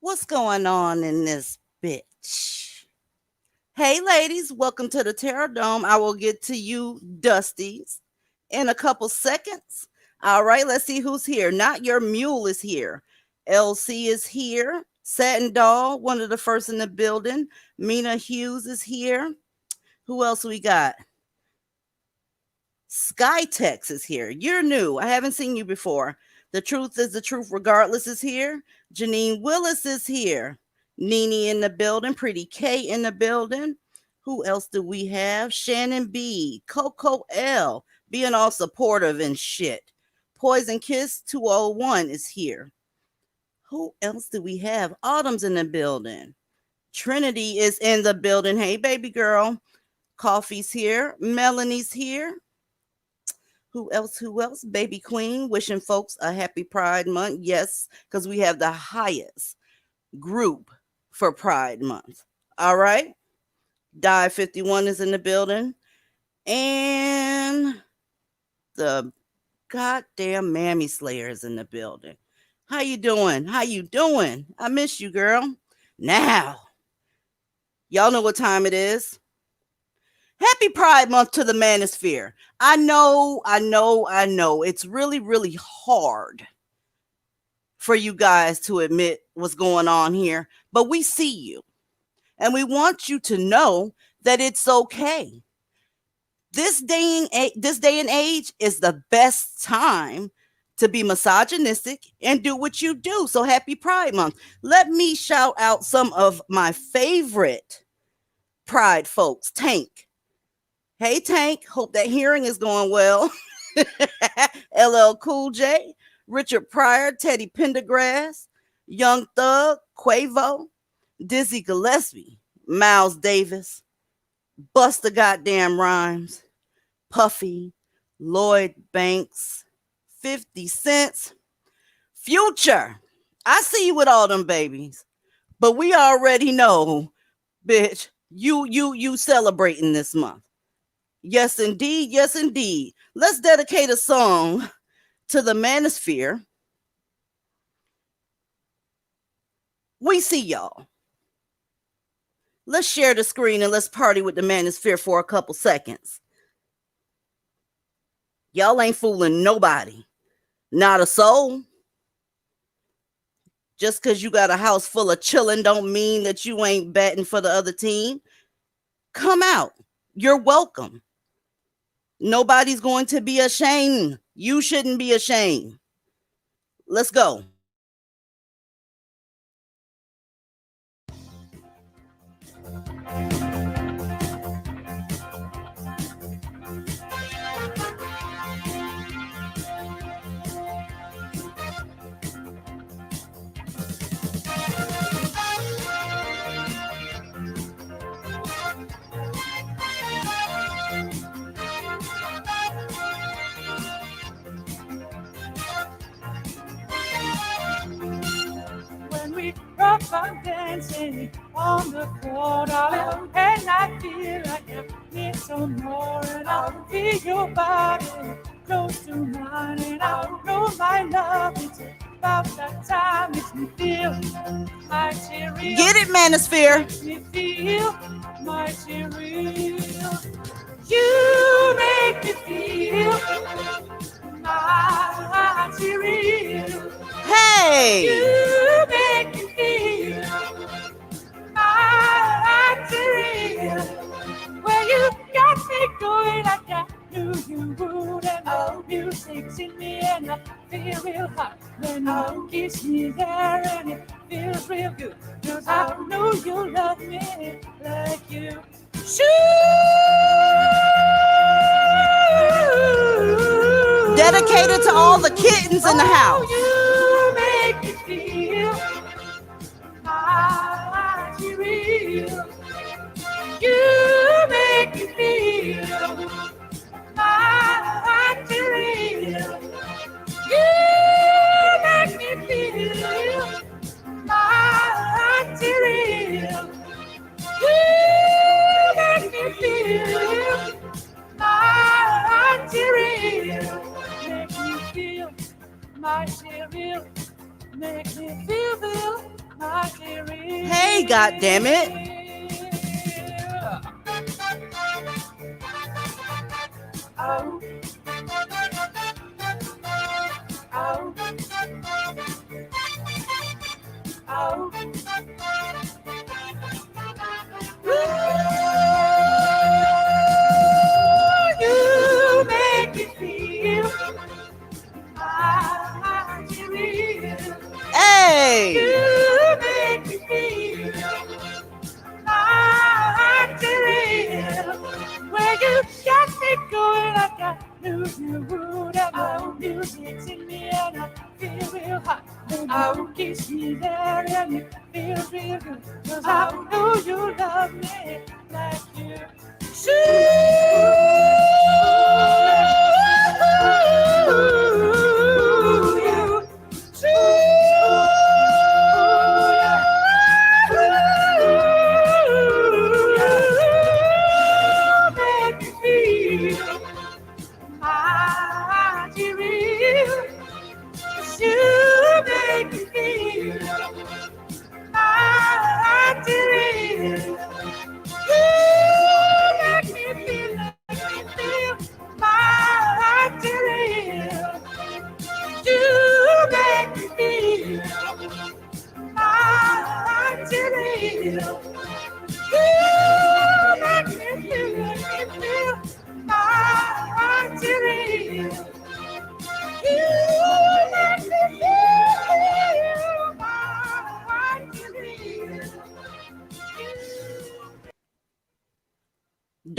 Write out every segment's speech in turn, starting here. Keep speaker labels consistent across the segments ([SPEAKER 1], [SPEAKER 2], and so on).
[SPEAKER 1] What's going on in this bitch? Hey, ladies, welcome to the Terror Dome. I will get to you, Dusties, in a couple seconds. All right, let's see who's here. Not Your Mule is here. LC is here. Satin Doll, one of the first in the building. Mina Hughes is here. Who else we got? Skytex is here. You're new. I haven't seen you before. The Truth is the Truth Regardless is here. Janine Willis is here. Nene in the building. Pretty K in the building. Who else do we have? Shannon B. Coco L. Being all supportive and shit. Poison Kiss 201 is here. Who else do we have? Autumn's in the building. Trinity is in the building. Hey, baby girl. Coffee's here. Melanie's here. Who else? Who else? Baby Queen wishing folks a happy Pride Month. Yes, because we have the highest group for Pride Month. All right. Die 51 is in the building. And the goddamn Mammy Slayer is in the building. How you doing? How you doing? I miss you, girl. Now, y'all know what time it is. Happy Pride Month to the Manosphere. I know. It's really, really hard for you guys to admit what's going on here, but we see you. And we want you to know that it's okay. This day and age is the best time to be misogynistic and do what you do. So happy Pride Month. Let me shout out some of my favorite Pride folks. Tank. Hey, Tank. Hope that hearing is going well. LL Cool J, Richard Pryor, Teddy Pendergrass, Young Thug, Quavo, Dizzy Gillespie, Miles Davis, Busta Goddamn Rhymes, Puffy, Lloyd Banks, 50 Cent, Future. I see you with all them babies, but we already know, bitch, you celebrating this month. Yes, indeed. Yes, indeed. Let's dedicate a song to the Manosphere. We see y'all. Let's share the screen and let's party with the Manosphere for a couple seconds. Y'all ain't fooling nobody. Not a soul. Just because you got a house full of chillin' don't mean that you ain't batting for the other team. Come out. You're welcome. Nobody's going to be ashamed. You shouldn't be ashamed. Let's go.
[SPEAKER 2] Rock on dancing on the floor, darling, and I feel like I need some more. And I'll feel your body close to mine, and I'll know my love. It's about that time. Makes me feel mighty real.
[SPEAKER 1] Get it, Manosphere.
[SPEAKER 2] Makes me feel mighty real. You make me feel mighty real.
[SPEAKER 1] Hey!
[SPEAKER 2] You make me feel mighty real. Well, you got me going like I knew you would. And the music's in me and I feel real hot. When you kiss me there and it feels real good. 'Cause I know you love me like you should.
[SPEAKER 1] Dedicated to all the kittens in the house.
[SPEAKER 2] You make me feel mighty real. You make me feel mighty real. You make me feel mighty real. You make me feel mighty real. Make me feel mighty real. Make me feel mighty real.
[SPEAKER 1] Hey, goddammit.
[SPEAKER 2] Oh. Oh. Oh. You make me feel mighty real.
[SPEAKER 1] Hey!
[SPEAKER 2] You make me feel mighty real. Where you got me going like I knew you would. And the music's in me and I feel real hot. Oh, kiss me there and it feels real good. 'Cause I know you love me like you should.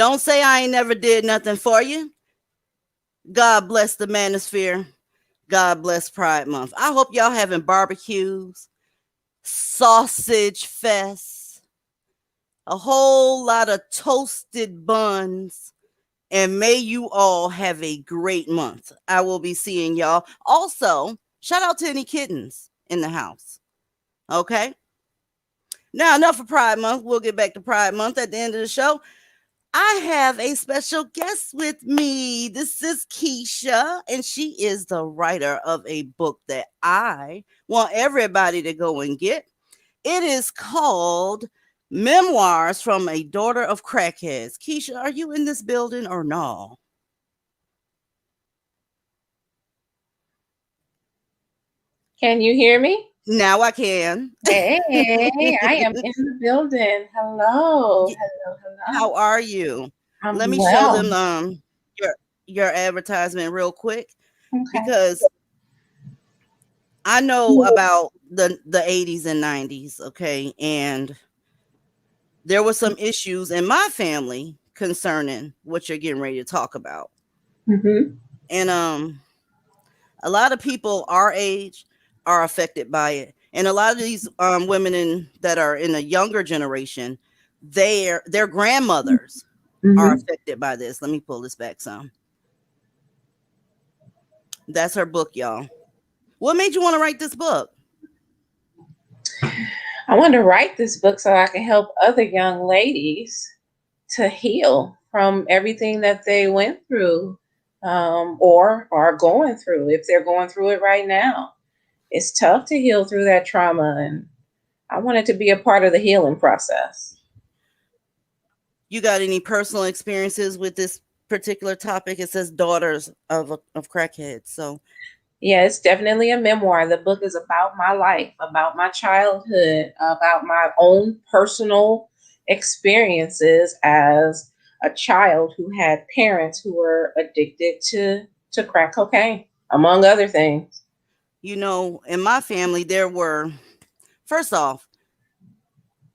[SPEAKER 1] Don't say I ain't never did nothing for you. God bless the Manosphere. God bless Pride Month. I hope y'all having barbecues, sausage fests, a whole lot of toasted buns, and may you all have a great month. I will be seeing y'all. Also, shout out to any kittens in the house. Okay. Now, enough for Pride Month. We'll get back to Pride Month at the end of the show. I have a special guest with me. This is Keisha, and she is the writer of a book that I want everybody to go and get. It is called Memoirs from a Daughter of Crackheads. Keisha, are you in this building or no?
[SPEAKER 3] Can you hear me?
[SPEAKER 1] Now I can.
[SPEAKER 3] Hey, I am in the building. Hello.
[SPEAKER 1] How are you?
[SPEAKER 3] I'm
[SPEAKER 1] Let me show
[SPEAKER 3] well.
[SPEAKER 1] them your advertisement real quick,
[SPEAKER 3] Okay.
[SPEAKER 1] because I know about the 80s and 90s, okay? And there were some issues in my family concerning what you're getting ready to talk about.
[SPEAKER 3] Mm-hmm.
[SPEAKER 1] And a lot of people our age are affected by it. And a lot of these women that are in a younger generation, their grandmothers are affected by this. Let me pull this back some. That's her book, y'all. What made you want to write this book?
[SPEAKER 3] I want to write this book so I can help other young ladies to heal from everything that they went through, or are going through, if they're going through it right now. It's tough to heal through that trauma, and I want it to be a part of the healing process.
[SPEAKER 1] You got any personal experiences with this particular topic? It says daughters of crackheads. So
[SPEAKER 3] yeah, it's definitely a memoir. The book is about my life, about my childhood, about my own personal experiences as a child who had parents who were addicted to crack cocaine, among other things.
[SPEAKER 1] You know, in my family, there were, first off,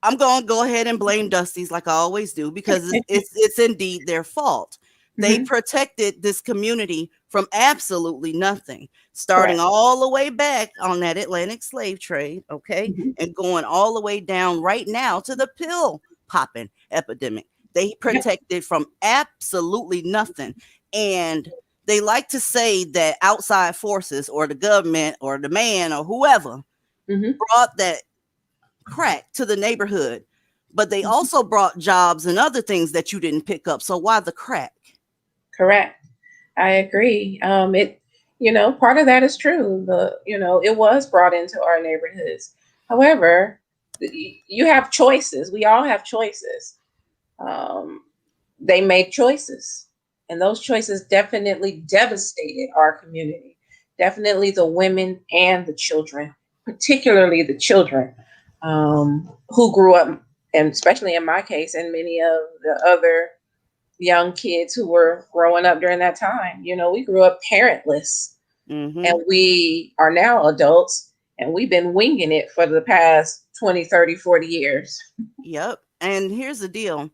[SPEAKER 1] I'm going to go ahead and blame Dusty's like I always do, because it's indeed their fault. They protected this community from absolutely nothing, starting all the way back on that Atlantic slave trade, okay, and going all the way down right now to the pill popping epidemic. They protected from absolutely nothing. And they like to say that outside forces or the government or the man or whoever brought that crack to the neighborhood, but they also brought jobs and other things that you didn't pick up. So why the crack?
[SPEAKER 3] Correct. I agree. Part of that is true. It was brought into our neighborhoods. However, you have choices. We all have choices. They made choices, and those choices definitely devastated our community. Definitely the women and the children, particularly the children, who grew up, and especially in my case, and many of the other young kids who were growing up during that time. We grew up parentless, and we are now adults, and we've been winging it for the past 20, 30, 40 years.
[SPEAKER 1] Yep. And here's the deal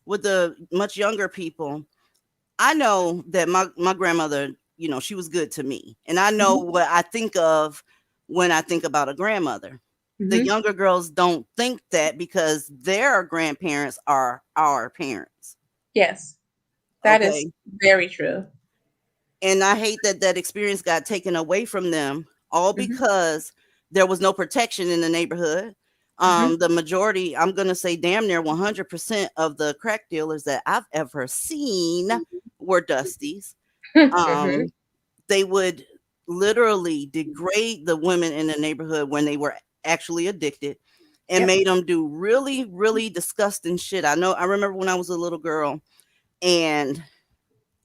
[SPEAKER 1] with the much younger people. I know that my grandmother, she was good to me. And I know what I think of when I think about a grandmother. The younger girls don't think that because their grandparents are our parents.
[SPEAKER 3] Yes, that is very true.
[SPEAKER 1] And I hate that experience got taken away from them, all because there was no protection in the neighborhood. The majority, I'm going to say damn near 100% of the crack dealers that I've ever seen were Dusties. They would literally degrade the women in the neighborhood when they were actually addicted, and made them do really, really disgusting shit. I remember when I was a little girl, and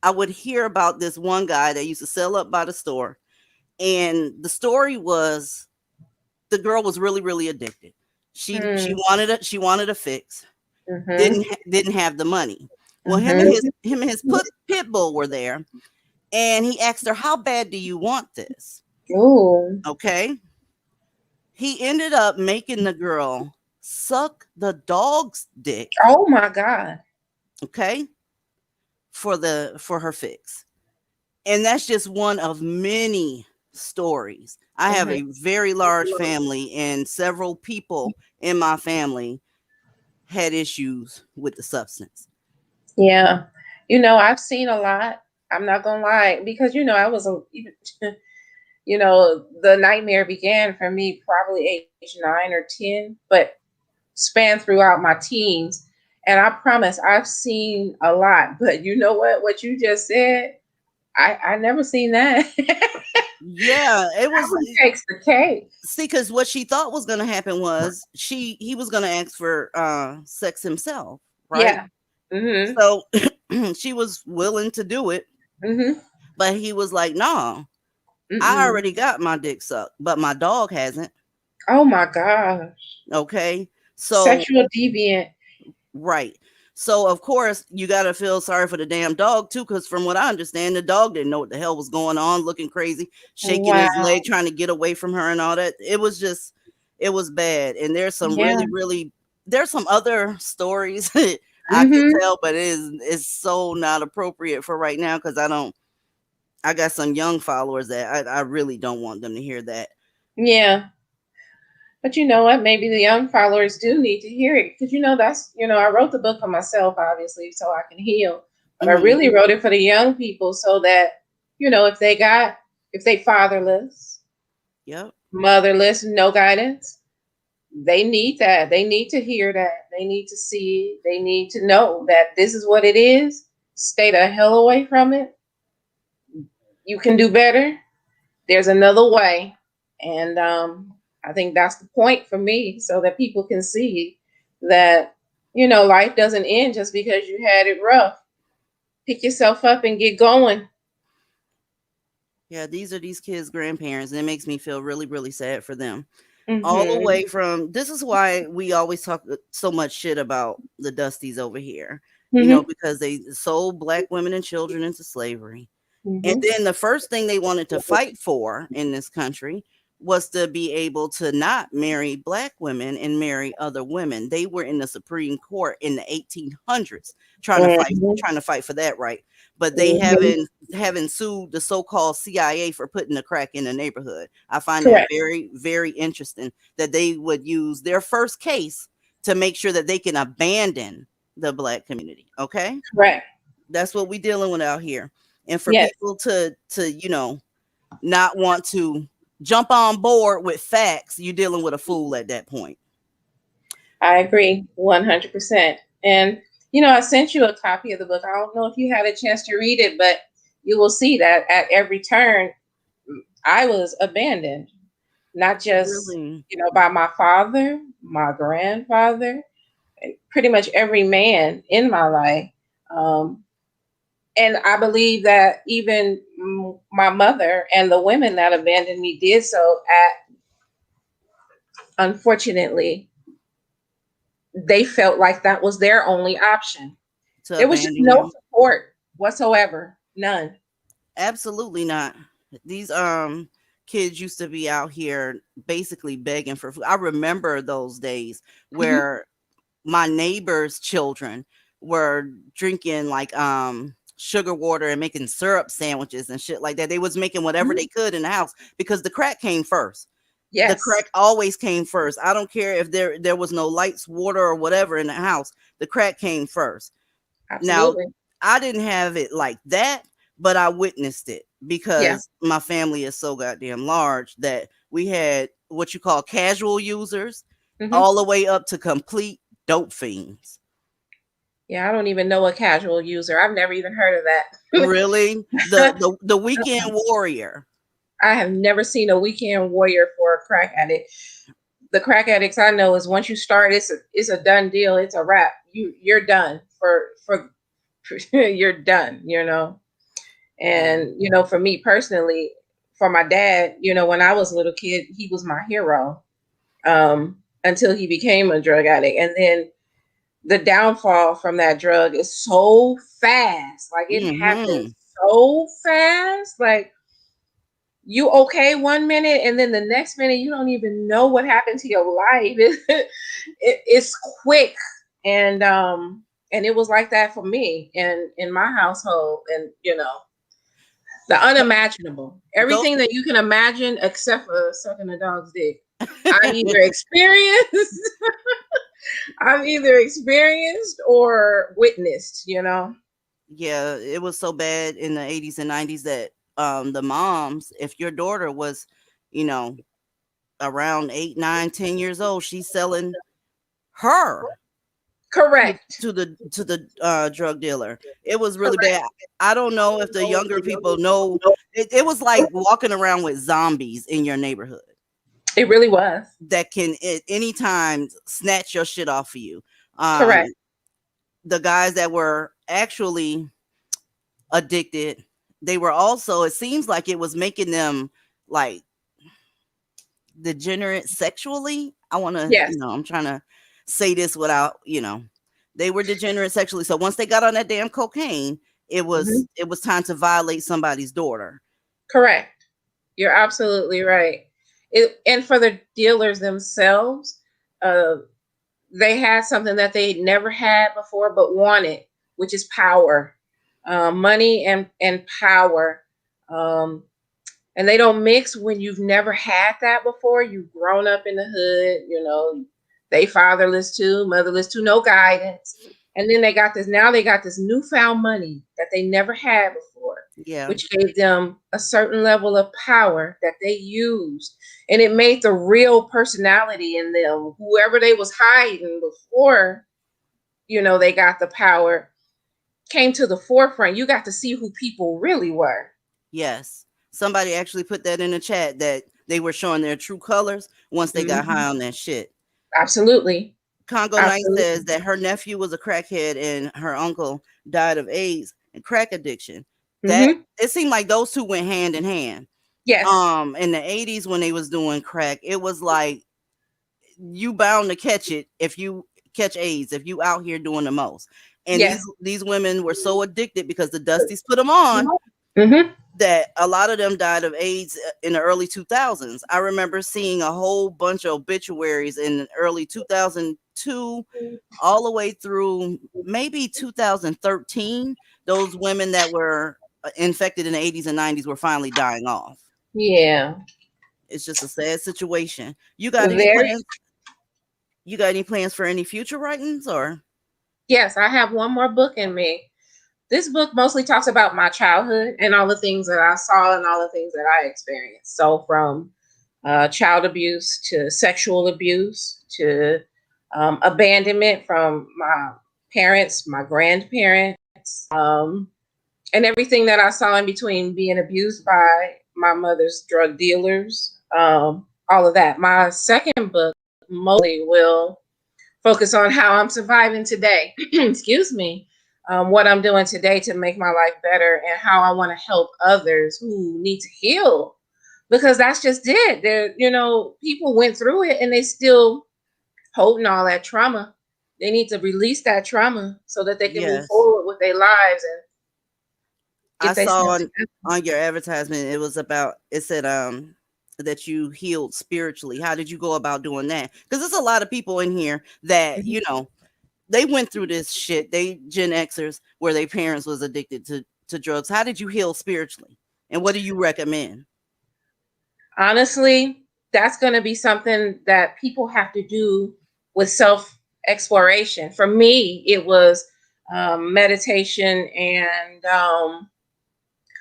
[SPEAKER 1] I would hear about this one guy that used to sell up by the store. And the story was the girl was really, really addicted. She wanted a fix. Didn't have the money. Well, him and his pit bull were there, and he asked her, "How bad do you want this?"
[SPEAKER 3] Ooh.
[SPEAKER 1] Okay. He ended up making the girl suck the dog's dick.
[SPEAKER 3] Oh my God.
[SPEAKER 1] Okay. for her fix. And that's just one of many stories. I have
[SPEAKER 3] Mhm.
[SPEAKER 1] a very large family, and several people in my family had issues with the substance.
[SPEAKER 3] Yeah. I've seen a lot. I'm not gonna lie, because I was a even the nightmare began for me probably age 9 or 10, but spanned throughout my teens. And I promise I've seen a lot. But you know what you just said? I never seen that.
[SPEAKER 1] Yeah, it
[SPEAKER 3] That
[SPEAKER 1] was.
[SPEAKER 3] one takes the cake.
[SPEAKER 1] See, because what she thought was going to happen was he was going to ask for sex himself, right?
[SPEAKER 3] Yeah. Mhm.
[SPEAKER 1] So she was willing to do it,
[SPEAKER 3] Mhm.
[SPEAKER 1] but he was like, "Nah, I
[SPEAKER 3] Mm-mm.
[SPEAKER 1] already got my dick sucked, but my dog hasn't."
[SPEAKER 3] Oh my gosh.
[SPEAKER 1] Okay, so
[SPEAKER 3] Sexual deviant.
[SPEAKER 1] right. So of course you gotta feel sorry for the damn dog too, because from what I understand, the dog didn't know what the hell was going on, looking crazy, shaking his
[SPEAKER 3] Wow.
[SPEAKER 1] leg, trying to get away from her and all that. It was just, it was bad. And there's some
[SPEAKER 3] Yeah.
[SPEAKER 1] really, really, there's some other stories I could
[SPEAKER 3] Mhm.
[SPEAKER 1] tell, but it's so not appropriate for right now because I got some young followers that I really don't want them to hear that.
[SPEAKER 3] Yeah. But you know what? Maybe the young followers do need to hear it, because that's I wrote the book for myself, obviously, so I can heal. But I
[SPEAKER 1] Hmm.
[SPEAKER 3] really wrote it for the young people, so that if they fatherless,
[SPEAKER 1] Yep.
[SPEAKER 3] motherless, no guidance, they need that. They need to hear that. They need to see it. They need to know that this is what it is. Stay the hell away from it. You can do better. There's another way. And I think that's the point for me, so that people can see that life doesn't end just because you had it rough. Pick yourself up and get going.
[SPEAKER 1] Yeah, these are these kids' grandparents, and it makes me feel really, really sad for them. All the
[SPEAKER 3] Hmm.
[SPEAKER 1] way from, this is why we always talk so much shit about the Dusties over here,
[SPEAKER 3] Hmm.
[SPEAKER 1] because they sold black women and children into slavery. And
[SPEAKER 3] Hmm.
[SPEAKER 1] then the first thing they wanted to fight for in this country was to be able to not marry black women and marry other women. They were in the Supreme Court in the 1800s
[SPEAKER 3] Hmm.
[SPEAKER 1] trying to fight for that right. But they
[SPEAKER 3] Hmm.
[SPEAKER 1] haven't sued the so-called CIA for putting the crack in the neighborhood. I find that
[SPEAKER 3] Correct.
[SPEAKER 1] very, very interesting that they would use their first case to make sure that they can abandon the black community. Okay?
[SPEAKER 3] Correct.
[SPEAKER 1] That's what we dealing with out here. And for
[SPEAKER 3] Yes,
[SPEAKER 1] people to not want to jump on board with facts, you're dealing with a fool at that point.
[SPEAKER 3] I agree 100%. And I sent you a copy of the book. I don't know if you had a chance to read it, but you will see that at every turn I was abandoned, not just
[SPEAKER 1] Really?
[SPEAKER 3] by my father, my grandfather, and pretty much every man in my life. Um, and I believe that even my mother and the women that abandoned me did so unfortunately, they felt like that was their only option.
[SPEAKER 1] To
[SPEAKER 3] There was just
[SPEAKER 1] abandon
[SPEAKER 3] no
[SPEAKER 1] you?
[SPEAKER 3] support whatsoever. None.
[SPEAKER 1] Absolutely not. These kids used to be out here basically begging for food. I remember those days
[SPEAKER 3] Mhm.
[SPEAKER 1] where my neighbors' children were drinking like sugar water and making syrup sandwiches and shit like that. They was making whatever
[SPEAKER 3] Mhm.
[SPEAKER 1] they could in the house because the crack came first. The
[SPEAKER 3] Yes,
[SPEAKER 1] crack always came first. I don't care if there was no lights, water, or whatever in the house. The crack came first. Now,
[SPEAKER 3] absolutely.
[SPEAKER 1] I didn't have it like that, but I witnessed it
[SPEAKER 3] Yeah.
[SPEAKER 1] because my family is so goddamn large that we had what you call casual users
[SPEAKER 3] Hmm.
[SPEAKER 1] all the way up to complete dope fiends.
[SPEAKER 3] Yeah, I don't even know a casual user. I've never even heard of
[SPEAKER 1] Really? The
[SPEAKER 3] that.
[SPEAKER 1] the weekend warrior.
[SPEAKER 3] I have never seen a weekend warrior for a crack addict. The crack addicts I know is, once you start, it's a done deal. It's a wrap. You're done for you're done.
[SPEAKER 1] Yeah.
[SPEAKER 3] And for me personally, for my dad, when I was a little kid, he was my hero, until he became a drug addict. And then the downfall from that drug is so fast. Like, it
[SPEAKER 1] Mhm.
[SPEAKER 3] happens so fast. Like, you okay one minute, and then the next minute you don't even know what happened to your life. It's quick. And And it was like that for me in my household. And the unimaginable.
[SPEAKER 1] Those
[SPEAKER 3] Everything that you can imagine except for sucking a dog's dick. I either experienced I've either experienced or witnessed.
[SPEAKER 1] Yeah, it was so bad in the 80s and 90s that the moms, if your daughter was, you know, around 8, 9, 10 years old, she's selling her
[SPEAKER 3] Correct.
[SPEAKER 1] to the drug dealer. It was really
[SPEAKER 3] Correct.
[SPEAKER 1] bad. I don't know if the younger people know. It was like walking around with zombies in your neighborhood
[SPEAKER 3] It really was.
[SPEAKER 1] that can at any time snatch your shit off of you. Um,
[SPEAKER 3] Correct.
[SPEAKER 1] the guys that were actually addicted, they were also, it seems like it was making them like degenerate sexually. I want to,
[SPEAKER 3] Yes.
[SPEAKER 1] I'm trying to say this without, they were degenerate sexually. So once they got on that damn cocaine, it
[SPEAKER 3] Hmm.
[SPEAKER 1] was time to violate somebody's daughter.
[SPEAKER 3] Correct. You're absolutely right. And for the dealers themselves, uh, they had something that they never had before but wanted, which is power, money and power. Um, and they don't mix when you've never had that before. You've grown up in the hood. They fatherless too, motherless too, no guidance. And then they got this newfound money that they never had before,
[SPEAKER 1] Yeah.
[SPEAKER 3] which gave them a certain level of power that they used. And it made the real personality in them, whoever they was hiding before, they got the power, came to the forefront. You got to see who people really were.
[SPEAKER 1] Yes. Somebody actually put that in the chat that they were showing their true colors once they got high
[SPEAKER 3] Mhm.
[SPEAKER 1] on that shit.
[SPEAKER 3] Absolutely.
[SPEAKER 1] Congo Knight says
[SPEAKER 3] Absolutely.
[SPEAKER 1] that her nephew was a crackhead and her uncle died of AIDS and crack addiction. That
[SPEAKER 3] Hmm.
[SPEAKER 1] it seemed like those two went hand in hand.
[SPEAKER 3] Yes.
[SPEAKER 1] In the 80s when they was doing crack, it was like you bound to catch it if you catch AIDS, if you out here doing the most. And
[SPEAKER 3] Yes.
[SPEAKER 1] these women were so addicted because the Dusties put them on
[SPEAKER 3] Hmm.
[SPEAKER 1] that a lot of them died of AIDS in the early 2000s. I remember seeing a whole bunch of obituaries in early 2002 all the way through maybe 2013. Those women that were infected in the 80s and 90s were finally dying off.
[SPEAKER 3] Yeah.
[SPEAKER 1] It's just a sad situation. You got any
[SPEAKER 3] Very.
[SPEAKER 1] plans? You got any plans for any future writings or?
[SPEAKER 3] Yes, I have one more book in me. This book mostly talks about my childhood and all the things that I saw and all the things that I experienced. So from child abuse to sexual abuse to abandonment from my parents, my grandparents, and everything that I saw in between, being abused by my mother's drug dealers, all of that. My second book mostly will focus on how I'm surviving today. Excuse me. What I'm doing today to make my life better and how I want to help others who need to heal. Because that's just it. People went through it and they still holding all that trauma. They need to release that trauma so that they can move
[SPEAKER 1] Yes.
[SPEAKER 3] forward with their lives and
[SPEAKER 1] I
[SPEAKER 3] get
[SPEAKER 1] saw
[SPEAKER 3] themselves together.
[SPEAKER 1] on your advertisement it was about, it said that you healed spiritually. How did you go about doing that? Because there's a lot of people in here that,
[SPEAKER 3] Mhm.
[SPEAKER 1] they went through this shit. They Gen Xers where their parents was addicted to drugs. How did you heal spiritually? And what do you recommend?
[SPEAKER 3] Honestly, that's going to be something that people have to do with self exploration. For me, it was meditation and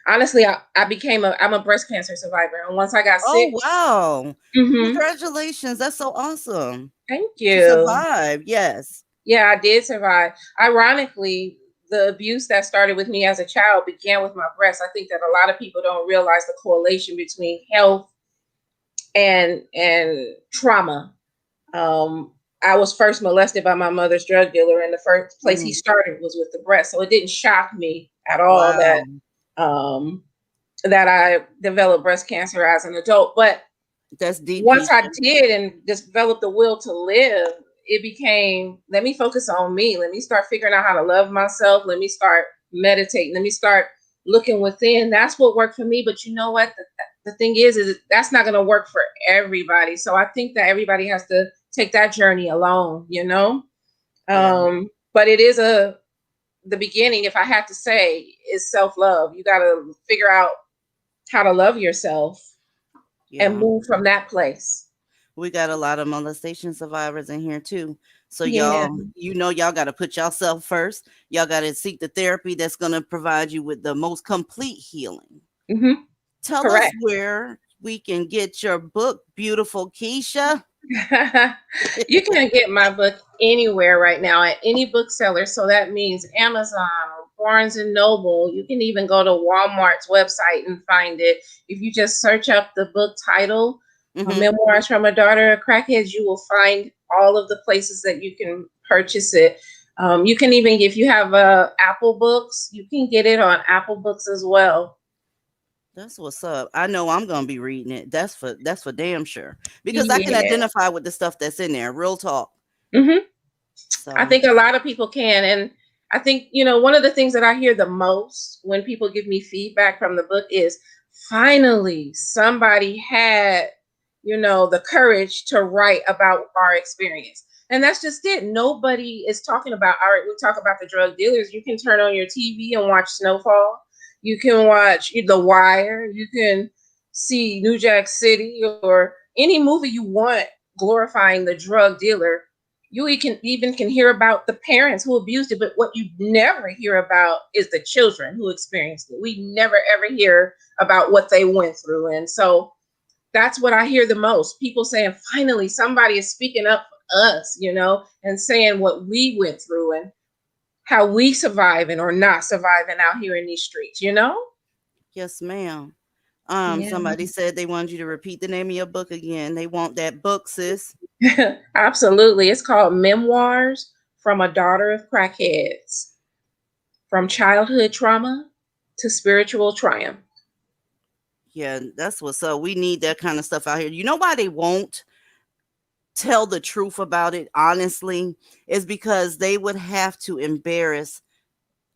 [SPEAKER 3] honestly, I'm a breast cancer survivor, and once I got
[SPEAKER 1] Oh
[SPEAKER 3] sick.
[SPEAKER 1] wow.
[SPEAKER 3] Hmm.
[SPEAKER 1] Congratulations. That's so awesome.
[SPEAKER 3] Thank
[SPEAKER 1] To
[SPEAKER 3] you.
[SPEAKER 1] survive. Yes.
[SPEAKER 3] Yeah, I did survive. Ironically, the abuse that started with me as a child began with my breast. I think that a lot of people don't realize the correlation between health and trauma. Um, I was first molested by my mother's drug dealer, and the first place he
[SPEAKER 1] Mhm.
[SPEAKER 3] started was with the breast. So it didn't shock me at all
[SPEAKER 1] Wow.
[SPEAKER 3] um, that I developed breast cancer as an adult. But
[SPEAKER 1] That's deep,
[SPEAKER 3] once I
[SPEAKER 1] Keisha.
[SPEAKER 3] did and developed the will to live, it became, let me focus on me. Let me start figuring out how to love myself. Let me start meditating. Let me start looking within. That's what worked for me. But you know what? The thing is that's not going to work for everybody. So I think that everybody has to take that journey alone.
[SPEAKER 1] Yeah.
[SPEAKER 3] but it is the beginning, if I had to say, is self-love. You got to figure out how to love yourself and
[SPEAKER 1] Yeah.
[SPEAKER 3] move from that place.
[SPEAKER 1] We got a lot of molestation survivors in here too. So
[SPEAKER 3] Yeah.
[SPEAKER 1] y'all, y'all got to put yourself first. Y'all got to seek the therapy that's going to provide you with the most complete healing.
[SPEAKER 3] Hmm.
[SPEAKER 1] Tell us
[SPEAKER 3] Correct.
[SPEAKER 1] where we can get your book, beautiful Keisha.
[SPEAKER 3] You can get my book anywhere right now at any bookseller. So that means Amazon or Barnes and Noble. You can even go to Walmart's website and find it. If you just search up the book title,
[SPEAKER 1] Hmm.
[SPEAKER 3] Memoirs from a Daughter of Crackheads, you will find all of the places that you can purchase it. You can even, if you have Apple Books, you can get it on Apple Books as well.
[SPEAKER 1] That's what's up. I know I'm gonna be reading it. That's for damn sure. Because I can
[SPEAKER 3] Yeah.
[SPEAKER 1] identify with the stuff that's in there. Real talk.
[SPEAKER 3] Hmm. I
[SPEAKER 1] So
[SPEAKER 3] think a lot of people can. And I think, one of the things that I hear the most when people give me feedback from the book is finally somebody had, the courage to write about our experience. And that's just it. Nobody is talking about, all right, we talk about the drug dealers. You can turn on your TV and watch Snowfall. You can watch The Wire. You can see New Jack City or any movie you want glorifying the drug dealer. You can hear about the parents who abused it, but what you never hear about is the children who experienced it. We never ever hear about what they went through. And so that's what I hear the most. People saying, finally, somebody is speaking up for us, and saying what we went through and how we surviving or not surviving out here in these streets.
[SPEAKER 1] yes, ma'am.
[SPEAKER 3] Yeah.
[SPEAKER 1] Somebody said they wanted you to repeat the name of your book again. They want that book, sis.
[SPEAKER 3] Absolutely. It's called Memoirs from a Daughter of Crackheads, from childhood trauma to spiritual triumph.
[SPEAKER 1] Yeah, that's what's up. We need that kind of stuff out here. You know why they won't tell the truth about it, honestly, is because they would have to embarrass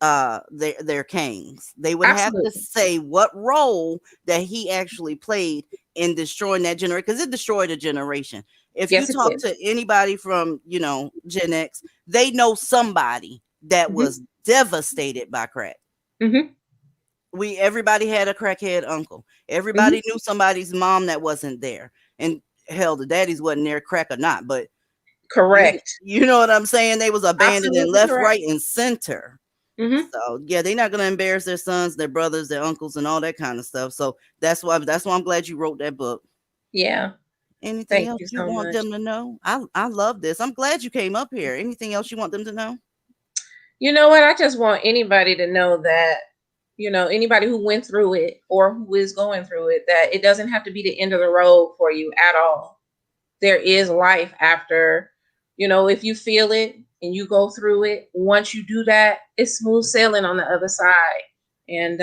[SPEAKER 1] their kings. They would have to
[SPEAKER 3] Absolutely.
[SPEAKER 1] say what role that he actually played in destroying that generation, because it destroyed a generation. If you
[SPEAKER 3] Yes, it
[SPEAKER 1] talk
[SPEAKER 3] is.
[SPEAKER 1] to anybody from Gen X, they know somebody that
[SPEAKER 3] Mm-hmm.
[SPEAKER 1] was devastated by crack.
[SPEAKER 3] Mm-hmm.
[SPEAKER 1] Everybody had a crackhead uncle.
[SPEAKER 3] Mm-hmm.
[SPEAKER 1] Everybody knew somebody's mom that wasn't there. And hell, the daddies wasn't there, crack or not, but
[SPEAKER 3] Correct.
[SPEAKER 1] you know what I'm saying? They was abandoned and
[SPEAKER 3] Absolutely
[SPEAKER 1] left,
[SPEAKER 3] correct.
[SPEAKER 1] right, and center.
[SPEAKER 3] Mm-hmm.
[SPEAKER 1] So yeah, they're not gonna embarrass their sons, their brothers, their uncles, and all that kind of stuff. So that's why I'm glad you wrote that book.
[SPEAKER 3] Yeah.
[SPEAKER 1] Anything
[SPEAKER 3] Thank
[SPEAKER 1] else
[SPEAKER 3] you
[SPEAKER 1] you
[SPEAKER 3] so
[SPEAKER 1] want
[SPEAKER 3] much.
[SPEAKER 1] them to know? I love this. I'm glad you came up here. Anything else you want them to know?
[SPEAKER 3] You know what? I just want anybody to know that, anybody who went through it or who is going through it, that it doesn't have to be the end of the road for you at all. There is life after, if you feel it and you go through it, once you do that, it's smooth sailing on the other side. And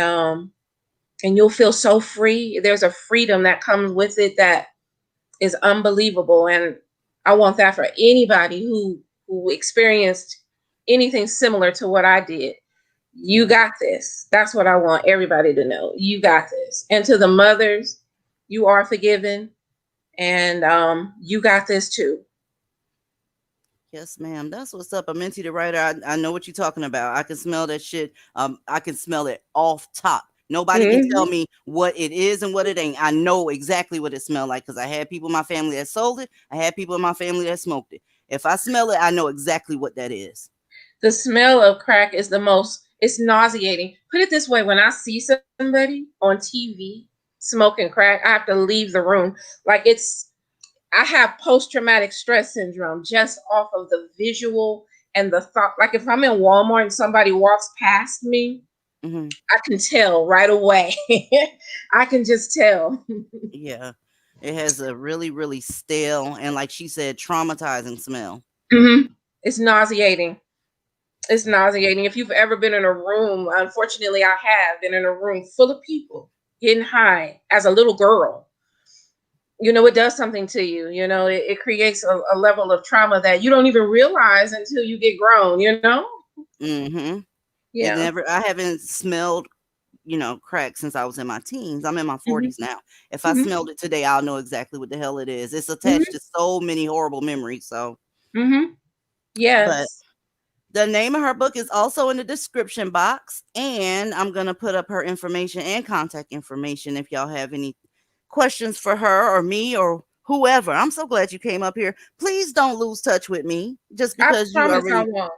[SPEAKER 3] you'll feel so free. There's a freedom that comes with it that is unbelievable. And I want that for anybody who experienced anything similar to what I did. You
[SPEAKER 1] Yeah.
[SPEAKER 3] got this. That's what I want everybody to know. You got this. And to the mothers, you are forgiven, and you got this too.
[SPEAKER 1] Yes, ma'am. That's what's up. I'm into the writer. I know what you're talking about. I can smell that shit. I can smell it off top. Nobody can tell
[SPEAKER 3] Hmm.
[SPEAKER 1] me what it is and what it ain't. I know exactly what it smelled like because I had people in my family that sold it. I had people in my family that smoked it. If I smell it, I know exactly what that is.
[SPEAKER 3] The smell of crack is it's nauseating. Put it this way, when I see somebody on TV smoking crack, I have to leave the room. Like I have post traumatic stress syndrome just off of the visual and the thought. Like if I'm in Walmart and somebody walks past me,
[SPEAKER 1] Hmm.
[SPEAKER 3] I can tell right away. I can just tell.
[SPEAKER 1] Yeah. It has a really, really stale and, like she said, traumatizing smell.
[SPEAKER 3] Hmm. It's nauseating. It's nauseating. If you've ever been in a room, unfortunately, I have been in a room full of people getting high as a little girl. It does something to you. It creates a level of trauma that you don't even realize until you get grown.
[SPEAKER 1] Hmm. It
[SPEAKER 3] Yeah.
[SPEAKER 1] never. I haven't smelled crack since I was in my teens. I'm in my
[SPEAKER 3] Hmm.
[SPEAKER 1] 40s now. If I
[SPEAKER 3] Hmm.
[SPEAKER 1] smelled it today, I'll know exactly what the hell it is. It's attached
[SPEAKER 3] Hmm.
[SPEAKER 1] to so many horrible memories. So,
[SPEAKER 3] Hmm.
[SPEAKER 1] but
[SPEAKER 3] Yes.
[SPEAKER 1] The name of her book is also in the description box, and I'm going to put up her information and contact information if y'all have any questions for her or me or whoever. I'm so glad you came up here. Please don't lose touch with me just
[SPEAKER 3] I
[SPEAKER 1] because you
[SPEAKER 3] promise I
[SPEAKER 1] already.
[SPEAKER 3] won't.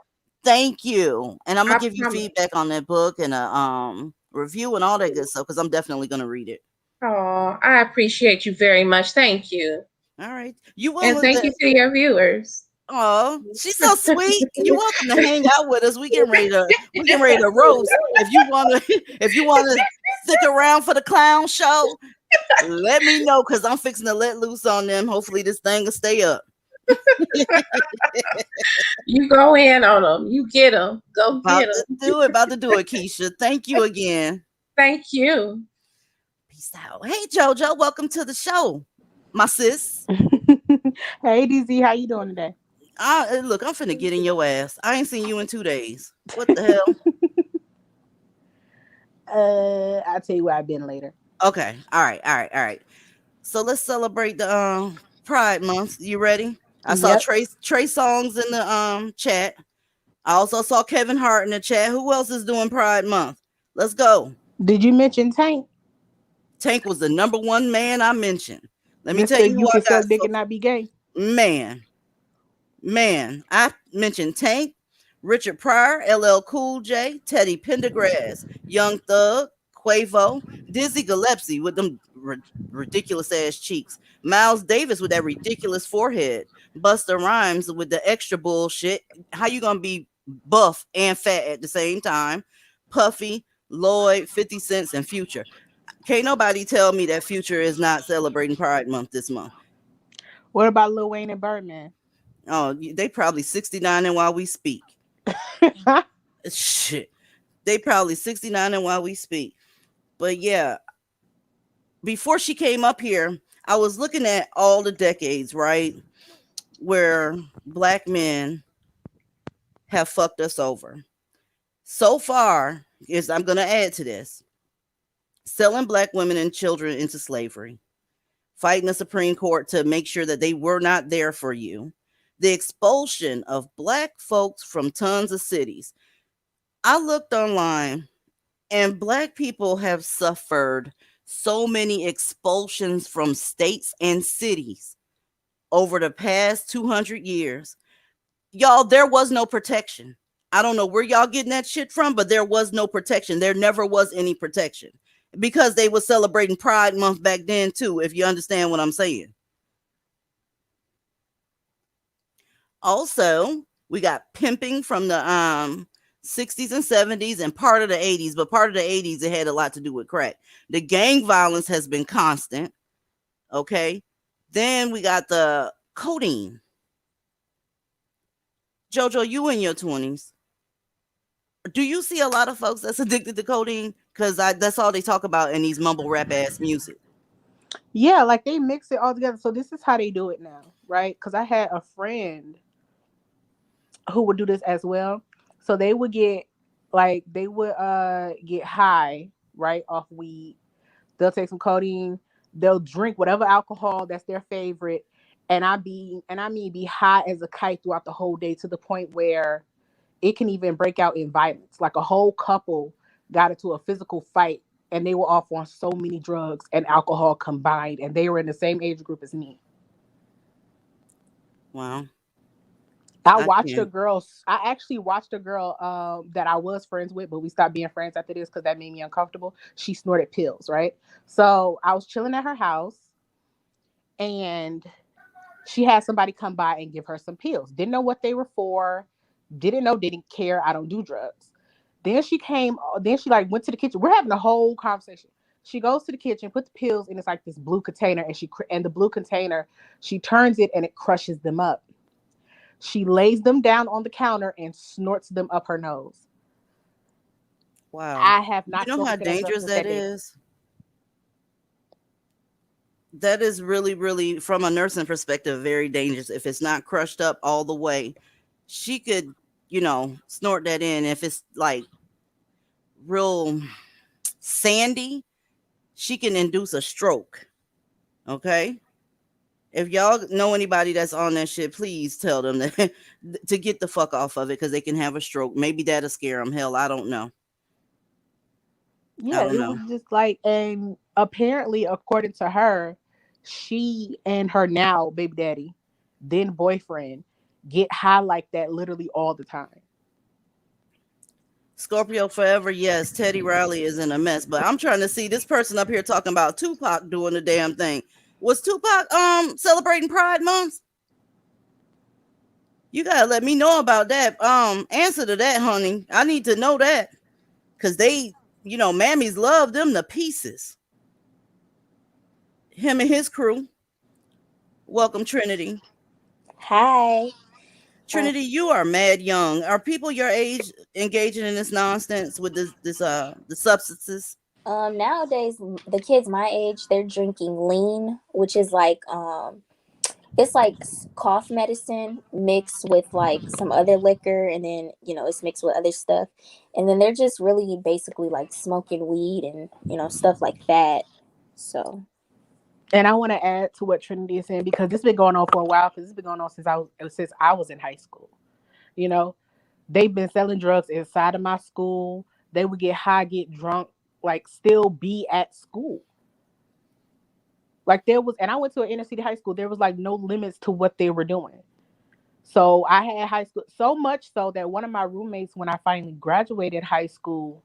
[SPEAKER 1] Thank you. And I'm going
[SPEAKER 3] I
[SPEAKER 1] to give you
[SPEAKER 3] promise.
[SPEAKER 1] feedback on that book and a review and all that good stuff cuz I'm definitely going to read it.
[SPEAKER 3] Oh, I appreciate you very much. Thank you.
[SPEAKER 1] All right. You will
[SPEAKER 3] And
[SPEAKER 1] lose
[SPEAKER 3] thank you
[SPEAKER 1] that.
[SPEAKER 3] to your viewers.
[SPEAKER 1] Oh, she's so sweet. You're welcome to hang out with us. We getting ready to roast. If you wanna stick around for the clown show, let me know because I'm fixing to let loose on them. Hopefully this thing will stay up.
[SPEAKER 3] You go in on them. You get them. Go
[SPEAKER 1] About
[SPEAKER 3] get
[SPEAKER 1] to
[SPEAKER 3] them.
[SPEAKER 1] do it, about to do it, Keisha. Thank you again.
[SPEAKER 3] Thank you.
[SPEAKER 1] Peace out. Hey Jojo, welcome to the show. My sis.
[SPEAKER 2] Hey DZ, how you doing today?
[SPEAKER 1] Look, I'm finna get in your ass. I ain't seen you in 2 days. What the hell?
[SPEAKER 2] I'll tell you where I've been later.
[SPEAKER 1] Okay. All right. So let's celebrate the Pride Month. You ready? I saw
[SPEAKER 2] Yep.
[SPEAKER 1] Trey Songs in the chat. I also saw Kevin Hart in the chat. Who else is doing Pride Month? Let's go.
[SPEAKER 2] Did you mention Tank?
[SPEAKER 1] Tank was the number one man I mentioned. Let me tell
[SPEAKER 2] Mr.
[SPEAKER 1] you who
[SPEAKER 2] You
[SPEAKER 1] I
[SPEAKER 2] can
[SPEAKER 1] got.
[SPEAKER 2] suck dick
[SPEAKER 1] So
[SPEAKER 2] and not be gay.
[SPEAKER 1] man, I mentioned Tank, Richard Pryor, LL Cool J, Teddy Pendergrass, Young Thug, Quavo, Dizzy Gillespie with them ridiculous ass cheeks, Miles Davis with that ridiculous forehead, Busta Rhymes with the extra bullshit. How you gonna be buff and fat at the same time? Puffy, Lloyd, 50 Cents, and Future. Can't nobody tell me that Future is not celebrating Pride Month this month.
[SPEAKER 2] What about Lil Wayne and Birdman?
[SPEAKER 1] Oh, they probably 69 and while we speak. Shit. They probably 69 and while we speak. But yeah, before she came up here, I was looking at all the decades, right? Where black men have fucked us over. So far, is I'm gonna add to this. Selling black women and children into slavery, fighting the Supreme Court to make sure that they were not there for you, the expulsion of black folks from tons of cities. I looked online and black people have suffered so many expulsions from states and cities over the past 200 years. Y'all, there was no protection. I don't know where y'all getting that shit from, but there was no protection. There never was any protection because they were celebrating Pride Month back then too, if you understand what I'm saying. Also, we got pimping from the 60s and 70s and part of the 80s, but part of the 80s it had a lot to do with crack. The gang violence has been constant. Okay. Then we got the codeine. Jojo, you in your 20s. Do you see a lot of folks that's addicted to codeine? Because that's all they talk about in these mumble rap ass music.
[SPEAKER 2] Yeah, like they mix it all together. So this is how they do it now, right? Because I had a friend who would do this as well. So they would get get high, right, off weed. They'll take some codeine, they'll drink whatever alcohol that's their favorite, and I mean be high as a kite throughout the whole day to the point where it can even break out in violence. Like a whole couple got into a physical fight and they were off on so many drugs and alcohol combined, and they were in the same age group as me.
[SPEAKER 1] Wow.
[SPEAKER 2] I
[SPEAKER 1] I
[SPEAKER 2] watched a
[SPEAKER 1] can't.
[SPEAKER 2] girl. I actually watched a girl that I was friends with, but we stopped being friends after this because that made me uncomfortable. She snorted pills, right? So I was chilling at her house, and she had somebody come by and give her some pills. Didn't know what they were for. Didn't know. Didn't care. I don't do drugs. Then she came. Then she like went to the kitchen. We're having a whole conversation. She goes to the kitchen, puts the pills in. It's like this blue container, and the blue container, she turns it and it crushes them up. She lays them down on the counter and snorts them up her nose.
[SPEAKER 1] Wow.
[SPEAKER 2] I have
[SPEAKER 1] You
[SPEAKER 2] not
[SPEAKER 1] know how
[SPEAKER 2] smoked a thing of drugs
[SPEAKER 1] dangerous
[SPEAKER 2] since
[SPEAKER 1] that
[SPEAKER 2] that day.
[SPEAKER 1] is? That is really, really, from a nursing perspective, very dangerous. If it's not crushed up all the way, she could, snort that in. If it's like real sandy, she can induce a stroke. Okay. If y'all know anybody that's on that shit, please tell them that to get the fuck off of it because they can have a stroke. Maybe that'll scare them. Hell, I don't know. I
[SPEAKER 2] Yeah,
[SPEAKER 1] don't
[SPEAKER 2] it was
[SPEAKER 1] know.
[SPEAKER 2] just like, and apparently, according to her, she and her now baby daddy, then boyfriend, get high like that literally all the time.
[SPEAKER 1] Scorpio forever, yes. Teddy Riley is in a mess, but I'm trying to see this person up here talking about Tupac doing the damn thing. Was Tupac celebrating Pride Month? You gotta let me know about that. Answer to that, honey. I need to know that because they, mammies love them to pieces. Him and his crew. Welcome, Trinity.
[SPEAKER 4] Hi. Um,
[SPEAKER 1] Trinity, you are mad young. Are people your age engaging in this nonsense with the substances?
[SPEAKER 4] Nowadays, the kids my age, they're drinking lean, which is like, it's like cough medicine mixed with like some other liquor, and then it's mixed with other stuff, and then they're just really basically like smoking weed and stuff like that. So
[SPEAKER 2] And I want to add to what Trinity is saying because this has been going on for a while. Because it's been going on since I was in high school. You know, they've been selling drugs inside of my school. They would get high, get drunk, like still be at school. Like there was, and I went to an inner city high school. There was like no limits to what they were doing. So I had high school so much so that one of my roommates, when I finally graduated high school,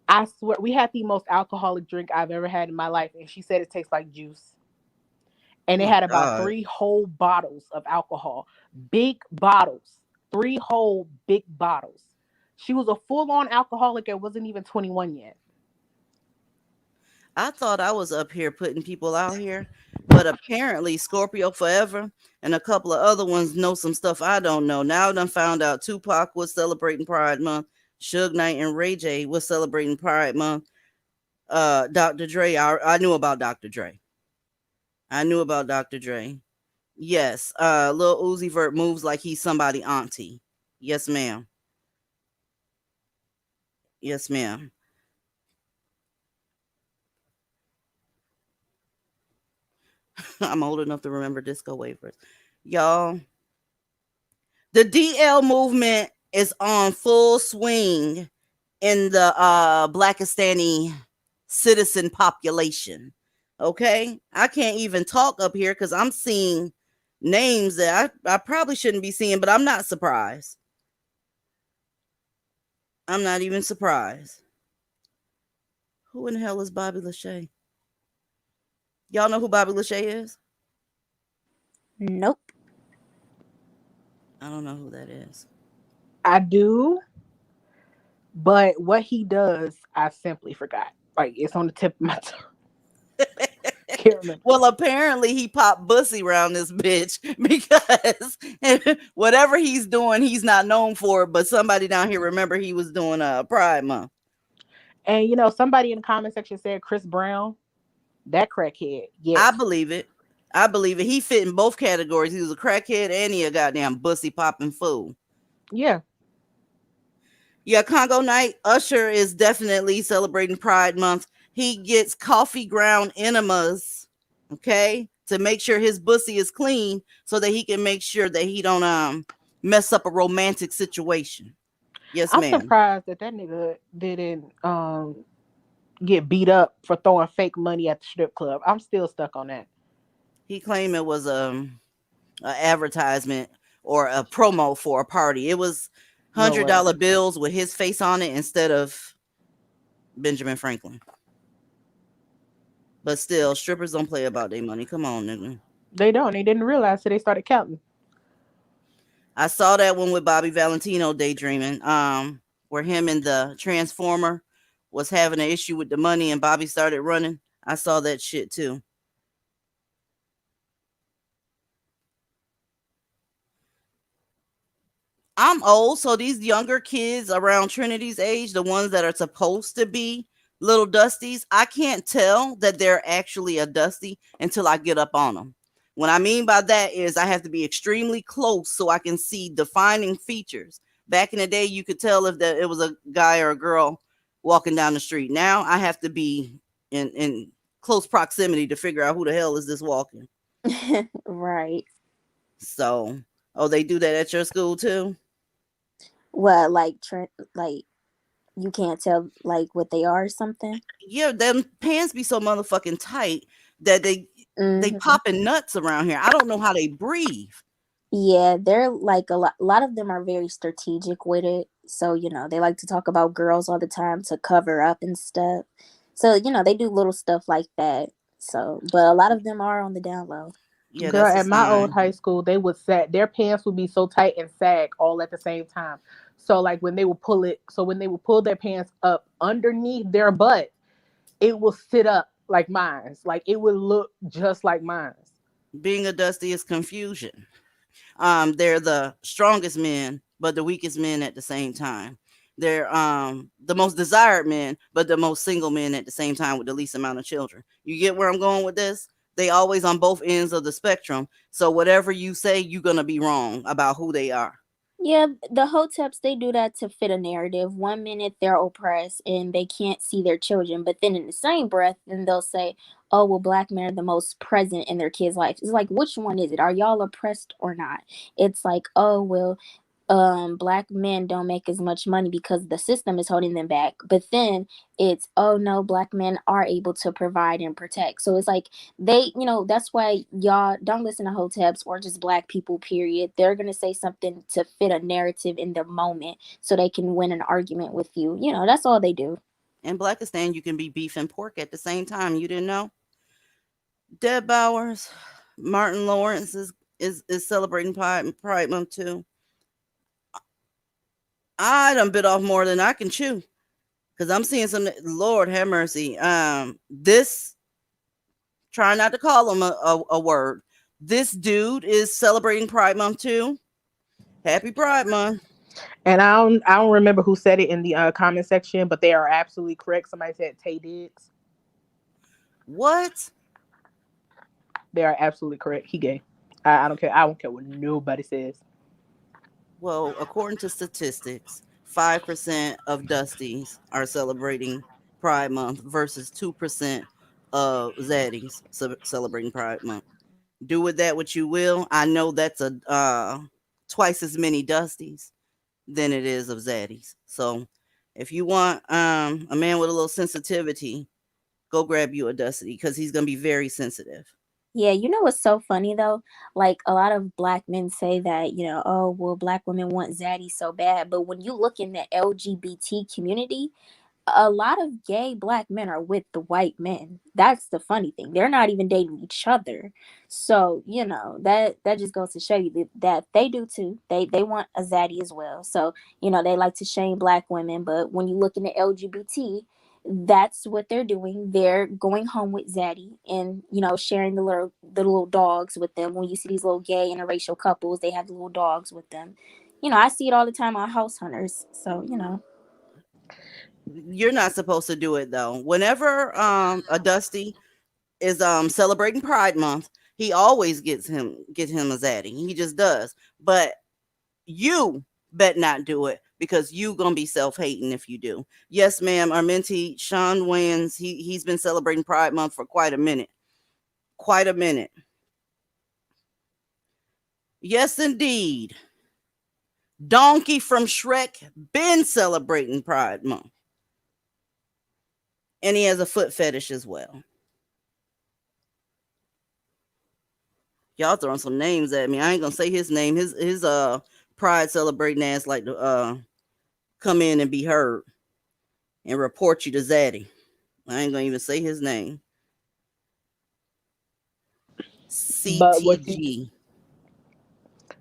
[SPEAKER 2] I swear we had the most alcoholic drink I've ever had in my life, and she said it tastes like juice.
[SPEAKER 1] Oh
[SPEAKER 2] And it
[SPEAKER 1] my
[SPEAKER 2] had about
[SPEAKER 1] God.
[SPEAKER 2] 3 whole bottles of alcohol, big bottles, 3 whole big bottles. She was a full-on alcoholic and wasn't even 21 yet.
[SPEAKER 1] I thought I was up here putting people out here, but apparently Scorpio Forever and a couple of other ones know some stuff I don't know. Now I done found out Tupac was celebrating Pride Month. Suge Knight and Ray J was celebrating Pride Month. Dr. Dre, I knew about Dr. Dre. I knew about Dr. Dre. Yes, Lil Uzi Vert moves like he's somebody auntie. Yes, ma'am. Yes, ma'am. I'm old enough to remember disco wafers. Y'all, the DL movement is on full swing in the Blackistani citizen population. Okay? I can't even talk up here because I'm seeing names that I probably shouldn't be seeing, but I'm not surprised. I'm not even surprised. Who in the hell is Bobby Lachey? Y'all know who Bobby Lachey is?
[SPEAKER 4] nope.
[SPEAKER 1] I don't know who that is.
[SPEAKER 2] I do, but what he does, I simply forgot. Like it's on the tip of my tongue. Can't remember.
[SPEAKER 1] Well, apparently he popped bussy around this bitch because whatever he's doing, he's not known for it. But somebody down here remember he was doing Pride Month.
[SPEAKER 2] And somebody in the comment section said Chris Brown, that crackhead.
[SPEAKER 1] I
[SPEAKER 2] Yes.
[SPEAKER 1] believe it. I believe it. He fit in both categories. He was a crackhead and he a goddamn bussy popping fool.
[SPEAKER 2] Yeah.
[SPEAKER 1] Yeah, Congo Night. Usher is definitely celebrating Pride Month. He gets coffee ground enemas, okay, to make sure his bussy is clean so that he can make sure that he don't mess up a romantic situation. Yes,
[SPEAKER 2] I'm
[SPEAKER 1] ma'am.
[SPEAKER 2] surprised that nigga didn't get beat up for throwing fake money at the strip club. I'm still stuck on that.
[SPEAKER 1] He claimed it was a advertisement or a promo for a party. It was
[SPEAKER 2] No way.
[SPEAKER 1] $100 bills with his face on it instead of Benjamin Franklin. But still, strippers don't play about their money. Come on, nigga.
[SPEAKER 2] They don't. They didn't realize till they started counting.
[SPEAKER 1] I saw that one with Bobby Valentino daydreaming, where him and the Transformer was having an issue with the money and Bobby started running. I saw that shit too. I'm old, so these younger kids around Trinity's age, the ones that are supposed to be little Dusties, I can't tell that they're actually a Dusty until I get up on them. What I mean by that is I have to be extremely close so I can see defining features. Back in the day, you could tell if it was a guy or a girl walking down the street. Now I have to be in close proximity to figure out who the hell is this walking.
[SPEAKER 4] Right.
[SPEAKER 1] So, oh, they do that at your school too?
[SPEAKER 4] What, like, like, you can't tell, like, what they are or something?
[SPEAKER 1] Yeah, them pants be so motherfucking tight that they
[SPEAKER 4] Hmm.
[SPEAKER 1] popping nuts around here. I don't know how they breathe.
[SPEAKER 4] Yeah, they're like a lot of them are very strategic with it. So, they like to talk about girls all the time to cover up and stuff. So, they do little stuff like that. So, but a lot of them are on the down low.
[SPEAKER 1] Yeah,
[SPEAKER 2] Girl,
[SPEAKER 1] that's a
[SPEAKER 2] at my old
[SPEAKER 1] sign.
[SPEAKER 2] high school, they would sag. Their pants would be so tight and sag all at the same time. So like when they would pull their pants up underneath their butt, it will sit up like mine's. Like it would look just like mine's.
[SPEAKER 1] Being a dusty is confusion. They're the strongest men, but the weakest men at the same time. They're the most desired men, but the most single men at the same time with the least amount of children. You get where I'm going with this? They always on both ends of the spectrum. So whatever you say, you're gonna be wrong about who they are.
[SPEAKER 4] Yeah, the hoteps, they do that to fit a narrative. One minute they're oppressed and they can't see their children, but then in the same breath, then they'll say, "Oh, well, black men are the most present in their kids' life." It's like, which one is it? Are y'all oppressed or not? It's like, oh, well, black men don't make as much money because the system is holding them back. But then it's, oh no, black men are able to provide and protect. So it's like that's why y'all don't listen to hoteps or just black people, period. They're gonna say something to fit a narrative in the moment so they can win an argument with you. That's all they do.
[SPEAKER 1] In Blackistan, you can be beef and pork at the same time. You didn't know? Deb Bowers, Martin Lawrence is celebrating Pride Month too. I done bit off more than I can chew because I'm seeing some. Lord have mercy. This try not to call him a word. This dude is celebrating Pride Month too. Happy Pride Month.
[SPEAKER 2] And I don't remember who said it in the comment section, but they are absolutely correct. Somebody said Tay Diggs.
[SPEAKER 1] What?
[SPEAKER 2] They are absolutely correct. He gay. I don't care. I don't care what nobody says.
[SPEAKER 1] Well, according to statistics, 5% of Dusties are celebrating Pride Month versus 2% of Zaddies celebrating Pride Month. Do with that what you will. I know that's a twice as many Dusties than it is of Zaddies. So if you want a man with a little sensitivity, go grab you a Dusty because he's gonna be very sensitive.
[SPEAKER 4] Yeah, what's so funny though? Like a lot of black men say that, oh, well, black women want zaddy so bad. But when you look in the LGBT community, a lot of gay black men are with the white men. That's the funny thing. They're not even dating each other. So, that just goes to show you that they do too. They want a zaddy as well. So, they like to shame black women, but when you look in the LGBT, that's what they're doing. They're going home with zaddy and, sharing the little dogs with them. When you see these little gay interracial couples, they have the little dogs with them. I see it all the time on House Hunters. So.
[SPEAKER 1] You're not supposed to do it though. Whenever a Dusty is celebrating Pride Month, he always get him a zaddy. He just does. But you bet not do it because you gonna be self-hating if you do. Yes, ma'am. Our mentee Sean Wayans, he's been celebrating Pride Month for quite a minute. Quite a minute. Yes, indeed. Donkey from Shrek been celebrating Pride Month. And he has a foot fetish as well. Y'all throwing some names at me. I ain't gonna say his name. His pride celebrating ass like to come in and be heard and report you to Zaddy. I ain't gonna even say his name.
[SPEAKER 2] But what you
[SPEAKER 1] CTG.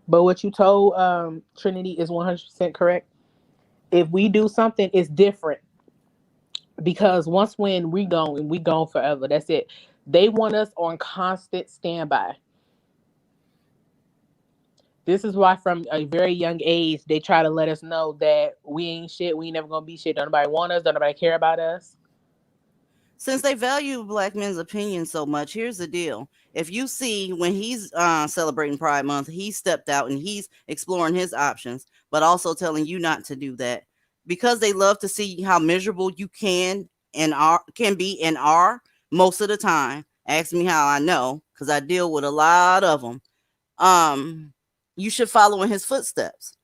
[SPEAKER 2] but what you told Trinity is 100% correct. If we do something, it's different because once when we go and we gone forever, that's it. They want us on constant standby. This is why from a very young age they try to let us know that we ain't shit, we ain't never gonna be shit. Don't nobody want us, don't nobody care about us.
[SPEAKER 1] Since they value black men's opinion so much, here's the deal. If you see when he's celebrating Pride Month, he stepped out and he's exploring his options, but also telling you not to do that because they love to see how miserable you can be and are most of the time. Ask me how I know. because I deal with a lot of them. You should follow in his footsteps.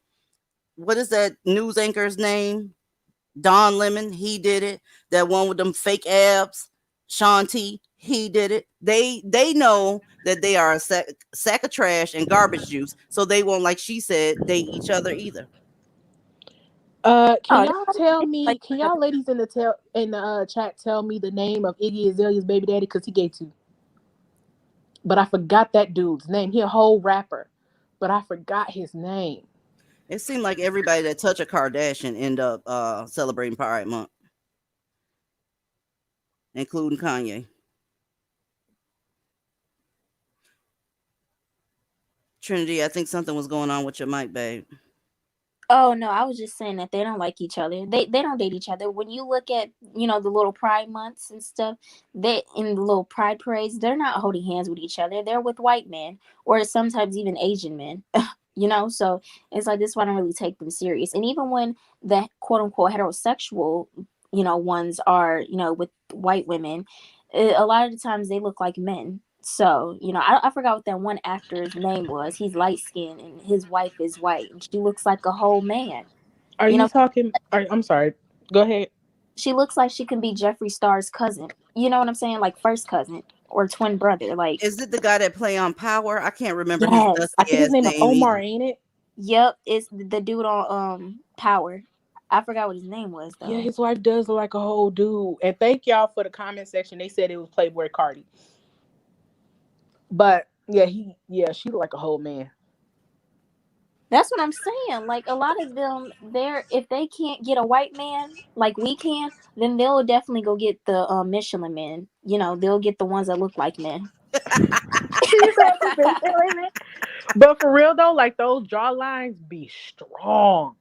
[SPEAKER 1] What is that news anchor's name? Don Lemon, he did it. That one with them fake abs, Sean T, he did it. They know that they are a sack of trash and garbage juice, so they won't, like she said, date each other either.
[SPEAKER 2] Can
[SPEAKER 4] Oh,
[SPEAKER 2] y'all
[SPEAKER 4] that's
[SPEAKER 2] tell
[SPEAKER 4] like
[SPEAKER 2] me? Can y'all ladies in the chat tell me the name of Iggy Azalea's baby daddy? Cause he gay too, but I forgot that dude's name. He a whole rapper, but I forgot his name.
[SPEAKER 1] It seemed like everybody that touch a Kardashian end up celebrating Pride Month, including Kanye. Trinity, I think something was going on with your mic, babe.
[SPEAKER 4] Oh no, I was just saying that they don't like each other. They don't date each other. When you look at, the little pride months and stuff, they in the little pride parades, they're not holding hands with each other. They're with white men or sometimes even Asian men. So it's like this is why I don't really take them serious. And even when the quote unquote heterosexual, ones are, with white women, a lot of the times they look like men. So, I forgot what that one actor's name was. He's light skinned and his wife is white and she looks like a whole man.
[SPEAKER 2] Are
[SPEAKER 4] You
[SPEAKER 2] you
[SPEAKER 4] know,
[SPEAKER 2] talking? I'm sorry. Go ahead.
[SPEAKER 4] she looks like she can be Jeffree Star's cousin. You know what I'm saying? Like first cousin or twin brother. Like,
[SPEAKER 1] Is it the guy that play on Power? I can't remember his
[SPEAKER 4] yes.
[SPEAKER 2] I
[SPEAKER 1] dusty
[SPEAKER 2] think his
[SPEAKER 1] ass
[SPEAKER 2] name is
[SPEAKER 1] name
[SPEAKER 2] Omar,
[SPEAKER 1] either.
[SPEAKER 2] ain't it?
[SPEAKER 4] Yep, it's the dude on Power. I forgot what his name was
[SPEAKER 2] Yeah,
[SPEAKER 4] though.
[SPEAKER 2] his wife does look like a whole dude. And thank y'all for the comment section. They said it was Playboy Cardi, but yeah, she look like a whole man.
[SPEAKER 4] That's what I'm saying. Like a lot of them, they're if they can't get a white man like we can, then they'll definitely go get the Michelin men. They'll get the ones that look like men.
[SPEAKER 2] She said the Michelin man. But for real though, like those jaw lines be strong.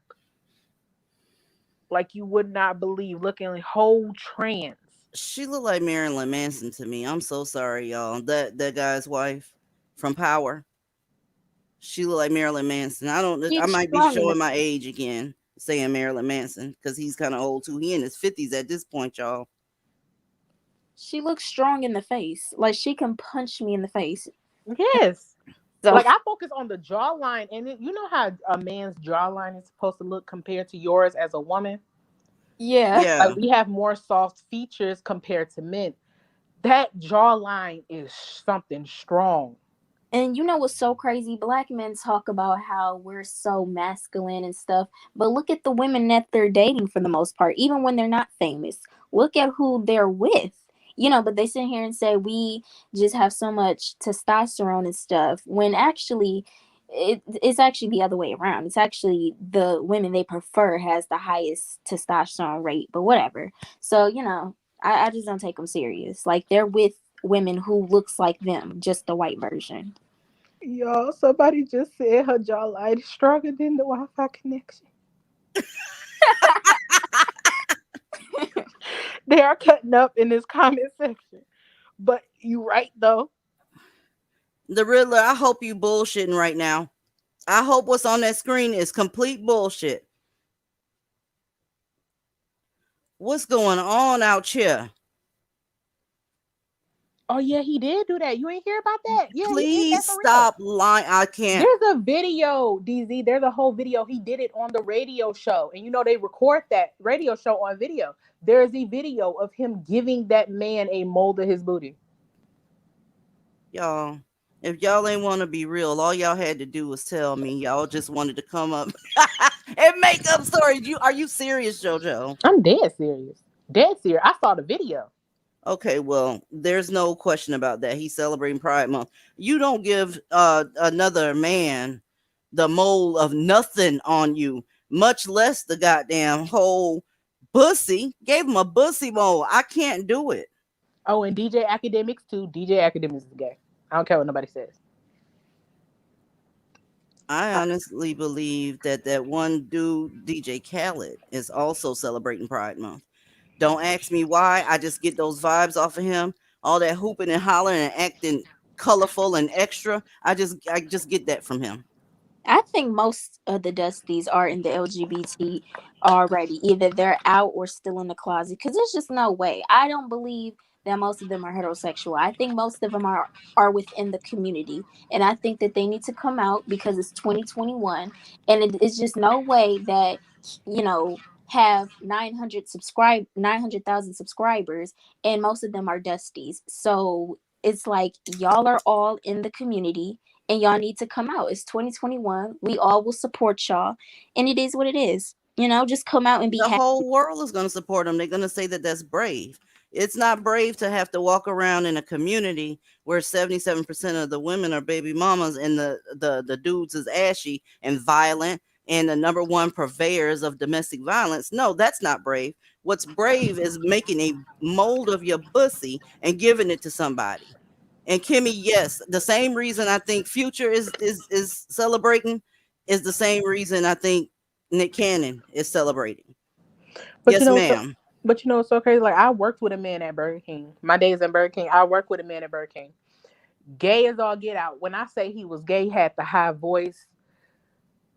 [SPEAKER 2] Like you would not believe. Looking like whole trans.
[SPEAKER 1] She looked like Marilyn Manson to me. I'm so sorry, y'all. That guy's wife from Power. She looked like Marilyn Manson. I
[SPEAKER 4] She's
[SPEAKER 1] might be
[SPEAKER 4] strong in the
[SPEAKER 1] showing my age again, saying Marilyn Manson, because he's kind of old too. He in his 50s at this point, y'all.
[SPEAKER 4] she looks strong in the face. Like she can punch me in the face.
[SPEAKER 2] Yes.
[SPEAKER 4] So
[SPEAKER 2] Like I focus on the jawline, and you know how a man's jawline is supposed to look compared to yours as a woman.
[SPEAKER 4] yeah.
[SPEAKER 2] Like
[SPEAKER 1] Yeah.
[SPEAKER 2] we have more soft features compared to men. That jawline is something strong.
[SPEAKER 4] And you know what's so crazy? Black men talk about how we're so masculine and stuff, but look at the women that they're dating for the most part, even when they're not famous. Look at who they're with. But they sit here and say we just have so much testosterone and stuff, when actually it's actually the other way around. It's actually the women they prefer has the highest testosterone rate, but whatever. So, I just don't take them serious. Like they're with women who looks like them, just the white version.
[SPEAKER 2] Yo, somebody just said her jawline is stronger than the Wi-Fi connection. They are cutting up in this comment section. But you right though.
[SPEAKER 1] The Riddler, I hope you bullshitting right now. I hope what's on that screen is complete bullshit. What's going on out here?
[SPEAKER 2] Oh yeah, he did do that. You ain't hear about that? Yeah, he did that
[SPEAKER 1] Please
[SPEAKER 2] for real.
[SPEAKER 1] stop lying. I can't.
[SPEAKER 2] There's a video, DZ. There's a whole video. He did it on the radio show. And they record that radio show on video. There's a video of him giving that man a mold of his booty.
[SPEAKER 1] Y'all, if y'all ain't want to be real, all y'all had to do was tell me. Y'all just wanted to come up and make up stories. Are you serious, JoJo?
[SPEAKER 2] I'm dead serious. Dead serious. I saw the video.
[SPEAKER 1] Okay, well, there's no question about that. He's celebrating Pride Month. You don't give another man the mole of nothing on you, much less the goddamn whole bussy. Gave him a bussy mole. I can't do it.
[SPEAKER 2] Oh, and DJ Academics too. DJ Academics is gay. I don't care what nobody says.
[SPEAKER 1] I honestly believe that one dude, DJ Khaled, is also celebrating Pride Month. Don't ask me why. I just get those vibes off of him. All that hooping and hollering and acting colorful and extra. I just get that from him.
[SPEAKER 4] I think most of the Dusties are in the LGBT already. Either they're out or still in the closet. Because there's just no way. I don't believe that most of them are heterosexual. I think most of them are within the community, and I think that they need to come out because it's 2021, and it is just no way that you know have 900,000 subscribers, and most of them are dusties. So it's like y'all are all in the community and y'all need to come out. It's 2021. We all will support y'all, and it is what it is. Just come out and be
[SPEAKER 1] The
[SPEAKER 4] happy.
[SPEAKER 1] whole world is going to support them. They're going to say that that's brave. It's not brave to have to walk around in a community where 77% of the women are baby mamas and the dudes is ashy and violent and the number one purveyors of domestic violence. No, that's not brave. What's brave is making a mold of your pussy and giving it to somebody. And Kimmy, yes, the same reason I think Future is celebrating is the same reason I think Nick Cannon is celebrating.
[SPEAKER 2] But you
[SPEAKER 1] Yes,
[SPEAKER 2] know, so
[SPEAKER 1] ma'am.
[SPEAKER 2] it's so crazy. Like I worked with a man at Burger King. My days in Burger King, I worked with a man at Burger King. Gay as all get out. When I say he was gay, had the high voice,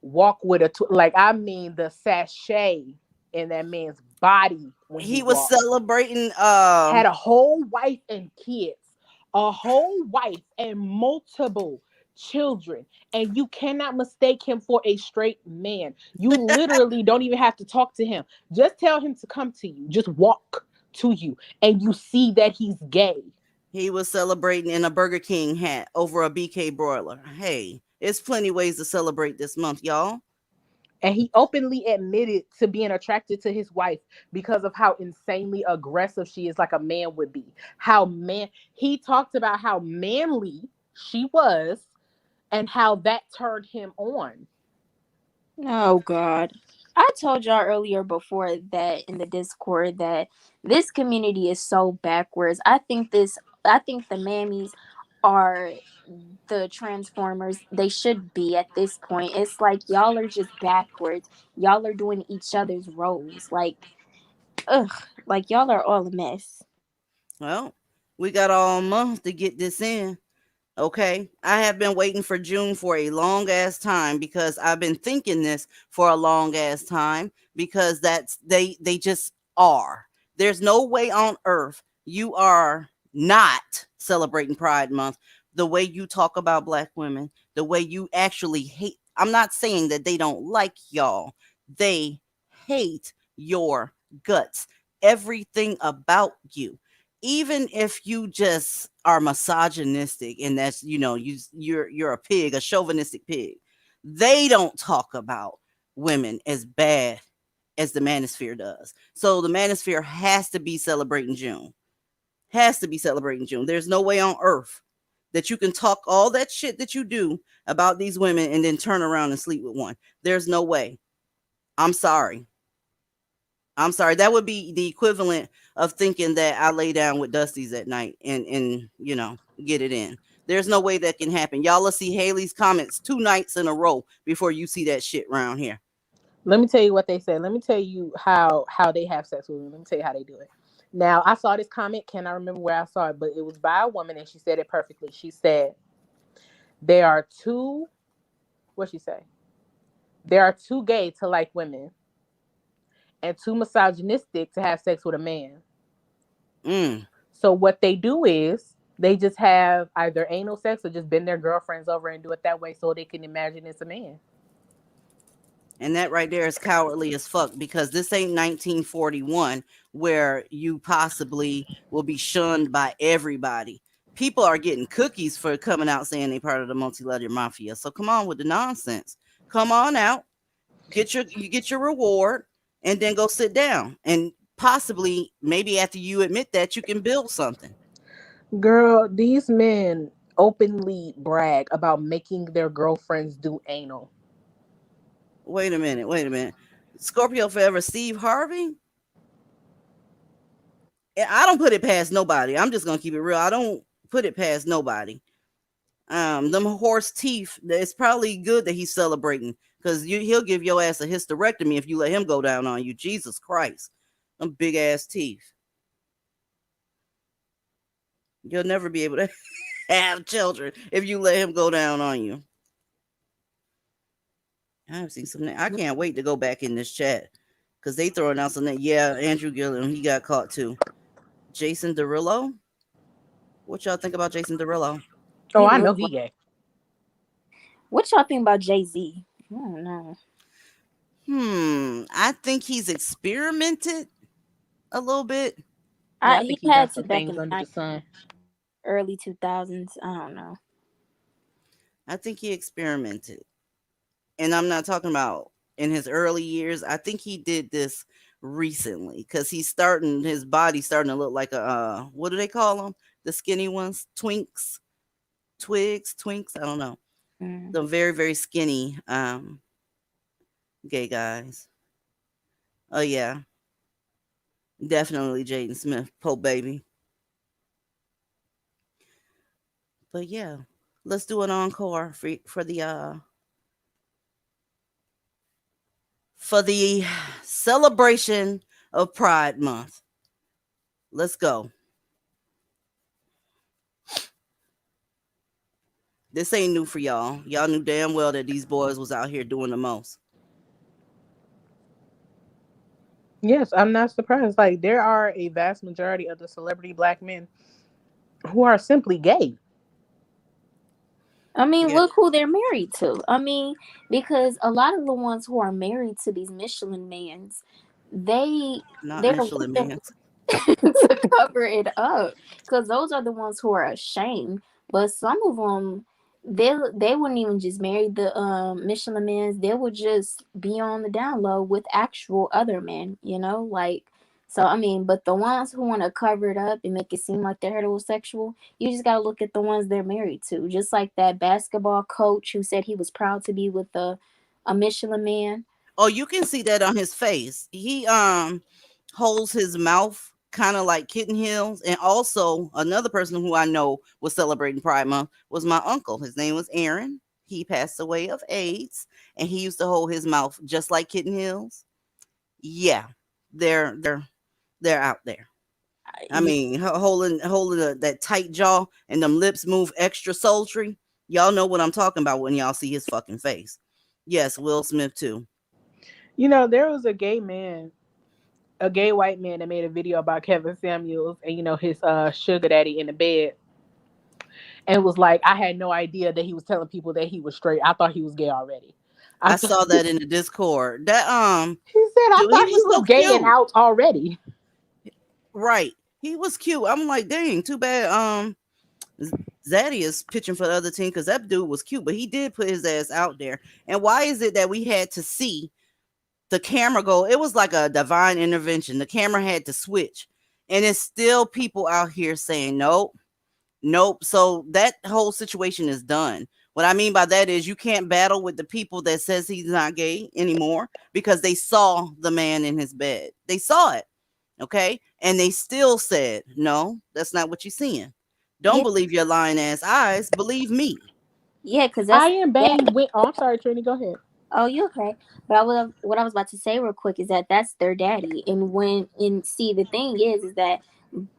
[SPEAKER 2] walk with like I mean the sachet in that man's body when he
[SPEAKER 1] He was
[SPEAKER 2] walked.
[SPEAKER 1] celebrating
[SPEAKER 2] Had a whole wife and kids, a whole wife and multiple children, and you cannot mistake him for a straight man. You literally don't even have to talk to him. Just tell him to come to you. Just walk to you, and you see that he's gay.
[SPEAKER 1] he was celebrating in a Burger King hat over a BK broiler. Hey, it's plenty ways to celebrate this month, y'all.
[SPEAKER 2] And he openly admitted to being attracted to his wife because of how insanely aggressive she is, like a man would be. He talked about how manly she was and how that turned him on.
[SPEAKER 4] Oh God. I told y'all earlier before that in the Discord that this community is so backwards. I think the mammies are the transformers they should be at this point. It's like y'all are just backwards. Y'all are doing each other's roles. Like, ugh, like y'all are all a mess.
[SPEAKER 1] Well, we got all month to get this in. Okay. I have been waiting for June for a long ass time because I've been thinking this for a long ass time because they just are. There's no way on earth you are not celebrating Pride Month the way you talk about black women, the way you actually hate. I'm not saying that they don't like y'all. They hate your guts. Everything about you, even if you just are misogynistic and that's you're a pig, a chauvinistic pig, they don't talk about women as bad as the Manosphere does. So the Manosphere has to be celebrating June. Has to be celebrating June. There's no way on earth that you can talk all that shit that you do about these women and then turn around and sleep with one. There's no way. I'm sorry. I'm sorry. That would be the equivalent of thinking that I lay down with Dusties at night and get it in. There's no way that can happen. Y'all will see Haley's comments 2 nights in a row before you see that shit around here.
[SPEAKER 2] Let me tell you what they said. Let me tell you how they have sex with women. Let me tell you how they do it. Now, I saw this comment. Cannot remember where I saw it, but it was by a woman, and she said it perfectly. She said, "There are two. What she say? There are too gay to like women, and too misogynistic to have sex with a man.
[SPEAKER 1] Mm.
[SPEAKER 2] So what they do is they just have either anal sex or just bend their girlfriends over and do it that way so they can imagine it's a man."
[SPEAKER 1] And that right there is cowardly as fuck because this ain't 1941 where you possibly will be shunned by everybody. People are getting cookies for coming out saying they part of the multi-letter mafia. So come on with the nonsense. Come on out, get your reward, and then go sit down. And possibly, maybe after you admit that, you can build something.
[SPEAKER 2] Girl, these men openly brag about making their girlfriends do anal.
[SPEAKER 1] Wait a minute. Wait a minute. Scorpio Forever, Steve Harvey. I don't put it past nobody. I'm just gonna keep it real. I don't put it past nobody. Them horse teeth. It's probably good that he's celebrating because he'll give your ass a hysterectomy if you let him go down on you. Jesus Christ, them big ass teeth. You'll never be able to have children if you let him go down on you. I've seen some. I can't wait to go back in this chat because they throwing out some. Yeah, Andrew Gilliam, he got caught too. Jason Derulo. What y'all think about Jason Derulo?
[SPEAKER 5] Oh,
[SPEAKER 4] He
[SPEAKER 5] I know
[SPEAKER 4] looked
[SPEAKER 5] he
[SPEAKER 4] like.
[SPEAKER 5] gay.
[SPEAKER 4] What y'all think about Jay-Z? I don't know.
[SPEAKER 1] I think he's experimented a little bit.
[SPEAKER 5] Yeah, I
[SPEAKER 4] He
[SPEAKER 5] think he
[SPEAKER 4] had
[SPEAKER 5] done
[SPEAKER 4] to
[SPEAKER 5] some
[SPEAKER 4] back in
[SPEAKER 5] things
[SPEAKER 4] the
[SPEAKER 5] under the
[SPEAKER 4] 90s,
[SPEAKER 5] sun.
[SPEAKER 4] early 2000s. I don't know.
[SPEAKER 1] I think he experimented. And I'm not talking about in his early years. I think he did this recently because he's starting, his body starting to look like a, what do they call them? The skinny ones? Twinks? I don't know.
[SPEAKER 4] Mm.
[SPEAKER 1] The very, very skinny gay guys. Oh, yeah. Definitely Jaden Smith, Pope Baby. But yeah, let's do an encore for the celebration of Pride Month. Let's go. This ain't new for y'all. Y'all knew damn well that these boys was out here doing the most.
[SPEAKER 5] Yes, I'm not surprised. Like there are a vast majority of the celebrity black men who are simply gay.
[SPEAKER 4] I mean,
[SPEAKER 1] Yeah,
[SPEAKER 4] look who they're married to. I mean, because a lot of the ones who are married to these Michelin mans, they
[SPEAKER 1] not
[SPEAKER 4] they're
[SPEAKER 1] Michelin
[SPEAKER 4] with them
[SPEAKER 1] man.
[SPEAKER 4] to cover it up, because those are the ones who are ashamed. But some of them, they wouldn't even just marry the Michelin mans. They would just be on the down low with actual other men. Like. So I mean, but the ones who want to cover it up and make it seem like they're heterosexual, you just got to look at the ones they're married to. Just like that basketball coach who said he was proud to be with a Michelin man.
[SPEAKER 1] Oh, you can see that on his face. He holds his mouth kind of like kitten heels. And also another person who I know was celebrating Pride Month was my uncle. His name was Aaron. He passed away of AIDS, and he used to hold his mouth just like kitten heels. Yeah, they're out there. I
[SPEAKER 4] Yeah,
[SPEAKER 1] mean, holding that tight jaw and them lips move extra sultry. Y'all know what I'm talking about when y'all see his fucking face. Yes, Will Smith too.
[SPEAKER 5] You know, there was a gay man, a gay white man that made a video about Kevin Samuels and his sugar daddy in the bed, and was like, I had no idea that he was telling people that he was straight. I thought he was gay already. I
[SPEAKER 1] I
[SPEAKER 5] thought
[SPEAKER 1] saw that in the Discord. That
[SPEAKER 5] he said I
[SPEAKER 1] dude, he
[SPEAKER 5] thought he
[SPEAKER 1] was
[SPEAKER 5] was
[SPEAKER 1] so
[SPEAKER 5] gay and
[SPEAKER 1] cute.
[SPEAKER 5] out already.
[SPEAKER 1] Right. He was cute. I'm like, dang, too bad Zaddy is pitching for the other team because that dude was cute, but he did put his ass out there. And why is it that we had to see the camera go? It was like a divine intervention. The camera had to switch. And it's still people out here saying nope. Nope. So that whole situation is done. What I mean by that is you can't battle with the people that says he's not gay anymore because they saw the man in his bed. They saw it. Okay. And they still said, no, that's not what you're seeing. Don't
[SPEAKER 4] yeah,
[SPEAKER 1] believe your lying ass eyes. Believe me.
[SPEAKER 4] yeah, because that's
[SPEAKER 5] Iron
[SPEAKER 4] that.
[SPEAKER 5] Bang went. Oh, I'm sorry, Trini. Go ahead.
[SPEAKER 4] Oh, you okay? But what I was about to say real quick is that that's their daddy, and see, the thing is that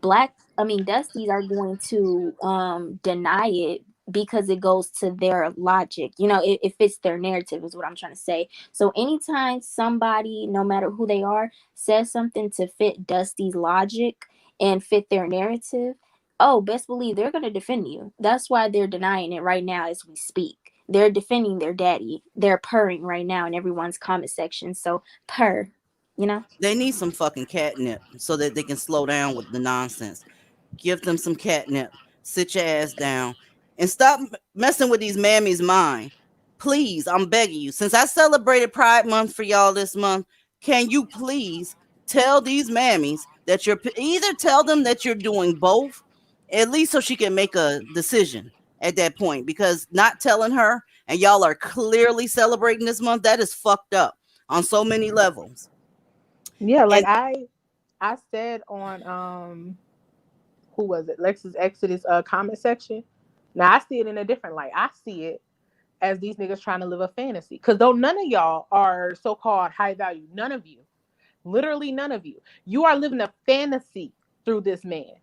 [SPEAKER 4] Dusties are going to deny it because it goes to their logic. It fits their narrative is what I'm trying to say. So anytime somebody, no matter who they are, says something to fit Dusty's logic and fit their narrative, oh, best believe they're going to defend you. That's why they're denying it right now as we speak. They're defending their daddy. They're purring right now in everyone's comment section. So purr, you know?
[SPEAKER 1] They need some fucking catnip so that they can slow down with the nonsense. Give them some catnip. Sit your ass down and stop messing with these mammies' mind. Please, I'm begging you. Since I celebrated Pride Month for y'all this month, can you please tell these mammies that you're either tell them that you're doing both, at least so she can make a decision at that point. Because not telling her and y'all are clearly celebrating this month, that is fucked up on so many levels.
[SPEAKER 5] Yeah, like
[SPEAKER 1] And
[SPEAKER 5] I said on who was it? Lexus Exodus comment section. Now I see it in a different light. I see it as these niggas trying to live a fantasy. Cause though none of y'all are so called high value, none of you, literally none of you, you are living a fantasy through this man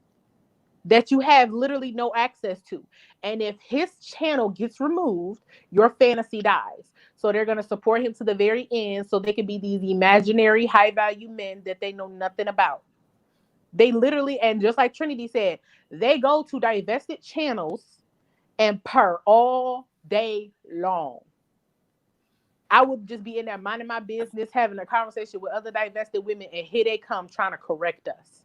[SPEAKER 5] that you have literally no access to. And if his channel gets removed, your fantasy dies. So they're going to support him to the very end so they can be these imaginary high value men that they know nothing about. They literally, and just like Trinity said, they go to divested channels and purr all day long. I would just be in there minding my business, having a conversation with other divested women, and here they come trying to correct us.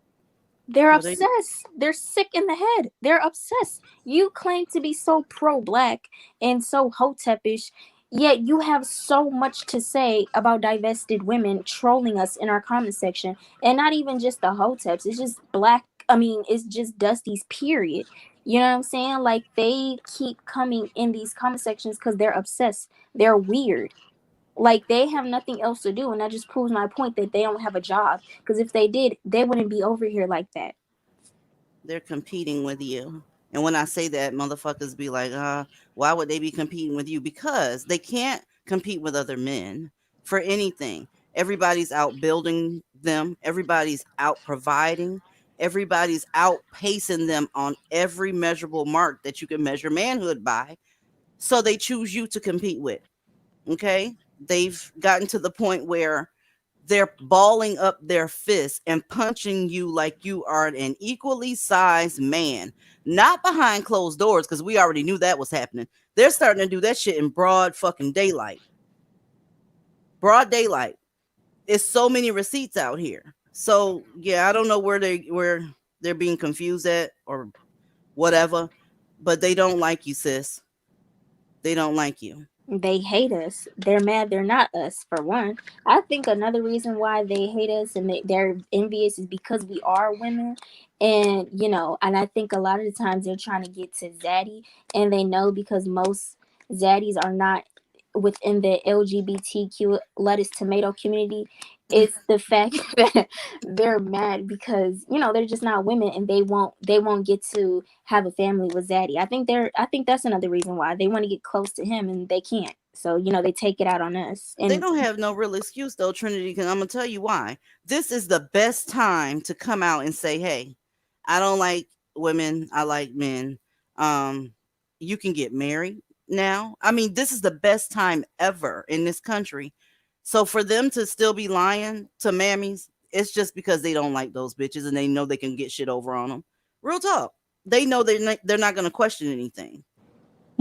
[SPEAKER 4] They're
[SPEAKER 1] Well, they
[SPEAKER 4] obsessed. They're sick in the head. They're obsessed. You claim to be so pro-black and so hotepish, yet you have so much to say about divested women trolling us in our comment section, and not even just the hoteps. It's just black. I mean, it's just Dusty's. Period. You know what I'm saying? Like they keep coming in these comment sections because they're obsessed. They're weird. Like they have nothing else to do, and that just proves my point that they don't have a job, because if they did, they wouldn't be over here like that.
[SPEAKER 1] they're competing with you. And when I say that, motherfuckers be like, why would they be competing with you? Because they can't compete with other men for anything. Everybody's out building them, everybody's out providing, everybody's outpacing them on every measurable mark that you can measure manhood by. So they choose you to compete with. Okay? They've gotten to the point where they're balling up their fists and punching you like you are an equally sized man, not behind closed doors, because we already knew that was happening. They're starting to do that shit in broad fucking daylight. Broad daylight. It's so many receipts out here. So yeah, I don't know where they're being confused at or whatever, but they don't like you, sis. They don't like you.
[SPEAKER 4] They hate us. They're mad they're not us, for one. I think another reason why they hate us and they're envious is because we are women. And, and I think a lot of the times they're trying to get to Zaddy, and they know because most Zaddies are not within the LGBTQ lettuce tomato community. It's the fact that they're mad because they're just not women, and they won't get to have a family with Zaddy. I think that's another reason why they want to get close to him and they can't. So they take it out on us.
[SPEAKER 1] They
[SPEAKER 4] And
[SPEAKER 1] don't have no real excuse though, Trinity, because I'm gonna tell you why. This is the best time to come out and say, hey, I don't like women, I like men. Um, you can get married now. I mean, this is the best time ever in this country. So for them to still be lying to mammies, it's just because they don't like those bitches and they know they can get shit over on them. Real talk. They know they're not gonna question anything.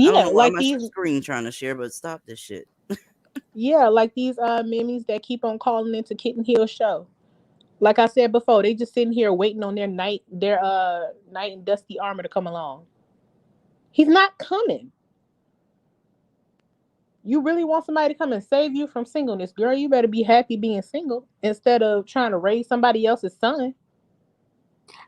[SPEAKER 1] I don't
[SPEAKER 5] Yeah,
[SPEAKER 1] know why
[SPEAKER 5] like
[SPEAKER 1] my
[SPEAKER 5] these.
[SPEAKER 1] screen trying to share, but stop this shit.
[SPEAKER 5] Yeah, like these memes that keep on calling into Kitten Hill show. Like I said before, they just sitting here waiting on their knight and dusty armor to come along. He's not coming. You really want somebody to come and save you from singleness, girl? You better be happy being single instead of trying to raise somebody else's son.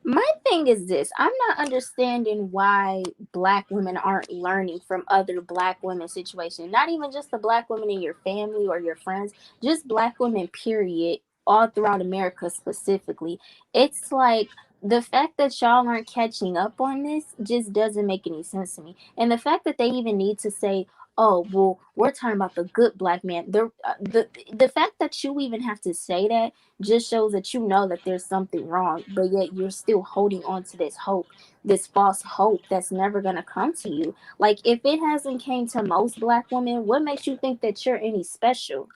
[SPEAKER 4] my thing is this: I'm not understanding why black women aren't learning from other black women situation. Not even just the black women in your family or your friends, just black women, period, all throughout America specifically. It's like the fact that y'all aren't catching up on this just doesn't make any sense to me. And the fact that they even need to say, "Oh, well, we're talking about the good black man." The fact that you even have to say that just shows that you know that there's something wrong, but yet you're still holding on to this hope, this false hope that's never gonna come to you. Like if it hasn't came to most black women, what makes you think that you're any special?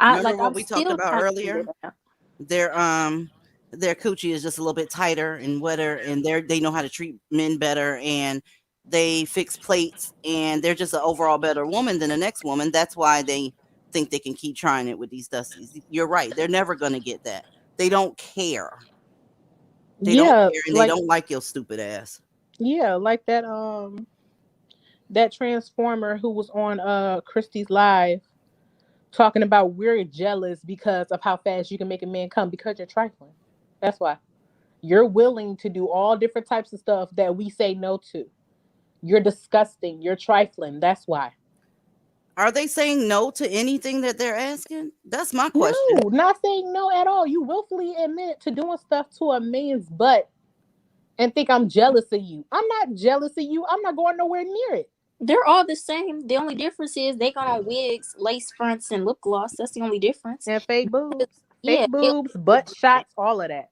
[SPEAKER 1] Remember what
[SPEAKER 4] I'm
[SPEAKER 1] we talked
[SPEAKER 4] still
[SPEAKER 1] about
[SPEAKER 4] trying to figure
[SPEAKER 1] earlier?
[SPEAKER 4] it out.
[SPEAKER 1] Their their coochie is just a little bit tighter and wetter, and they know how to treat men better, and they fix plates, and they're just an overall better woman than the next woman. That's why they think they can keep trying it with these dusties. You're right. They're never gonna get that. They don't care. They don't
[SPEAKER 5] Yeah,
[SPEAKER 1] care, and they don't like your stupid ass.
[SPEAKER 5] like that transformer who was on Christie's live talking about we're jealous because of how fast you can make a man come because you're trifling. That's why. You're willing to do all different types of stuff that we say no to. You're disgusting. You're trifling. That's why.
[SPEAKER 1] Are they saying no to anything that they're asking? That's my
[SPEAKER 5] No,
[SPEAKER 1] question.
[SPEAKER 5] not saying no at all. You willfully admit to doing stuff to a man's butt and think I'm jealous of you. I'm not jealous of you. I'm not going nowhere near it.
[SPEAKER 4] They're all the same. The only difference is they got on wigs, lace fronts, and lip gloss. That's the only difference.
[SPEAKER 5] And fake boobs.
[SPEAKER 4] Yeah,
[SPEAKER 5] Fake boobs, butt shots, all of that.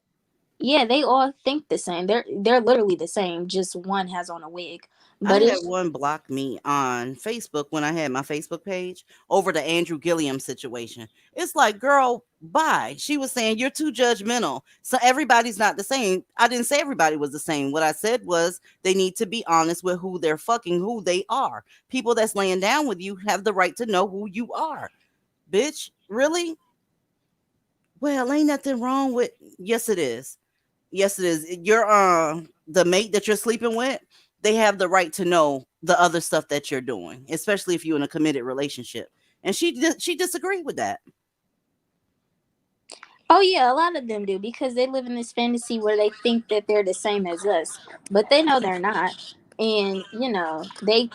[SPEAKER 4] Yeah, they all think the same. They're literally the same. Just one has on a wig.
[SPEAKER 1] I
[SPEAKER 4] But
[SPEAKER 1] had
[SPEAKER 4] it's
[SPEAKER 1] one block me on Facebook when I had my Facebook page over the Andrew Gilliam situation. It's like, girl, bye. She was saying you're too judgmental. So everybody's not the same. I didn't say everybody was the same. What I said was they need to be honest with who they're fucking, who they are. People that's laying down with you have the right to know who you are. Bitch, really? Well, ain't nothing wrong with. Yes, it is. Yes, it is. You're the mate that you're sleeping with, they have the right to know the other stuff that you're doing, especially if you're in a committed relationship. And she disagreed with that.
[SPEAKER 4] oh yeah, a lot of them do because they live in this fantasy where they think that they're the same as us, but they know they're not. And they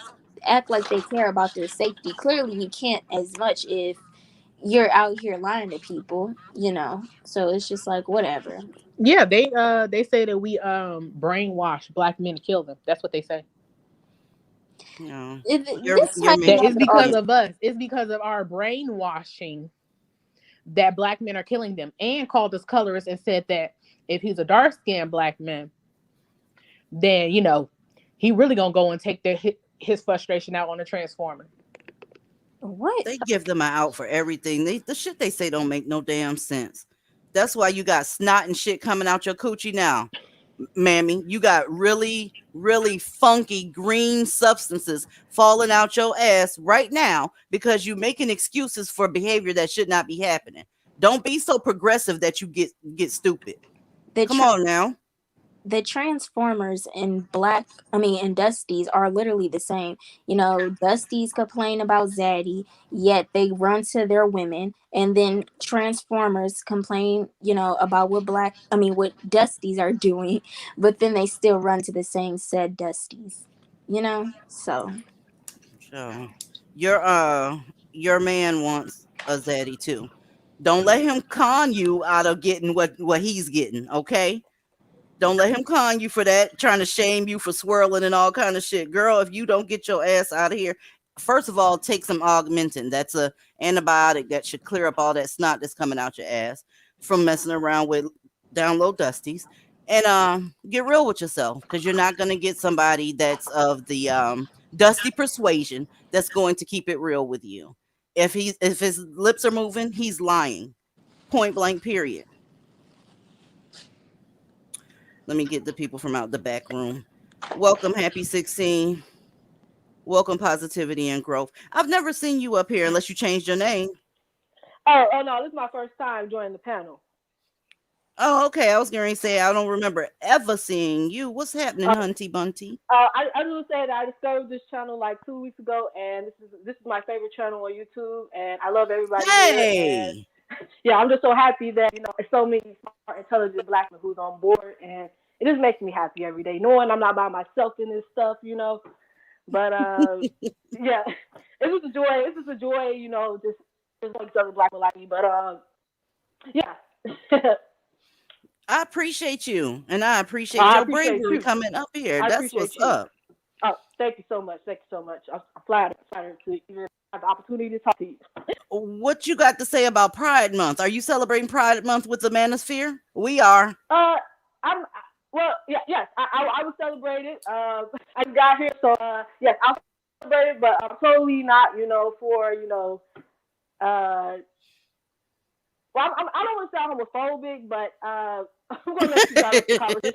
[SPEAKER 4] act like they care about their safety. Clearly, you can't as much if you're out here lying to people. So it's just like whatever.
[SPEAKER 5] Yeah, they say that we brainwash black men to kill them. That's what they say.
[SPEAKER 1] You know,
[SPEAKER 4] This
[SPEAKER 1] your
[SPEAKER 4] type of
[SPEAKER 5] That
[SPEAKER 1] mate
[SPEAKER 5] is
[SPEAKER 1] should
[SPEAKER 4] happens
[SPEAKER 1] have
[SPEAKER 4] all
[SPEAKER 5] because
[SPEAKER 4] the
[SPEAKER 1] been.
[SPEAKER 5] of us. It's because of our brainwashing that black men are killing them, and called us colorists and said that if he's a dark skinned black man, then he really gonna go and take his frustration out on the transformer.
[SPEAKER 4] what?
[SPEAKER 1] They give them an out for everything. The shit they say don't make no damn sense. That's why you got snot and shit coming out your coochie now, mammy. You got really, really funky green substances falling out your ass right now because you making excuses for behavior that should not be happening. Don't be so progressive that you get stupid.
[SPEAKER 4] The
[SPEAKER 1] Come on now.
[SPEAKER 4] the Transformers and Dusties are literally the same. Dusties complain about Zaddy, yet they run to their women, and then Transformers complain, about what Dusties are doing, but then they still run to the same said Dusties. So
[SPEAKER 1] So your man wants a zaddy too. Don't let him con you out of getting what he's getting, okay? Don't let him con you for that, trying to shame you for swirling and all kind of shit. Girl, if you don't get your ass out of here, first of all, take some augmentin. That's a antibiotic that should clear up all that snot that's coming out your ass from messing around with download dusties. And get real with yourself because you're not gonna get somebody that's of the dusty persuasion that's going to keep it real with you. If his lips are moving, he's lying. Point blank, period. Let me get the people from out the back room. Welcome, Happy 16. Welcome, Positivity and Growth. I've never seen you up here unless you changed your name.
[SPEAKER 6] Oh no, this is my first time joining the panel.
[SPEAKER 1] Oh, okay. I was going to say, I don't remember ever seeing you. What's happening,
[SPEAKER 6] Uh,
[SPEAKER 1] Hunty Bunty?
[SPEAKER 6] I just say that I discovered this channel like 2 weeks ago, and this is my favorite channel on YouTube, and I love everybody here. And
[SPEAKER 1] Hey,
[SPEAKER 6] yeah, I'm just so happy that there's so many smart, intelligent black men who's on board, and it just makes me happy every day knowing I'm not by myself in this stuff. But yeah, it's just a joy. It's just a joy, just like other black men like me. But yeah,
[SPEAKER 1] I appreciate you, and I appreciate
[SPEAKER 6] I
[SPEAKER 1] your
[SPEAKER 6] appreciate
[SPEAKER 1] bravery
[SPEAKER 6] you.
[SPEAKER 1] coming up here.
[SPEAKER 6] I
[SPEAKER 1] That's
[SPEAKER 6] appreciate
[SPEAKER 1] what's
[SPEAKER 6] you.
[SPEAKER 1] up.
[SPEAKER 6] Oh, thank you so much. Thank you so much. I'm flattered to even have the opportunity to talk to you.
[SPEAKER 1] What you got to say about Pride Month? Are you celebrating Pride Month with the Manosphere? We are.
[SPEAKER 6] Uh, I'm well. Yeah, yes. I will celebrate it. I got here, so yes, I'll celebrate it, but I'm totally not. For uh. Well, I don't want to sound homophobic, but I'm going to let you guys the conversation.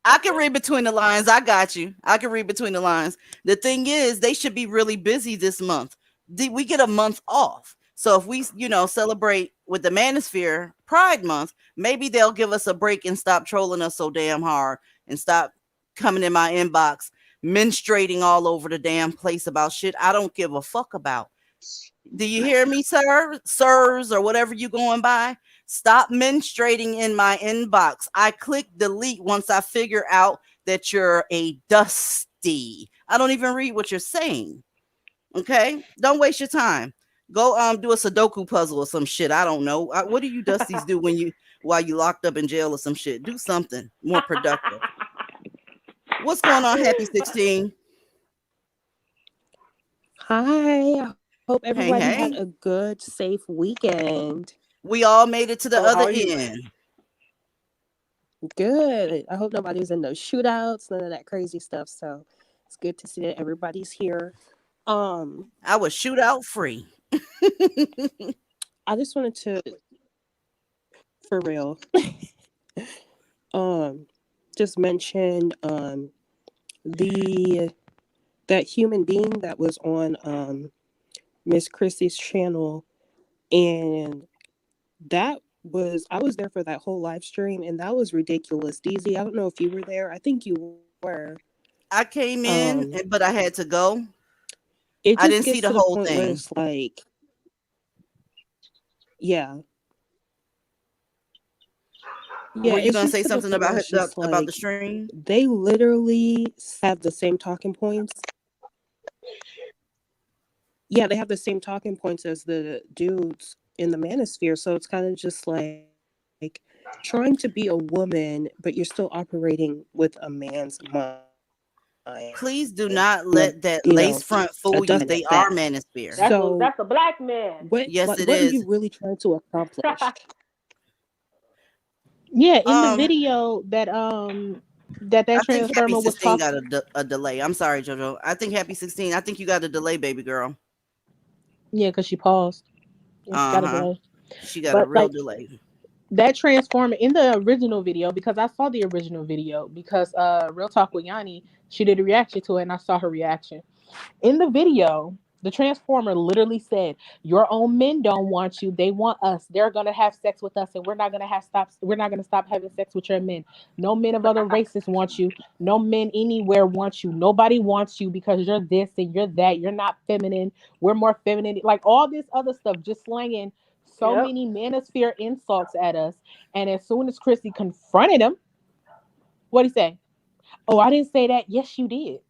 [SPEAKER 1] I can read between the lines. I got you. I can read between the lines. The thing is, they should be really busy this month. We get a month off. So if we, celebrate with the Manosphere Pride Month, maybe they'll give us a break and stop trolling us so damn hard and stop coming in my inbox, menstruating all over the damn place about shit I don't give a fuck about. Do you hear me, sir? Sirs, or whatever you going by? Stop menstruating in my inbox. I click delete once I figure out that you're a dusty. I don't even read what you're saying. Okay? Don't waste your time. Go do a Sudoku puzzle or some shit. I don't know. What do you dusties do while you locked up in jail or some shit? Do something more productive. What's going on, Happy 16?
[SPEAKER 7] Hi. I hope
[SPEAKER 1] Hey,
[SPEAKER 7] everybody had
[SPEAKER 1] hey.
[SPEAKER 7] a good, safe weekend.
[SPEAKER 1] We all made it to the
[SPEAKER 6] So how
[SPEAKER 1] other
[SPEAKER 6] are you?
[SPEAKER 1] end.
[SPEAKER 7] Good. I hope nobody's in no shootouts, none of that crazy stuff. So it's good to see that everybody's here. Um,
[SPEAKER 1] I was shootout free.
[SPEAKER 7] I just wanted to, for real, um, just mention the that human being that was on Miss Chrissy's channel, and that was I was there for that whole live stream, and that was ridiculous. DZ, I don't know if you were there. I think you were.
[SPEAKER 1] I came in,
[SPEAKER 7] Um,
[SPEAKER 1] but I had to go.
[SPEAKER 7] it
[SPEAKER 1] I
[SPEAKER 7] just
[SPEAKER 1] didn't see
[SPEAKER 7] gets
[SPEAKER 1] the
[SPEAKER 7] to the
[SPEAKER 1] whole
[SPEAKER 7] point where
[SPEAKER 1] thing.
[SPEAKER 7] it's like, yeah, yeah,
[SPEAKER 1] Were you
[SPEAKER 7] it's
[SPEAKER 1] gonna
[SPEAKER 7] just
[SPEAKER 1] say
[SPEAKER 7] to the
[SPEAKER 1] something
[SPEAKER 7] point where
[SPEAKER 1] about
[SPEAKER 7] it's just
[SPEAKER 1] about the
[SPEAKER 7] like
[SPEAKER 1] stream?
[SPEAKER 7] they literally have the same talking points. Yeah, they have the same talking points as the dudes in the Manosphere. So it's kind of just like trying to be a woman, but you're still operating with a man's mind.
[SPEAKER 1] Please do
[SPEAKER 7] And
[SPEAKER 1] not
[SPEAKER 7] a
[SPEAKER 1] let that
[SPEAKER 7] a
[SPEAKER 1] lace
[SPEAKER 7] dusty
[SPEAKER 1] front
[SPEAKER 7] man
[SPEAKER 1] fool
[SPEAKER 7] at
[SPEAKER 1] you.
[SPEAKER 7] that.
[SPEAKER 1] They are Manosphere.
[SPEAKER 7] So
[SPEAKER 6] That's a black man.
[SPEAKER 1] Yes, it
[SPEAKER 7] what are you
[SPEAKER 1] is.
[SPEAKER 7] really trying to accomplish?
[SPEAKER 5] Yeah, in the
[SPEAKER 1] Um,
[SPEAKER 5] video that
[SPEAKER 1] I think Happy
[SPEAKER 5] transformer was
[SPEAKER 1] 16
[SPEAKER 5] talking.
[SPEAKER 1] got a delay. I'm sorry, Jojo. I think Happy 16. I think you got a delay, baby girl.
[SPEAKER 5] Yeah, because she paused. Yeah, she
[SPEAKER 1] Uh
[SPEAKER 5] got a
[SPEAKER 1] huh.
[SPEAKER 5] delay.
[SPEAKER 1] She got a
[SPEAKER 5] But
[SPEAKER 1] real
[SPEAKER 5] like
[SPEAKER 1] delay.
[SPEAKER 5] that transformer in the original video, because I saw the original video because Real Talk with Yanni, she did a reaction to it and I saw her reaction. In the video, the transformer literally said, "Your own men don't want you; they want us. They're gonna have sex with us, and we're not gonna have stop. We're not gonna stop having sex with your men. No men of other races want you. No men anywhere want you. Nobody wants you because you're this and you're that. You're not feminine. We're more feminine. Like all this other stuff, just slanging so
[SPEAKER 6] Yep.
[SPEAKER 5] many manosphere insults at us. And as soon as Chrissy confronted him, what he say? Oh, I didn't say that. Yes, you did.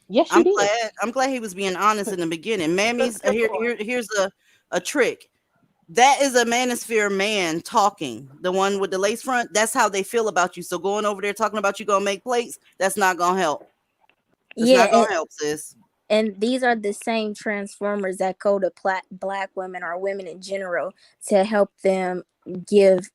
[SPEAKER 5] Yes, you
[SPEAKER 1] I'm
[SPEAKER 5] did.
[SPEAKER 1] glad. I'm glad he was being honest in the beginning. Mammy's
[SPEAKER 6] Good boy.
[SPEAKER 1] here's a trick. That is a Manosphere man talking. The one with the lace front. That's how they feel about you. So going over there talking about you gonna make plates, that's not gonna help. That's
[SPEAKER 4] Yeah,
[SPEAKER 1] not gonna help, sis.
[SPEAKER 4] and these are the same transformers that go to black women or women in general to help them give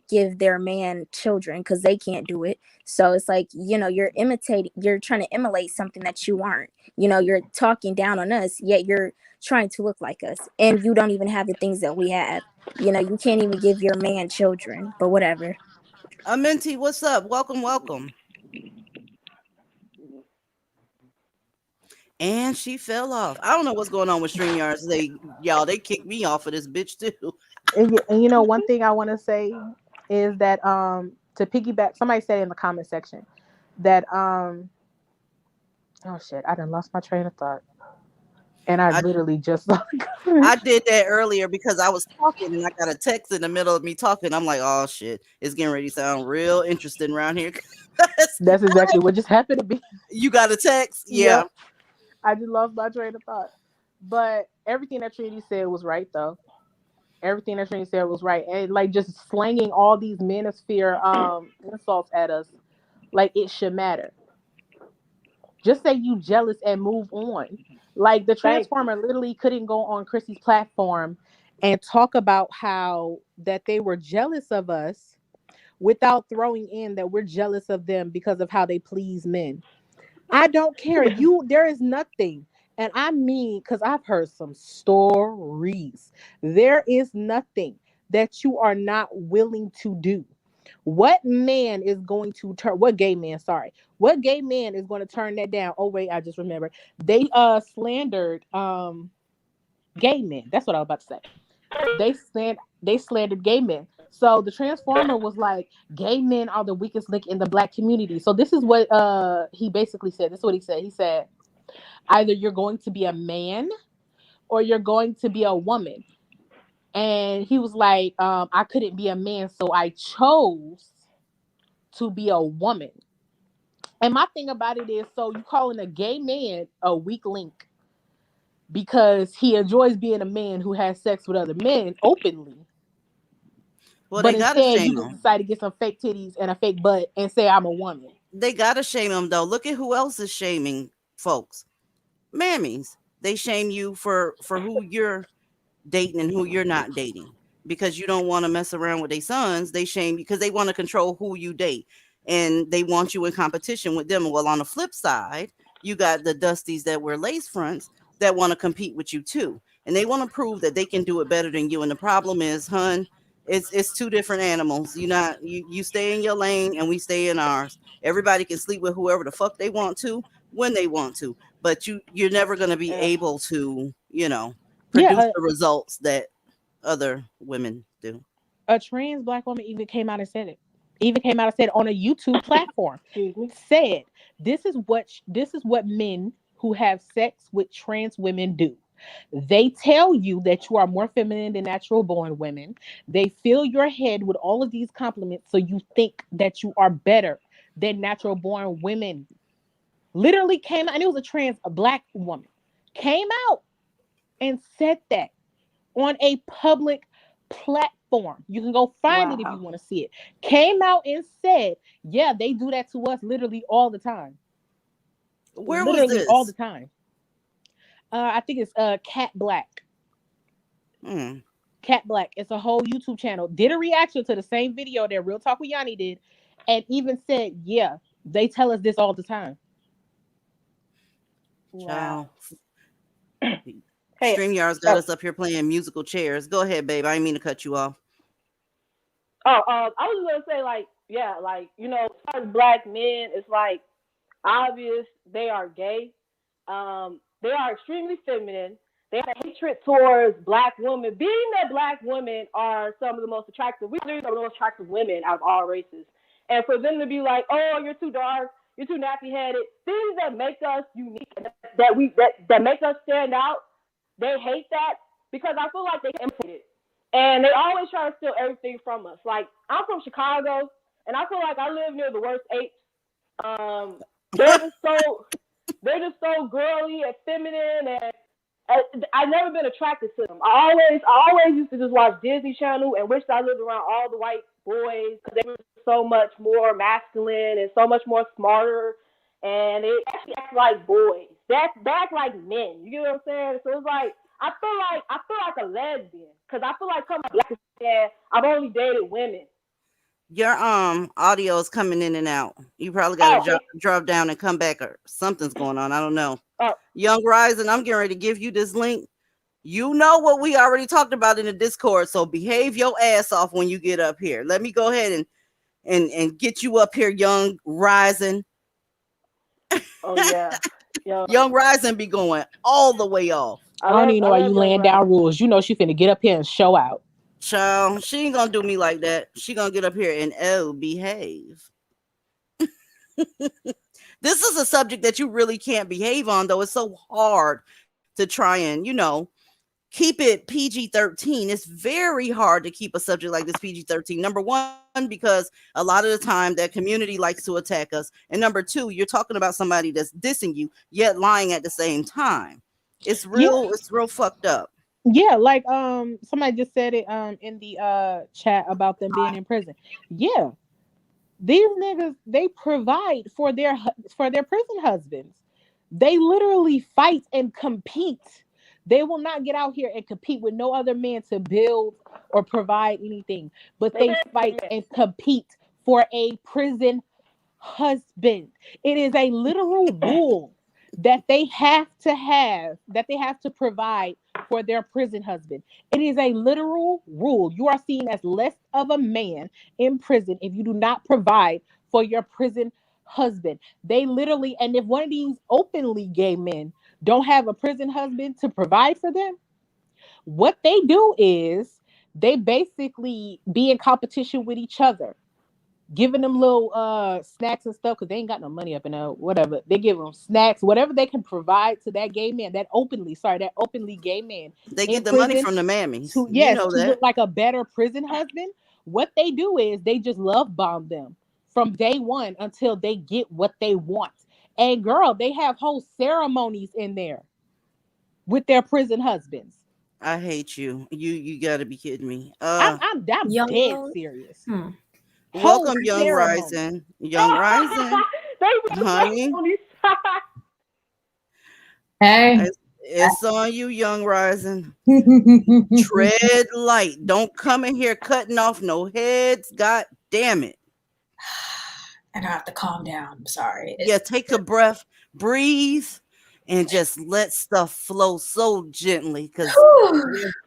[SPEAKER 4] give their man children because they can't do it. So it's like, you're trying to emulate something that you aren't. You're talking down on us, yet you're trying to look like us, and you don't even have the things that we have. You can't even give your man children, but whatever.
[SPEAKER 1] Minty, what's up? Welcome, welcome. And she fell off. I don't know what's going on with StreamYards. They kicked me off of this bitch too.
[SPEAKER 5] And you know, one thing I want to say is that to piggyback, somebody said in the comment section that oh shit, I done lost my train of thought, and I
[SPEAKER 1] I
[SPEAKER 5] literally just saw the
[SPEAKER 1] I
[SPEAKER 5] comment.
[SPEAKER 1] did that earlier because I was talking and I got a text in the middle of me talking. I'm like, oh shit, it's getting ready to sound real interesting around here.
[SPEAKER 5] That's exactly what just happened to me.
[SPEAKER 1] You got a text? Yeah.
[SPEAKER 5] Yep, I just lost my train of thought. But everything that Trinity said was right, though. Everything that Trinity said was right, and like just slanging all these manosphere insults at us, like it should matter. Just say you jealous and move on. Like the
[SPEAKER 6] Thank
[SPEAKER 5] transformer literally couldn't go on Chrissy's platform and talk about how that they were jealous of us without throwing in that we're jealous of them because of how they please men. I don't care.
[SPEAKER 6] you.
[SPEAKER 5] There is nothing. And I mean, because I've heard some stories. There is nothing that you are not willing to do. What man is going to turn, what gay man, sorry, what gay man is going to turn that down? Oh, wait, I just remembered. They slandered gay men. That's what I was about to say. They slandered gay men. So the transformer was like, gay men are the weakest link in the black community. So this is what he basically said. This is what he said. He said, either you're going to be a man or you're going to be a woman. And he was like, I couldn't be a man, so I chose to be a woman. And my thing about it is, so you calling a gay man a weak link because he enjoys being a man who has sex with other men openly.
[SPEAKER 1] Well,
[SPEAKER 5] But
[SPEAKER 1] they gotta
[SPEAKER 5] instead, you
[SPEAKER 1] shame
[SPEAKER 5] just
[SPEAKER 1] them.
[SPEAKER 5] decide to get some fake titties and a fake butt and say, I'm a woman.
[SPEAKER 1] They gotta shame them though. Look at who else is shaming folks. Mammies. They shame you for who you're dating and who you're not dating. because you don't want to mess around with their sons. They shame you because they want to control who you date, and they want you in competition with them. Well, on the flip side, you got the dusties that wear lace fronts that want to compete with you too, and they want to prove that they can do it better than you. And the problem is, hun, it's two different animals. You stay in your lane and we stay in ours. Everybody can sleep with whoever the fuck they want to when they want to, but you're never going to be able to, produce the results that other women do.
[SPEAKER 5] A trans black woman even came out and said it. Even came out and said on a YouTube platform. Said this is what men who have sex with trans women do. They tell you that you are more feminine than natural born women. They fill your head with all of these compliments so you think that you are better than natural born women. Literally came out, and it was a black woman, came out and said that on a public platform. You can go find it if you want to see it. Came out and said, yeah, they do that to us literally all the time.
[SPEAKER 1] Where
[SPEAKER 5] literally
[SPEAKER 1] was this?
[SPEAKER 5] all the time. I think it's Cat Black. Cat Black. It's a whole YouTube channel. Did a reaction to the same video that Real Talk with Yanni did, and even said, yeah, they tell us this all the time.
[SPEAKER 1] Wow. Hey, StreamYard's got us up here playing musical chairs. Go ahead, babe. I didn't mean to cut you off.
[SPEAKER 6] I was gonna say, like, yeah, like, as black men, it's like obvious they are gay. They are extremely feminine. They have a hatred towards black women, being that black women are some of the most attractive. We are the most attractive women out of all races, and for them to be like, "Oh, you're too dark, you're too nappy-headed," things that make us unique, that make us stand out. They hate that because I feel like they imitate it, and they always try to steal everything from us. Like, I'm from Chicago, and I feel like I live near the worst apes. They're just so girly and feminine, and I've never been attracted to them. I always used to just watch Disney Channel and wish I lived around all the white boys because they were so much more masculine and so much more smarter, and they actually act like boys. They act like men. You get what I'm saying? So it's like I feel like a lesbian because I feel like coming black and I've only dated women.
[SPEAKER 1] Your audio is coming in and out. You probably got to drop down and come back, or something's going on. I don't know. Young Rising, I'm getting ready to give you this link. You know what we already talked about in the Discord, so behave your ass off when you get up here. Let me go ahead and get you up here, Young Rising.
[SPEAKER 6] Oh yeah.
[SPEAKER 1] Young Rising be going all the way off.
[SPEAKER 5] I don't even know why you laying down rules. You know she finna get up here and show out.
[SPEAKER 1] Child, she ain't gonna do me like that. She gonna get up here and behave. This is a subject that you really can't behave on, though. It's so hard to try and, keep it PG-13. It's very hard to keep a subject like this PG-13. Number one, because a lot of the time that community likes to attack us. And number two, you're talking about somebody that's dissing you, yet lying at the same time. It's real fucked up.
[SPEAKER 5] Yeah, like somebody just said it in the chat about them being in prison. Yeah. These niggas, they provide for their prison husbands. They literally fight and compete. They will not get out here and compete with no other man to build or provide anything, but they fight and compete for a prison husband. It is a literal rule that they have to provide for their prison husband. It is a literal rule. You are seen as less of a man in prison if you do not provide for your prison husband. They literally, and if one of these openly gay men don't have a prison husband to provide for them, what they do is they basically be in competition with each other, giving them little snacks and stuff because they ain't got no money up in there, whatever. They give them snacks, whatever they can provide to that gay man, that openly gay man.
[SPEAKER 1] They get the money from the mammies.
[SPEAKER 5] To look like a better prison husband. What they do is they just love bomb them from day one until they get what they want. And girl, they have whole ceremonies in there with their prison husbands.
[SPEAKER 1] I hate you. You gotta be kidding me.
[SPEAKER 5] I'm dead serious.
[SPEAKER 1] Welcome, Young Rising. Young Rising. Honey.
[SPEAKER 8] Hey.
[SPEAKER 1] It's on you, Young Rising. Tread light. Don't come in here cutting off no heads. God damn it.
[SPEAKER 8] And I have to calm down. I'm sorry.
[SPEAKER 1] Yeah, take a breath, breathe, and just let stuff flow so gently. Because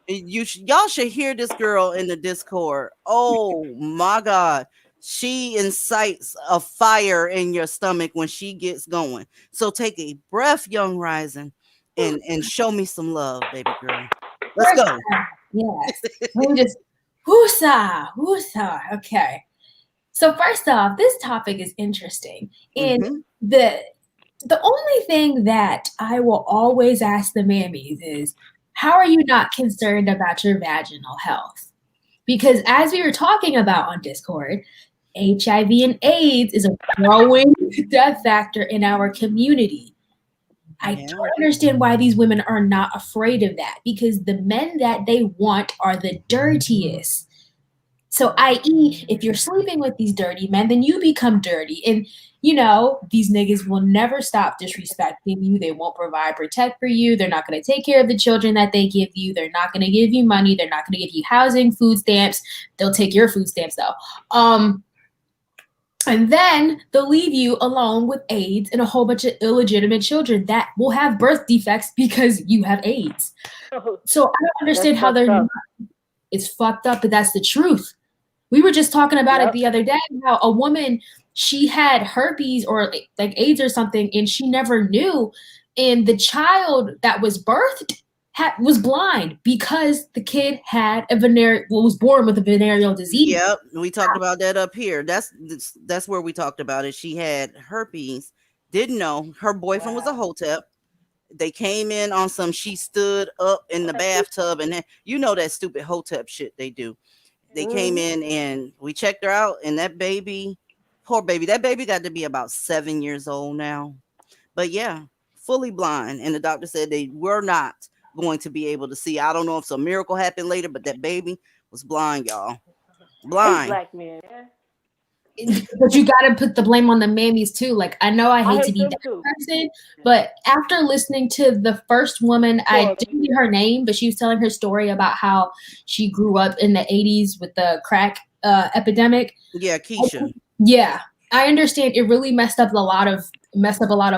[SPEAKER 1] y'all should hear this girl in the Discord. Oh my God. She incites a fire in your stomach when she gets going. So take a breath, Young Rising, and show me some love, baby girl. Let's go.
[SPEAKER 8] Yes. Let me just woosa. Okay. So first off, this topic is interesting. And the only thing that I will always ask the mammies is, how are you not concerned about your vaginal health? Because as we were talking about on Discord, HIV and AIDS is a growing death factor in our community. I don't understand why these women are not afraid of that, because the men that they want are the dirtiest. So, i.e., if you're sleeping with these dirty men, then you become dirty. And, you know, these niggas will never stop disrespecting you. They won't protect for you. They're not going to take care of the children that they give you. They're not going to give you money. They're not going to give you housing, food stamps. They'll take your food stamps, though. And then they'll leave you alone with AIDS and a whole bunch of illegitimate children that will have birth defects because you have AIDS. So I don't understand how they're not. It's fucked up, but that's the truth. We were just talking about it the other day, how a woman, she had herpes or like AIDS or something, and she never knew. And the child that was birthed was blind because the kid had was born with a venereal disease.
[SPEAKER 1] Yep, we talked about that up here. That's where we talked about it. She had herpes, didn't know. Her boyfriend was a hotep. They came in on some, she stood up in the bathtub, and you know that stupid hotep shit they do. They came in and we checked her out, and that baby, poor baby, that baby got to be about 7 years old now. But yeah, fully blind. And the doctor said they were not going to be able to see. I don't know if some miracle happened later, but that baby was blind, y'all. Blind.
[SPEAKER 6] Black men.
[SPEAKER 8] But you got to put the blame on the mammies too. Like, I know I hate to be that person, but after listening to the first woman, I didn't hear her name, but she was telling her story about how she grew up in the 80s with the crack epidemic.
[SPEAKER 1] Yeah, Keisha.
[SPEAKER 8] Yeah, I understand. It really messed up a lot of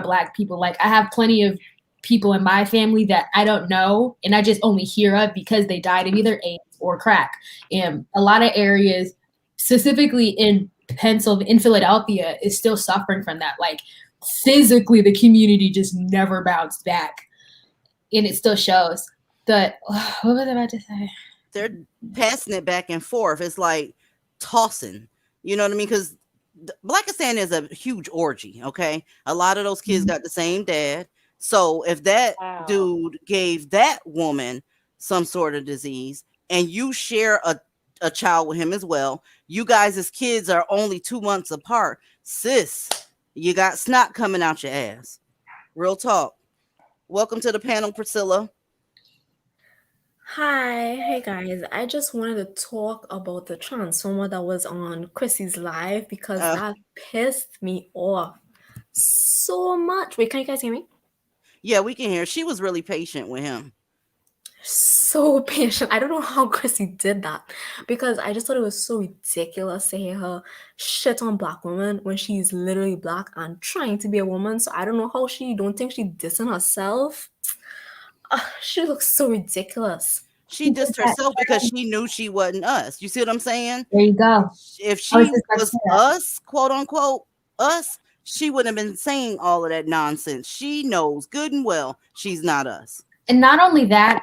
[SPEAKER 8] Black people. Like, I have plenty of people in my family that I don't know, and I just only hear of because they died of either AIDS or crack. And a lot of areas, specifically in Philadelphia, is still suffering from that. Like, physically, the community just never bounced back, and it still shows. What was I about to say?
[SPEAKER 1] They're passing it back and forth. It's like tossing. You know what I mean? Because Blackistan is a huge orgy. Okay, a lot of those kids got the same dad. So if that dude gave that woman some sort of disease, and you share a child with him as well, you guys as kids are only 2 months apart. Sis, you got snot coming out your ass. Real talk. Welcome to the panel, Priscilla.
[SPEAKER 9] Hi. Hey guys. I just wanted to talk about the transformer that was on Chrissy's live because that pissed me off so much. Wait, can you guys hear me?
[SPEAKER 1] Yeah, we can hear. She was really patient with him.
[SPEAKER 9] So patient. I don't know how Chrissy did that, because I just thought it was so ridiculous to hear her shit on Black women when she's literally Black and trying to be a woman. So I don't know how she don't think she dissing herself. She looks so ridiculous.
[SPEAKER 1] She dissed herself because she knew she wasn't us. You see what I'm saying?
[SPEAKER 8] There you go.
[SPEAKER 1] If she was us, quote unquote, us, she wouldn't have been saying all of that nonsense. She knows good and well she's not us.
[SPEAKER 8] And not only that,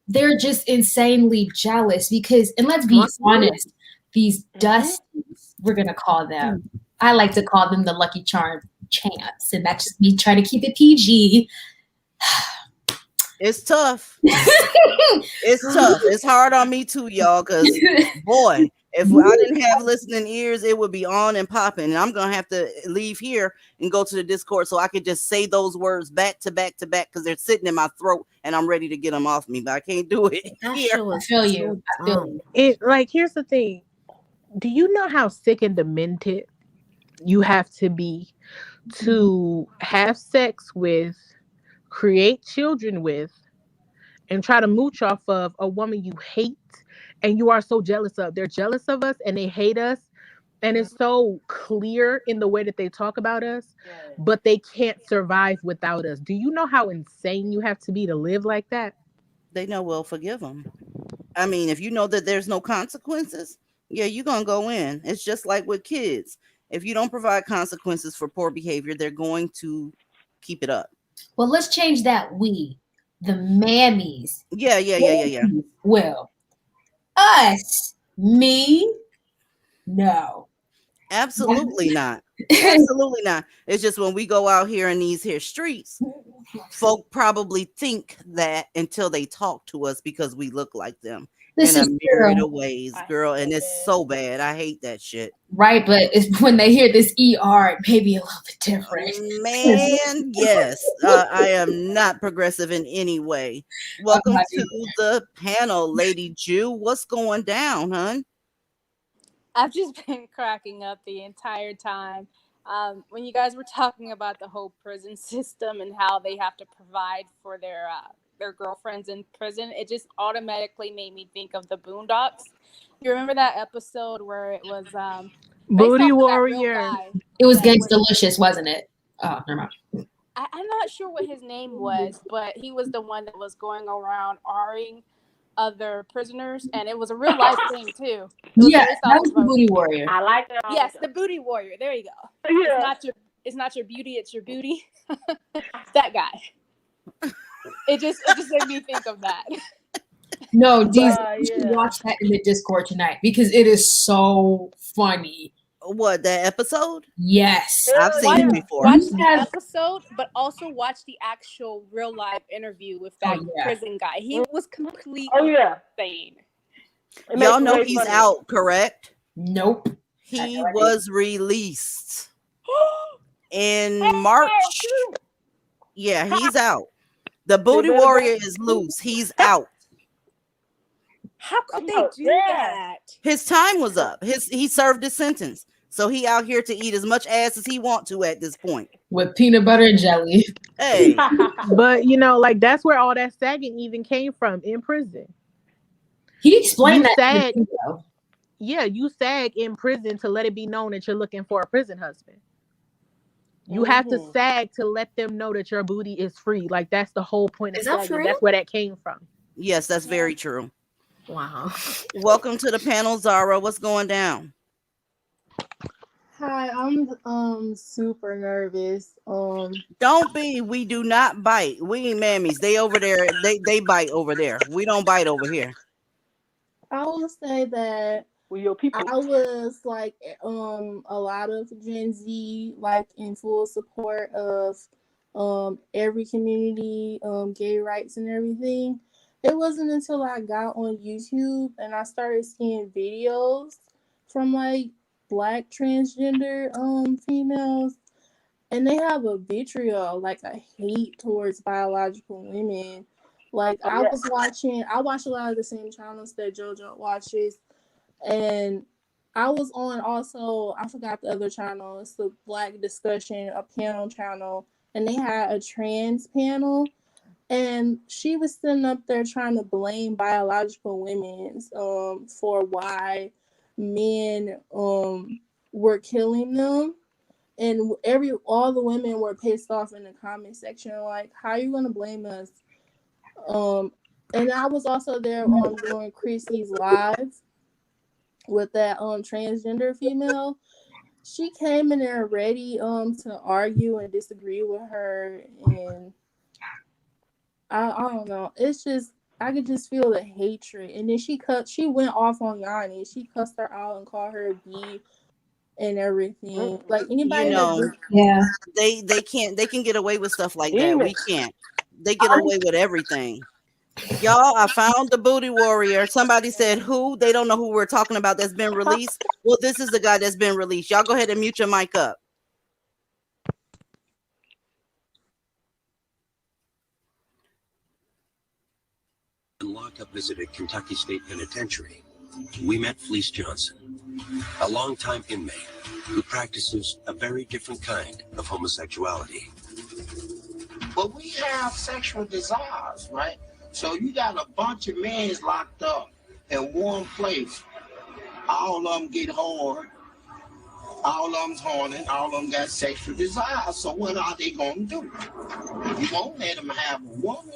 [SPEAKER 8] they're just insanely jealous because, and let's be honest, these dusties, we're going to call them, I like to call them the Lucky Charm champs, and that's just me trying to keep it PG.
[SPEAKER 1] It's tough. It's tough. It's hard on me too, y'all, because boy, if I didn't have listening ears, it would be on and popping. And I'm going to have to leave here and go to the Discord so I could just say those words back to back to back because they're sitting in my throat and I'm ready to get them off me, but I can't do it.
[SPEAKER 8] I feel you.
[SPEAKER 5] Here's the thing. Do you know how sick and demented you have to be to have sex with create children with, and try to mooch off of a woman you hate and you are so jealous of. They're jealous of us and they hate us. And it's so clear in the way that they talk about us, but they can't survive without us. Do you know how insane you have to be to live like that?
[SPEAKER 1] They know we'll forgive them. I mean, if you know that there's no consequences, yeah, you're going to go in. It's just like with kids. If you don't provide consequences for poor behavior, they're going to keep it up.
[SPEAKER 8] Well, let's change that. The mammies.
[SPEAKER 1] Yeah.
[SPEAKER 8] Well, us, me, no.
[SPEAKER 1] Absolutely not. Absolutely not. It's just when we go out here in these here streets, folk probably think that until they talk to us because we look like them
[SPEAKER 8] This
[SPEAKER 1] in
[SPEAKER 8] is
[SPEAKER 1] a myriad
[SPEAKER 8] true.
[SPEAKER 1] of ways, girl. And it's so bad. I hate that shit.
[SPEAKER 8] Right, but it's when they hear this ER, it may be a little bit different.
[SPEAKER 1] Man, yes. I am not progressive in any way. Welcome to the panel, Lady Jew. What's going down, hun?
[SPEAKER 10] I've just been cracking up the entire time. When you guys were talking about the whole prison system and how they have to provide for their girlfriends in prison, it just automatically made me think of the Boondocks. You remember that episode where it was
[SPEAKER 5] Booty Warrior?
[SPEAKER 8] It was Delicious, wasn't it? Oh, never mind.
[SPEAKER 10] I'm not sure what his name was, but he was the one that was going around R-ing other prisoners, and it was a real life thing too.
[SPEAKER 8] Yeah, that was the Booty Warrior.
[SPEAKER 6] I like it.
[SPEAKER 10] Yes, the Booty Warrior. There you go.
[SPEAKER 6] Yeah.
[SPEAKER 10] It's not your beauty, it's your booty. That guy. It just made me think of that.
[SPEAKER 8] No, you should watch that in the Discord tonight because it is so funny.
[SPEAKER 1] What, that episode?
[SPEAKER 8] Yes.
[SPEAKER 1] I've seen it before.
[SPEAKER 10] Watch the episode, but also watch the actual real life interview with that prison guy. He was completely insane.
[SPEAKER 1] Y'all know he's out, correct?
[SPEAKER 8] Nope.
[SPEAKER 1] He was released in March. Yeah, he's out. The Booty Warrior is loose. He's out.
[SPEAKER 10] How could they do that?
[SPEAKER 1] His time was up. He served his sentence. So he out here to eat as much ass as he want to at this point.
[SPEAKER 8] With peanut butter and jelly.
[SPEAKER 1] Hey.
[SPEAKER 5] But, like, that's where all that sagging even came from, in prison.
[SPEAKER 8] He explained that.
[SPEAKER 5] Sag, you sag in prison to let it be known that you're looking for a prison husband. You have to sag to let them know that your booty is free. Like, that's the whole point of sagging. That's where that came from.
[SPEAKER 1] Yes, that's very true.
[SPEAKER 9] Wow.
[SPEAKER 1] Welcome to the panel, Zara. What's going down?
[SPEAKER 11] Hi, I'm super nervous.
[SPEAKER 1] Don't be. We do not bite. We ain't mammies. They over there. They bite over there. We don't bite over here.
[SPEAKER 11] I will say that I was like a lot of Gen Z, like in full support of every community, gay rights and everything. It wasn't until I got on YouTube and I started seeing videos from like Black transgender females, and they have a vitriol, like a hate towards biological women. Like I watch a lot of the same channels that JoJo watches, and I was on also, I forgot the other channel, it's the Black Discussion, a panel channel, and they had a trans panel. And she was sitting up there trying to blame biological women for why men were killing them. And all the women were pissed off in the comment section, like, how are you going to blame us? And I was also there during Chrissy's live with that transgender female. She came in there ready to argue and disagree with her, and I don't know. It's just, I could just feel the hatred. And then she went off on Yanni. She cussed her out and called her a B and everything. Like anybody,
[SPEAKER 1] they can get away with stuff like that. We can't. They get away with everything. Y'all, I found the Booty Warrior. Somebody said who? They don't know who we're talking about that's been released. Well, this is the guy that's been released. Y'all go ahead and mute your mic up.
[SPEAKER 12] Lockup visited Kentucky State Penitentiary, we met Fleece Johnson, a longtime inmate who practices a very different kind of homosexuality.
[SPEAKER 13] But we have sexual desires, right? So you got a bunch of men locked up in one place. All of them get hard. All of them's horny. All of them got sexual desires. So what are they going to do? You won't let them have a woman.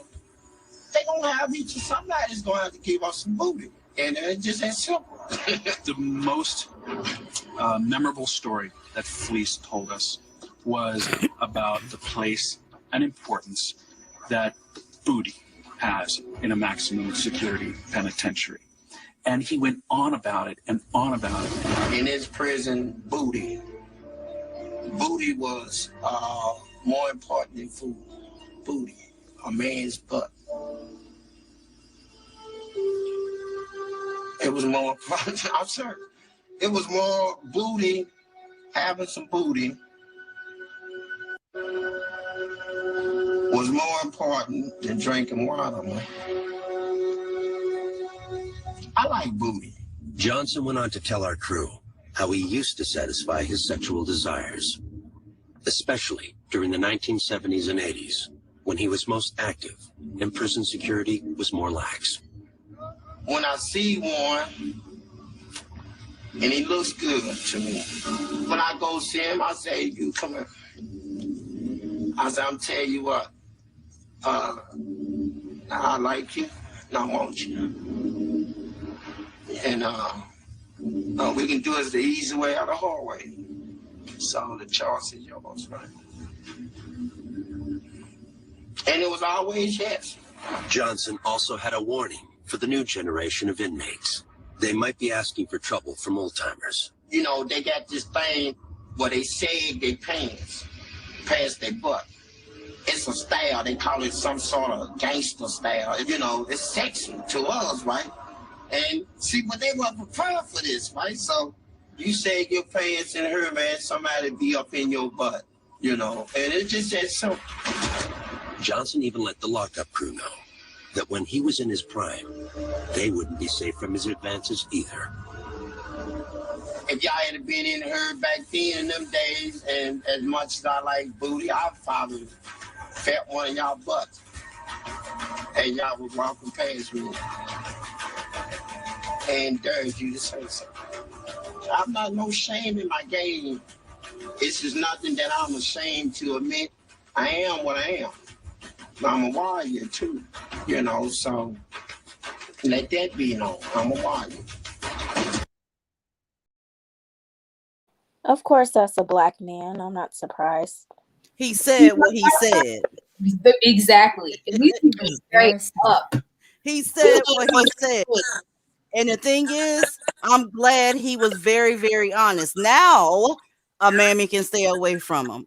[SPEAKER 13] They going to have each. Somebody's going to have to give us some booty. And it's just that simple.
[SPEAKER 14] The most memorable story that Fleece told us was about the place and importance that booty has in a maximum security penitentiary. And he went on about it and on about it.
[SPEAKER 13] In his prison, booty was more important than food. Booty, a man's butt. It was more, I'm sorry, it was more booty, having some booty was more important than drinking water, man. I like booty.
[SPEAKER 12] Johnson went on to tell our crew how he used to satisfy his sexual desires, especially during the 1970s and 80s, when he was most active and prison security was more lax.
[SPEAKER 13] When I see one, and he looks good to me, when I go see him, I say, you come here. I say, I'm telling you what, I like you, and I want you. And we can do it the easy way or the hard way. So the choice is yours, right? And it was always yes.
[SPEAKER 12] Johnson also had a warning for the new generation of inmates. They might be asking for trouble from old-timers.
[SPEAKER 13] You know, they got this thing where they sag their pants past their butt. It's a style. They call it some sort of gangster style. You know, it's sexy to us, right? And see, but they weren't prepared for this, right? So you sag your pants in her, man, somebody be up in your butt, you know? And it's just that simple.
[SPEAKER 12] Johnson even let the lockup crew know that when he was in his prime, they wouldn't be safe from his advances either.
[SPEAKER 13] If y'all had been in her back then in them days, and as much as I like booty, I'd probably felt one of y'all butts. And y'all was walking past me and dared you to say something. I'm not no shame in my game. It's just nothing that I'm ashamed to admit. I am what I am. I'm a warrior too, you know, so let that be known. I'm a warrior.
[SPEAKER 4] Of course, that's a black man. I'm not surprised.
[SPEAKER 1] He said what he said.
[SPEAKER 8] Exactly. At least he was straight up.
[SPEAKER 1] He said what he said. And the thing is, I'm glad he was very, very honest. Now, a mammy can stay away from him.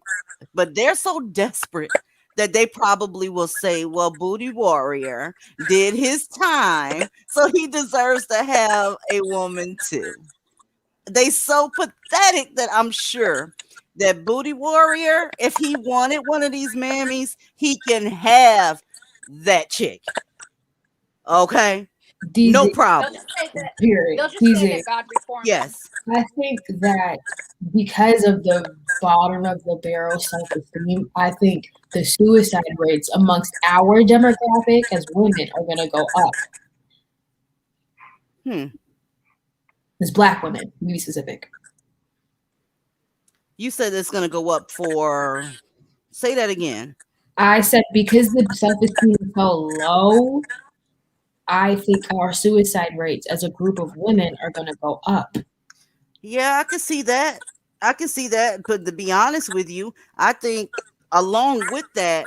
[SPEAKER 1] But they're so desperate that they probably will say, well, Booty Warrior did his time, so he deserves to have a woman too. They so pathetic that I'm sure that Booty Warrior, if he wanted one of these mammies, he can have that chick. Okay?
[SPEAKER 8] DJ,
[SPEAKER 1] no problem.
[SPEAKER 8] Period.
[SPEAKER 10] They'll just say that God reformed.
[SPEAKER 1] Yes.
[SPEAKER 8] I think that because of the bottom of the barrel self-esteem, I think the suicide rates amongst our demographic as women are going to go up. As black women, to be specific.
[SPEAKER 1] You said it's going to go up for, say that again.
[SPEAKER 8] I said because the self-esteem is so low, I think our suicide rates as a group of women are going to go up.
[SPEAKER 1] Yeah, I can see that. But to be honest with you, I think along with that,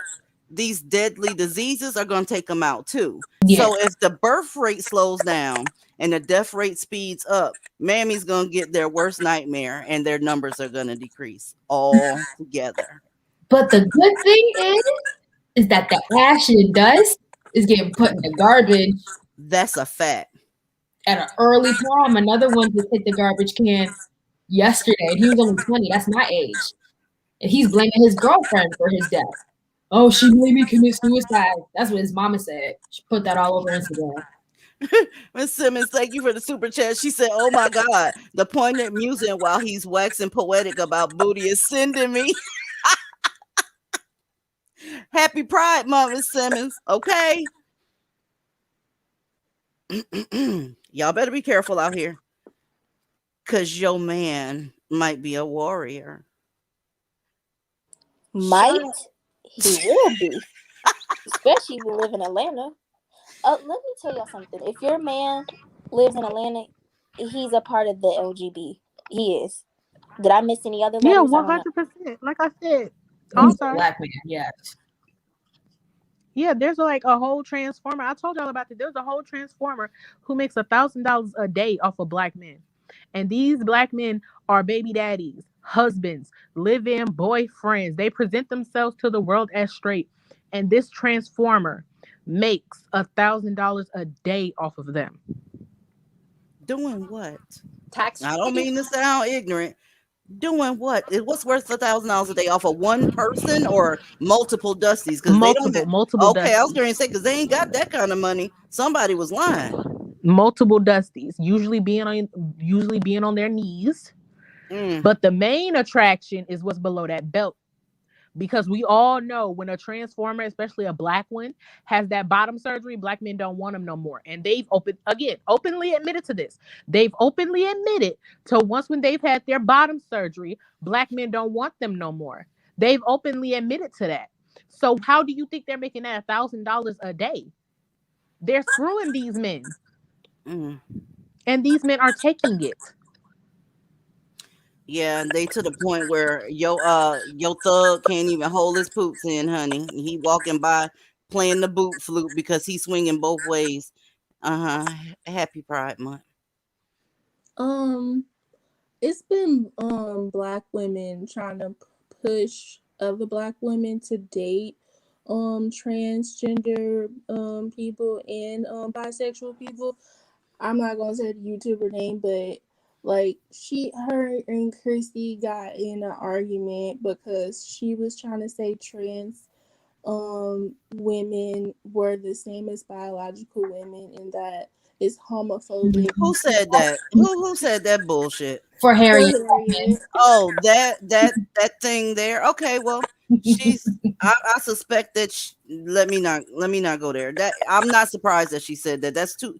[SPEAKER 1] these deadly diseases are going to take them out too. Yeah. So if the birth rate slows down and the death rate speeds up, Mammy's going to get their worst nightmare and their numbers are going to decrease all together.
[SPEAKER 8] But the good thing is that the ash and dust is getting put in the garbage.
[SPEAKER 1] That's a fact.
[SPEAKER 8] At an early time, another one just hit the garbage can yesterday, and he was only 20. That's my age. And he's blaming his girlfriend for his death. Oh, she made me commit suicide. That's what his mama said. She put that all over Instagram.
[SPEAKER 1] Miss Simmons, thank you for the super chat. She said, oh my God, the poignant music while he's waxing poetic about booty is sending me. Happy Pride Month, Miss Simmons. Okay. Y'all better be careful out here. Cause your man might be a warrior.
[SPEAKER 4] Might.
[SPEAKER 1] Shut up.
[SPEAKER 4] He will be. Especially if you live in Atlanta. Let me tell y'all something. If your man lives in Atlanta, he's a part of the LGB. He is. Did I miss any other
[SPEAKER 5] Yeah,
[SPEAKER 4] letters? I don't know.
[SPEAKER 5] 100%. Like I said,
[SPEAKER 8] He's
[SPEAKER 5] author.
[SPEAKER 8] a black man, yes.
[SPEAKER 5] Yeah, there's like a whole transformer. I told y'all about it. There's a whole transformer who makes $1,000 a day off of black men. And these black men are baby daddies, husbands, live-in boyfriends. They present themselves to the world as straight. And this transformer makes $1,000 a day off of them.
[SPEAKER 1] Doing what?
[SPEAKER 4] Tax
[SPEAKER 1] I don't mean to sound ignorant. Doing what? What's worth $1,000 a day off of one person or multiple Dusties? Because they don't have,
[SPEAKER 5] multiple
[SPEAKER 1] okay, I was
[SPEAKER 5] Dusties.
[SPEAKER 1] going to say, because they ain't got that kind of money. Somebody was lying.
[SPEAKER 5] Multiple Dusties, usually being on their knees. But the main attraction is what's below that belt. Because we all know when a transformer, especially a black one, has that bottom surgery, black men don't want them no more. And they've openly admitted to this. They've openly admitted to once when they've had their bottom surgery, black men don't want them no more. They've openly admitted to that. So how do you think they're making that $1,000 a day? They're screwing these men. And these men are taking it.
[SPEAKER 1] Yeah, they to the point where your thug can't even hold his poops in, honey. He walking by playing the boot flute because he's swinging both ways. Happy Pride Month.
[SPEAKER 11] It's been black women trying to push other black women to date transgender people and bisexual people. I'm not gonna say the YouTuber name, but like her and Christy got in an argument because she was trying to say trans women were the same as biological women and that it's homophobic.
[SPEAKER 1] Who said that? Who said that bullshit?
[SPEAKER 8] For Harriet.
[SPEAKER 1] Oh, that thing there. Okay, well, I suspect that let me not go there. That I'm not surprised that she said that. That's too.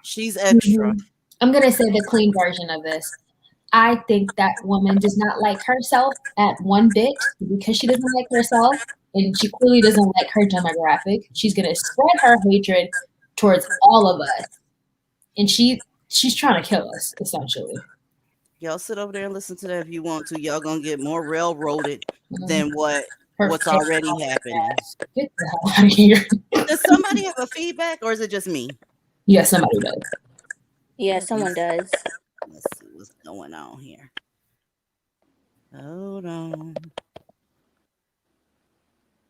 [SPEAKER 1] She's extra.
[SPEAKER 8] I'm gonna say the clean version of this. I think that woman does not like herself at one bit because she doesn't like herself and she clearly doesn't like her demographic. She's gonna spread her hatred towards all of us, and she's trying to kill us essentially.
[SPEAKER 1] Y'all sit over there and listen to that if you want to. Y'all gonna get more railroaded than what's already happening.
[SPEAKER 8] Get the hell out of here.
[SPEAKER 1] Does somebody have a feedback or is it just me?
[SPEAKER 8] Yeah, somebody does.
[SPEAKER 4] Yeah, someone does.
[SPEAKER 1] Let's see what's going on here. Hold on.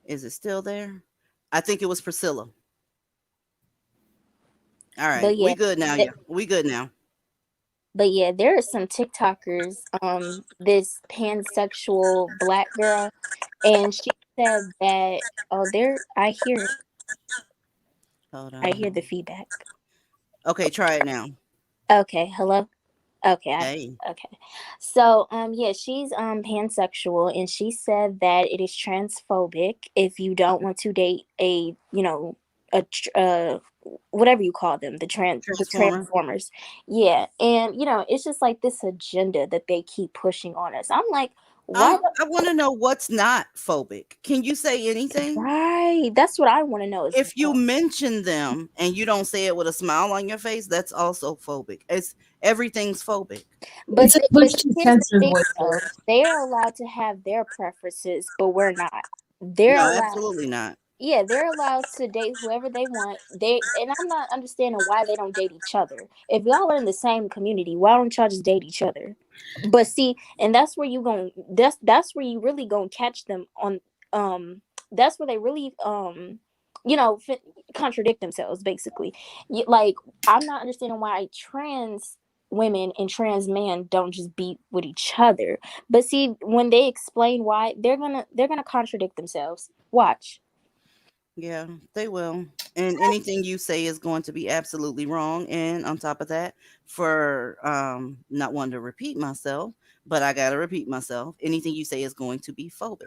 [SPEAKER 1] Is it still there? I think it was Priscilla. All right,
[SPEAKER 4] Yeah,
[SPEAKER 1] we good now. Yeah, we good now.
[SPEAKER 4] But yeah, there are some TikTokers, this pansexual black girl, and she said that, I hear it.
[SPEAKER 1] Hold on.
[SPEAKER 4] I hear the feedback.
[SPEAKER 1] Okay, try it now.
[SPEAKER 4] Okay, hello? Okay, okay. So, yeah, she's pansexual, and she said that it is transphobic if you don't want to date a, whatever you call them, the transformers. Yeah, and it's just like this agenda that they keep pushing on us. I'm like, why?
[SPEAKER 1] I want to know what's not phobic. Can you say anything?
[SPEAKER 4] Right, that's what I want to know.
[SPEAKER 1] If you mention them and you don't say it with a smile on your face, that's also phobic. Everything's phobic.
[SPEAKER 4] But they're allowed to have their preferences, but we're not.
[SPEAKER 1] Absolutely not.
[SPEAKER 4] Yeah, they're allowed to date whoever they want. And I'm not understanding why they don't date each other. If y'all are in the same community, why don't y'all just date each other? But see, and that's where that's where you really gonna catch them on. That's where they really contradict themselves basically. Like, I'm not understanding why trans women and trans men don't just be with each other. But see, when they explain why, they're gonna contradict themselves. Watch.
[SPEAKER 1] Yeah, they will. And anything you say is going to be absolutely wrong. And on top of that, for not wanting to repeat myself, but I gotta repeat myself, anything you say is going to be phobic.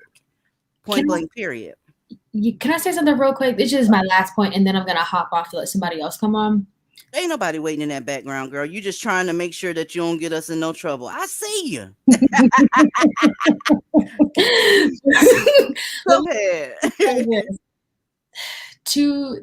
[SPEAKER 1] Point blank, period.
[SPEAKER 8] Can I say something real quick? This is my last point, and then I'm gonna hop off to let somebody else come on.
[SPEAKER 1] Ain't nobody waiting in that background, girl. You just trying to make sure that you don't get us in no trouble. I see you. Go ahead.
[SPEAKER 8] To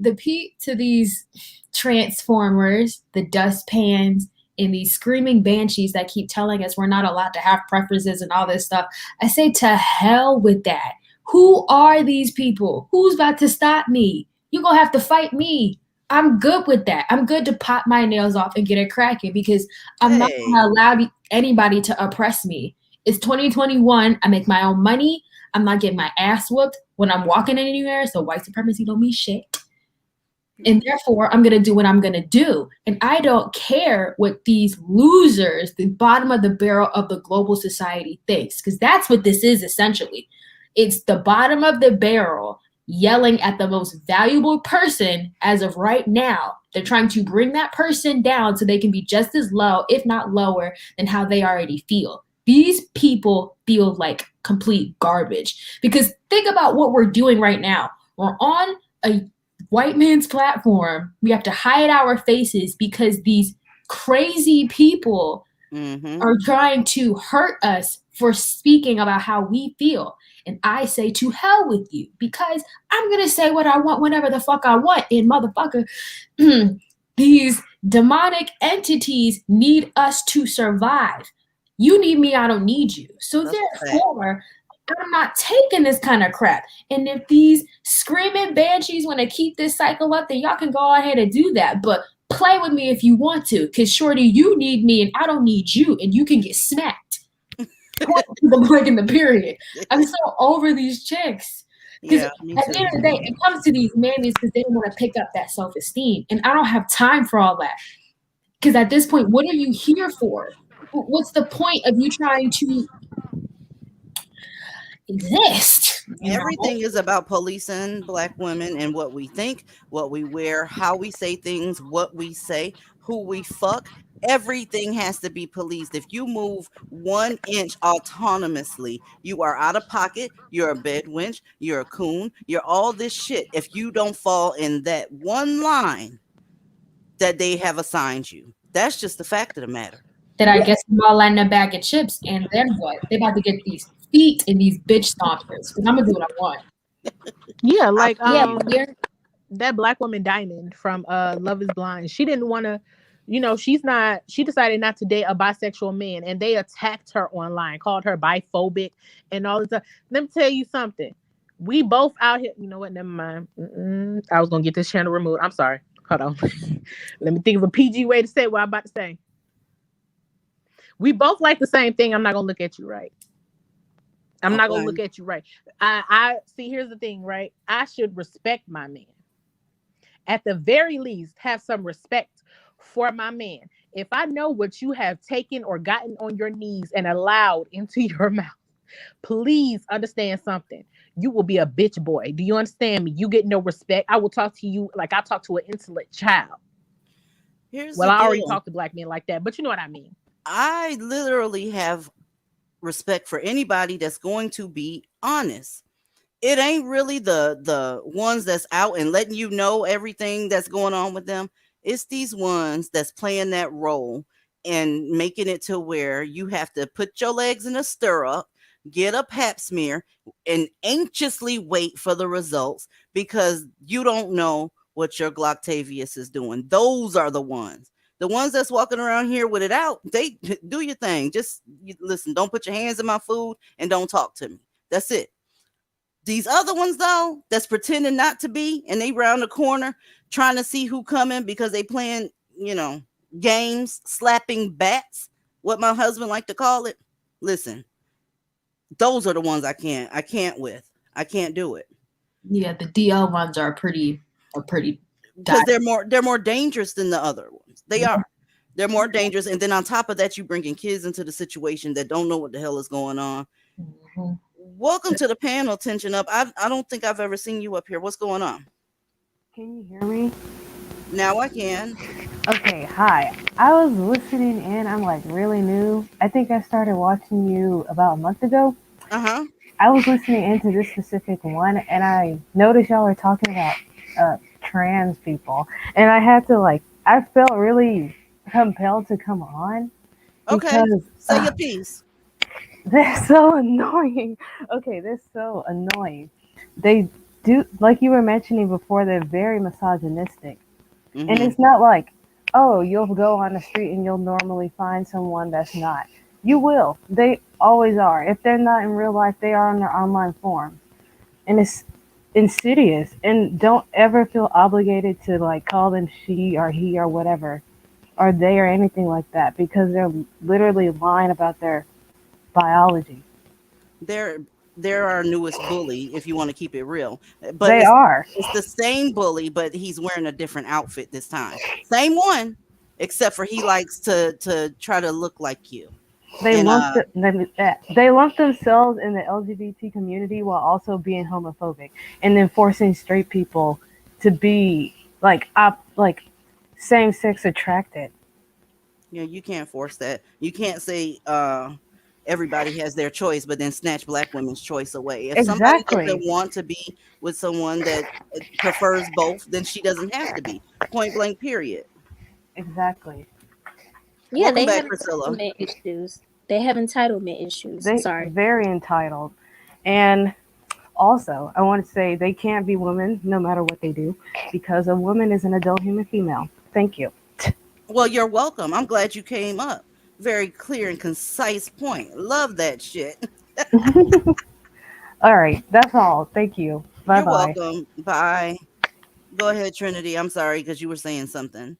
[SPEAKER 8] these transformers, the dustpans, and these screaming banshees that keep telling us we're not allowed to have preferences and all this stuff, I say to hell with that. Who are these people? Who's about to stop me? You're gonna have to fight me. I'm good with that. I'm good to pop my nails off and get it cracking because I'm not gonna allow anybody to oppress me. It's 2021. I make my own money. I'm not getting my ass whooped when I'm walking anywhere. So white supremacy don't mean shit. And therefore, I'm going to do what I'm going to do. And I don't care what these losers, the bottom of the barrel of the global society thinks, because that's what this is essentially. It's the bottom of the barrel yelling at the most valuable person as of right now. They're trying to bring that person down so they can be just as low, if not lower, than how they already feel. These people feel like complete garbage. Because think about what we're doing right now. We're on a white man's platform. We have to hide our faces because these crazy people are trying to hurt us for speaking about how we feel. And I say to hell with you because I'm going to say what I want whenever the fuck I want. And motherfucker, these demonic entities need us to survive. You need me, I don't need you. So therefore, I'm not taking this kind of crap. And if these screaming banshees want to keep this cycle up, then y'all can go ahead and do that. But play with me if you want to, because shorty, you need me and I don't need you, and you can get smacked. The blank in the period. I'm so over these chicks. Because at the end of the day, it comes to these mammies because they don't want to pick up that self-esteem. And I don't have time for all that. Because at this point, what are you here for? What's the point of you trying to exist?
[SPEAKER 1] Everything is about policing Black women and what we think, what we wear, how we say things, what we say, who we fuck. Everything has to be policed. If you move 1 inch autonomously, you are out of pocket. You're a bed wench. You're a coon. You're all this shit. If you don't fall in that one line that they have assigned you, that's just the fact of the matter.
[SPEAKER 8] That I guess I'm all in a bag of chips, and then what? They about to get these feet and these bitch stompers because I'm gonna do what I want.
[SPEAKER 5] Yeah, like that Black woman Diamond from Love is Blind. She didn't want to, she decided not to date a bisexual man, and they attacked her online, called her biphobic and all this stuff. Let me tell you something. We both out here. You know what? Never mind. I was gonna get this channel removed. I'm sorry. Hold on. Let me think of a PG way to say what I'm about to say. We both like the same thing. I'm not gonna look at you right. I'm not gonna look at you right. I see. Here's the thing, right? I should respect my man. At the very least, have some respect for my man. If I know what you have taken or gotten on your knees and allowed into your mouth, please understand something. You will be a bitch boy. Do you understand me? You get no respect. I will talk to you like I talk to an insolent child. I already talk to Black men like that, but you know what I mean.
[SPEAKER 1] I literally have respect for anybody that's going to be honest. It ain't really the ones that's out and letting you know everything that's going on with them. It's these ones that's playing that role and making it to where you have to put your legs in a stirrup, get a pap smear, and anxiously wait for the results because you don't know what your Glocktavius is doing. Those are the ones. The ones that's walking around here with it out, they do your thing. Just listen, don't put your hands in my food and don't talk to me. That's it. These other ones, though, that's pretending not to be, and they round the corner trying to see who coming because they playing, games, slapping bats, what my husband like to call it. Listen, those are the ones I can't with. I can't do it.
[SPEAKER 8] Yeah, the DL ones are pretty
[SPEAKER 1] because they're more dangerous than the other ones. They are. They're more dangerous. And then on top of that, you bringing kids into the situation that don't know what the hell is going on. Mm-hmm. Welcome to the panel, Tension Up. I don't think I've ever seen you up here. What's going on?
[SPEAKER 15] Can you hear me?
[SPEAKER 1] Now I can.
[SPEAKER 15] Okay, hi. I was listening in. I'm like really new. I think I started watching you about a month ago.
[SPEAKER 1] Uh-huh.
[SPEAKER 15] I was listening into this specific one, and I noticed y'all are talking about trans people, and I had to I felt really compelled to come on
[SPEAKER 1] Okay,
[SPEAKER 15] because
[SPEAKER 1] say your piece.
[SPEAKER 15] they're so annoying. Okay, they're so annoying. They do, like you were mentioning before, they're very misogynistic. And
[SPEAKER 1] Mm-hmm.
[SPEAKER 15] it's not like, oh, you'll go on the street and you'll normally find someone that's not. You will. They always are. If they're not in real life, they are in their online form. And it's insidious. And don't ever feel obligated to call them she or he or whatever, or they or anything like that, because they're literally lying about their biology.
[SPEAKER 1] They're our newest bully, if you want to keep it real. But
[SPEAKER 15] They are.
[SPEAKER 1] it's the same bully, but he's wearing a different outfit this time. Same one, except for he likes to try to look like you.
[SPEAKER 15] They
[SPEAKER 1] And
[SPEAKER 15] they lump themselves in the LGBT community while also being homophobic, and then forcing straight people to be same sex attracted.
[SPEAKER 1] you can't force that. You can't say everybody has their choice, but then snatch black women's choice away. If somebody doesn't
[SPEAKER 15] Exactly.
[SPEAKER 1] want to be with someone that prefers both, then she doesn't have to be. Point blank, period.
[SPEAKER 15] Exactly.
[SPEAKER 4] Yeah,
[SPEAKER 1] Welcome
[SPEAKER 4] they
[SPEAKER 1] back,
[SPEAKER 4] have
[SPEAKER 1] Priscilla.
[SPEAKER 4] entitlement issues. They have entitlement issues.
[SPEAKER 15] They
[SPEAKER 4] Sorry.
[SPEAKER 15] very entitled. And also, I want to say they can't be women no matter what they do, because a woman is an adult human female. Thank you.
[SPEAKER 1] Well, you're welcome. I'm glad you came up. Very clear and concise point. Love that shit.
[SPEAKER 15] All right, that's all. Thank you. Bye
[SPEAKER 1] You're
[SPEAKER 15] bye.
[SPEAKER 1] welcome. Bye. Go ahead, Trinity. I'm sorry because you were saying something.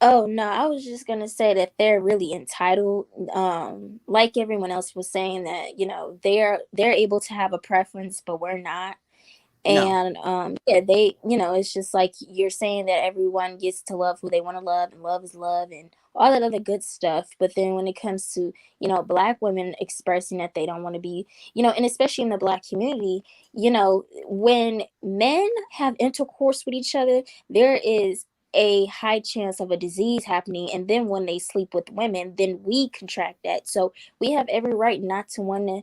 [SPEAKER 4] Oh no, I was just gonna say that they're really entitled. Like everyone else was saying that, they're able to have a preference, but we're not.
[SPEAKER 1] No.
[SPEAKER 4] And yeah, they, it's just like you're saying that everyone gets to love who they want to love, and love is love, and all that other good stuff. But then when it comes to, black women expressing that they don't want to be, and especially in the black community, when men have intercourse with each other, there is a high chance of a disease happening. And then when they sleep with women, then we contract that. So we have every right not to want to,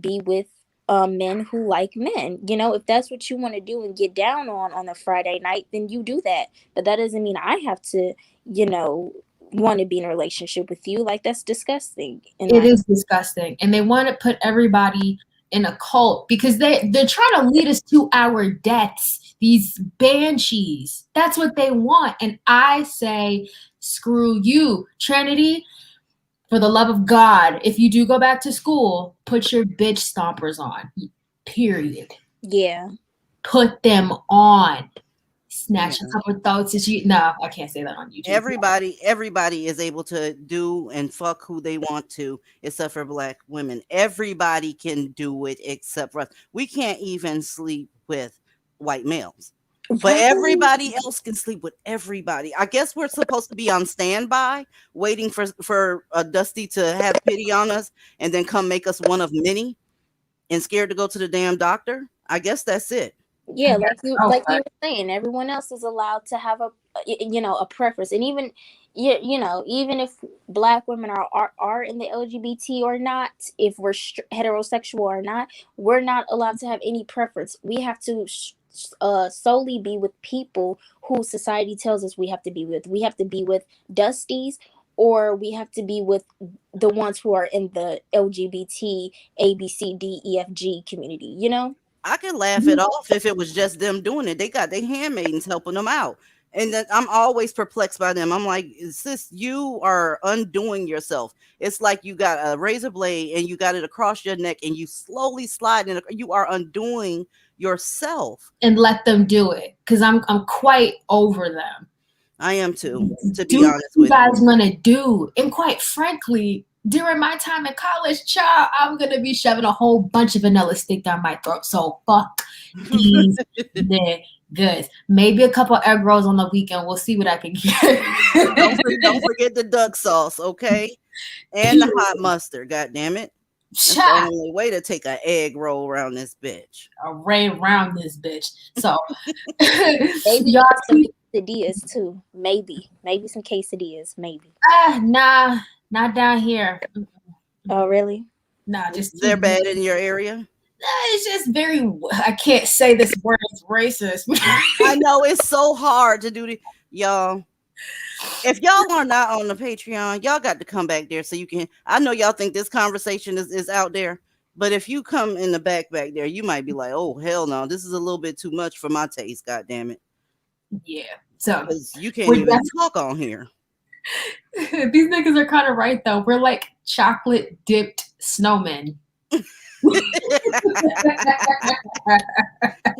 [SPEAKER 4] be with men who like men. If that's what you want to do and get down on a Friday night, then you do that. But that doesn't mean I have to, want to be in a relationship with you. Like, that's disgusting.
[SPEAKER 8] It is disgusting. And they want to put everybody in a cult because they're trying to lead us to our deaths. These banshees. That's what they want. And I say, screw you, Trinity. For the love of God, if you do go back to school, put your bitch stompers on. Period.
[SPEAKER 4] Yeah.
[SPEAKER 8] Put them on. Snatch a couple thoughts. No, I can't say that on YouTube.
[SPEAKER 1] Everybody is able to do and fuck who they want to, except for black women. Everybody can do it except for us. We can't even sleep with white males. But everybody else can sleep with everybody. I guess we're supposed to be on standby, waiting for Dusty to have pity on us and then come make us one of many and scared to go to the damn doctor. I guess that's it.
[SPEAKER 4] Yeah, like you were saying, everyone else is allowed to have a preference. And even even if black women are in the LGBT or not, if we're heterosexual or not, we're not allowed to have any preference. We have to solely be with people who society tells us we have to be with. We have to be with Dusties, or we have to be with the ones who are in the LGBT ABCDEFG community,
[SPEAKER 1] I could laugh it off if it was just them doing it. They got their handmaidens helping them out. And that I'm always perplexed by them. I'm like, sis, you are undoing yourself. It's like you got a razor blade and you got it across your neck and you slowly slide in. You are undoing yourself.
[SPEAKER 8] And let them do it, because I'm quite over them.
[SPEAKER 1] I am too, to be honest with you.
[SPEAKER 8] What you guys want to do. And quite frankly, during my time in college, child, I'm going to be shoving a whole bunch of vanilla stick down my throat. So fuck these niggas. Maybe a couple egg rolls on the weekend. We'll see what I can get.
[SPEAKER 1] Don't forget the duck sauce, okay? And the hot mustard, god damn it. That's the only way to take an egg roll around this bitch.
[SPEAKER 8] Around this bitch. So
[SPEAKER 4] maybe y'all some quesadillas too. Maybe some quesadillas. Maybe.
[SPEAKER 8] Nah, not down here.
[SPEAKER 4] Oh, really?
[SPEAKER 8] Nah, just
[SPEAKER 1] They're
[SPEAKER 8] keep.
[SPEAKER 1] bad in your area.
[SPEAKER 8] It's just very. I can't say this word. It's racist.
[SPEAKER 1] I know it's so hard to do y'all. If y'all are not on the Patreon, y'all got to come back there so you can. I know y'all think this conversation is out there, but if you come in the back there, you might be like, "Oh hell no, this is a little bit too much for my taste." God damn it.
[SPEAKER 8] Yeah. So
[SPEAKER 1] because you can't even talk on here.
[SPEAKER 8] These niggas are kind of right though. We're like chocolate dipped snowmen.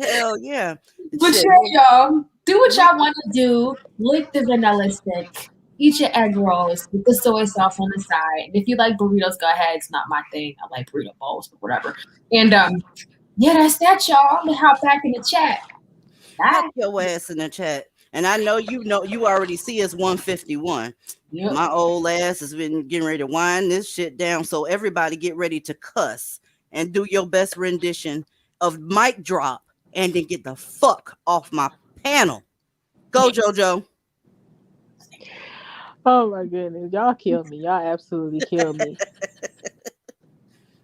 [SPEAKER 1] Hell yeah.
[SPEAKER 8] But
[SPEAKER 1] Shit.
[SPEAKER 8] sure, y'all, do what y'all want to do. Lick the vanilla stick. Eat your egg rolls with the soy sauce on the side. If you like burritos, go ahead. It's not my thing. I like burrito bowls, but whatever. And yeah, that's that, y'all. I'm gonna hop back in the chat. Bye.
[SPEAKER 1] Hop your ass in the chat. And I know you already see us 151. Yep. My old ass has been getting ready to wind this shit down. So everybody get ready to cuss and do your best rendition of mic drop and then get the fuck off my panel. Go, JoJo.
[SPEAKER 5] Oh my goodness. Y'all kill me. Y'all absolutely kill me.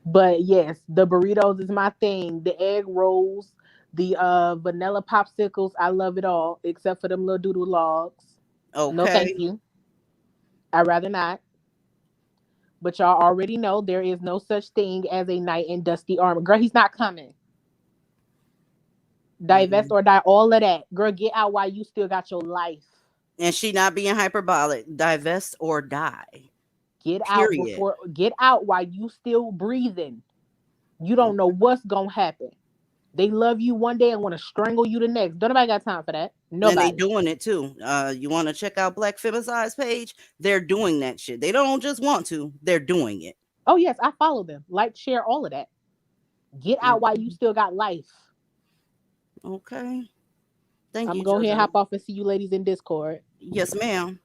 [SPEAKER 5] But yes, the burritos is my thing. The egg rolls, the vanilla popsicles, I love it all, except for them little doodle logs. Okay. No, thank you. I'd rather not. But y'all already know there is no such thing as a knight in dusty armor. Girl, he's not coming. Divest or die, all of that. Girl, get out while you still got your life.
[SPEAKER 1] And she not being hyperbolic. Divest or die.
[SPEAKER 5] Get out while you still breathing. You don't know what's gonna happen. They love you one day and want to strangle you the next. Don't nobody got time for that. Nobody.
[SPEAKER 1] And they doing it too. You want to check out Black Femicide's page? They're doing that shit. They don't just want to. They're doing it.
[SPEAKER 5] Oh yes, I follow them. Like, share, all of that. Get out while you still got life.
[SPEAKER 1] Okay. Thank you.
[SPEAKER 5] I'm going to go ahead and hop off and see you ladies in Discord.
[SPEAKER 1] Yes, ma'am.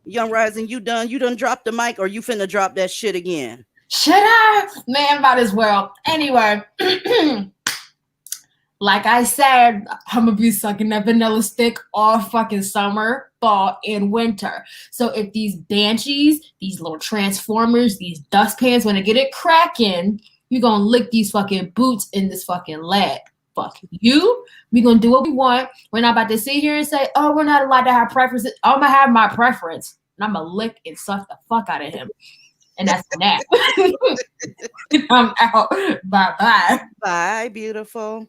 [SPEAKER 1] Young Rising, you done? You done dropped the mic, or you finna drop that shit again?
[SPEAKER 8] Shut up, man. Might as well. Anyway, like I said, I'm gonna be sucking that vanilla stick all fucking summer, fall, and winter. So if these banshees, these little transformers, these dustpans, when they get it cracking, you're gonna lick these fucking boots in this fucking leg. Fuck you. We're gonna do what we want. We're not about to sit here and say, oh, we're not allowed to have preferences. I'm gonna have my preference, and I'm gonna lick and suck the fuck out of him. And that's that. I'm out. Bye-bye.
[SPEAKER 1] Bye, beautiful.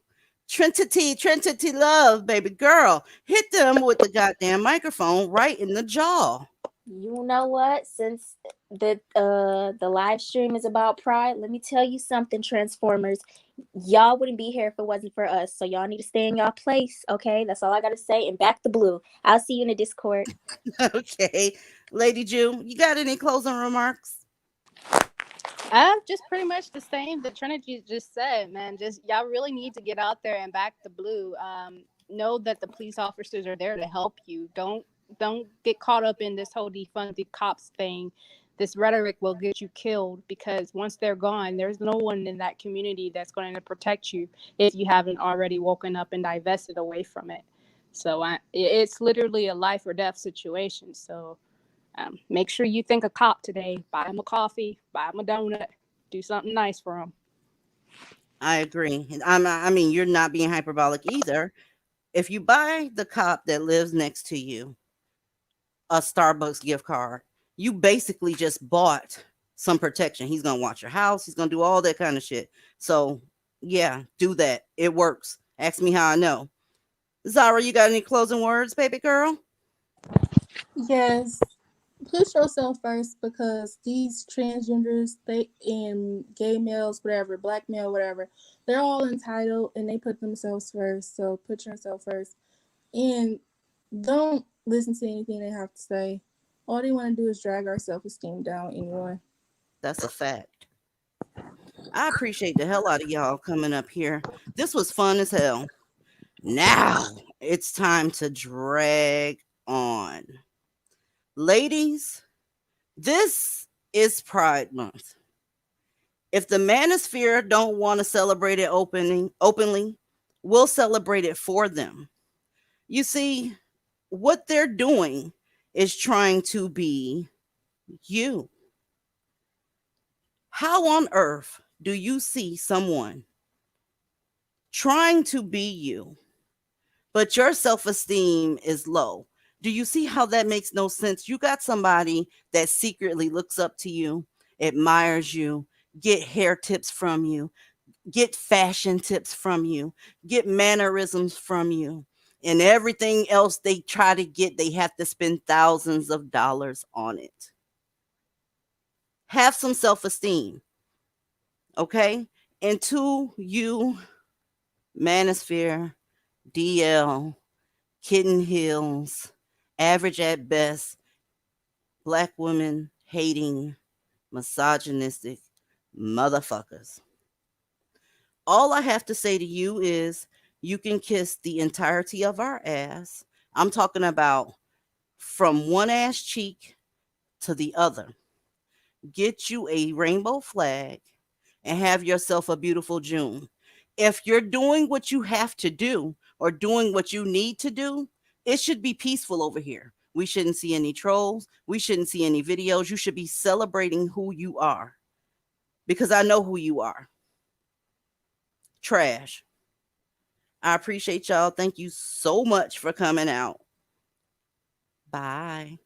[SPEAKER 1] Trinity love, baby girl. Hit them with the goddamn microphone right in the jaw.
[SPEAKER 4] You know what? Since the live stream is about pride, let me tell you something, Transformers. Y'all wouldn't be here if it wasn't for us. So y'all need to stay in y'all place, okay? That's all I gotta say. And back the blue. I'll see you in the Discord.
[SPEAKER 1] Okay. Lady Jew, you got any closing remarks?
[SPEAKER 10] Just pretty much the same that Trinity just said, man. Just y'all really need to get out there and back the blue. Know that the police officers are there to help you. Don't get caught up in this whole defund the cops thing. This rhetoric will get you killed, because once they're gone, there's no one in that community that's going to protect you if you haven't already woken up and divested away from it. So it's literally a life or death situation. So make sure you think a cop today. Buy him a coffee, buy him a donut, do something nice for him.
[SPEAKER 1] I agree. I mean, you're not being hyperbolic either. If you buy the cop that lives next to you a Starbucks gift card, you basically just bought some protection. He's going to watch your house. He's going to do all that kind of shit. So, yeah, do that. It works. Ask me how I know. Zara, you got any closing words, baby girl?
[SPEAKER 11] Yes. Push yourself first, because these transgenders, they and gay males, whatever, black male, whatever, they're all entitled and they put themselves first. So put yourself first and don't listen to anything they have to say. All they want to do is drag our self-esteem down anyway.
[SPEAKER 1] That's a fact. I appreciate the hell out of y'all coming up here. This was fun as hell. Now it's time to drag on. Ladies, this is Pride Month. If the Manosphere don't want to celebrate it openly, we'll celebrate it for them. You see, what they're doing is trying to be you. How on earth do you see someone trying to be you, but your self-esteem is low? Do you see how that makes no sense? You got somebody that secretly looks up to you, admires you, get hair tips from you, get fashion tips from you, get mannerisms from you, and everything else they try to get, they have to spend thousands of dollars on it. Have some self-esteem, okay? And to you, Manosphere, DL, Kitten Hills, average at best, black women hating, misogynistic motherfuckers. All I have to say to you is you can kiss the entirety of our ass. I'm talking about from one ass cheek to the other. Get you a rainbow flag and have yourself a beautiful June. If you're doing what you have to do or doing what you need to do, it should be peaceful over here. We shouldn't see any trolls. We shouldn't see any videos. You should be celebrating who you are because I know who you are. Trash. I appreciate y'all. Thank you so much for coming out. Bye.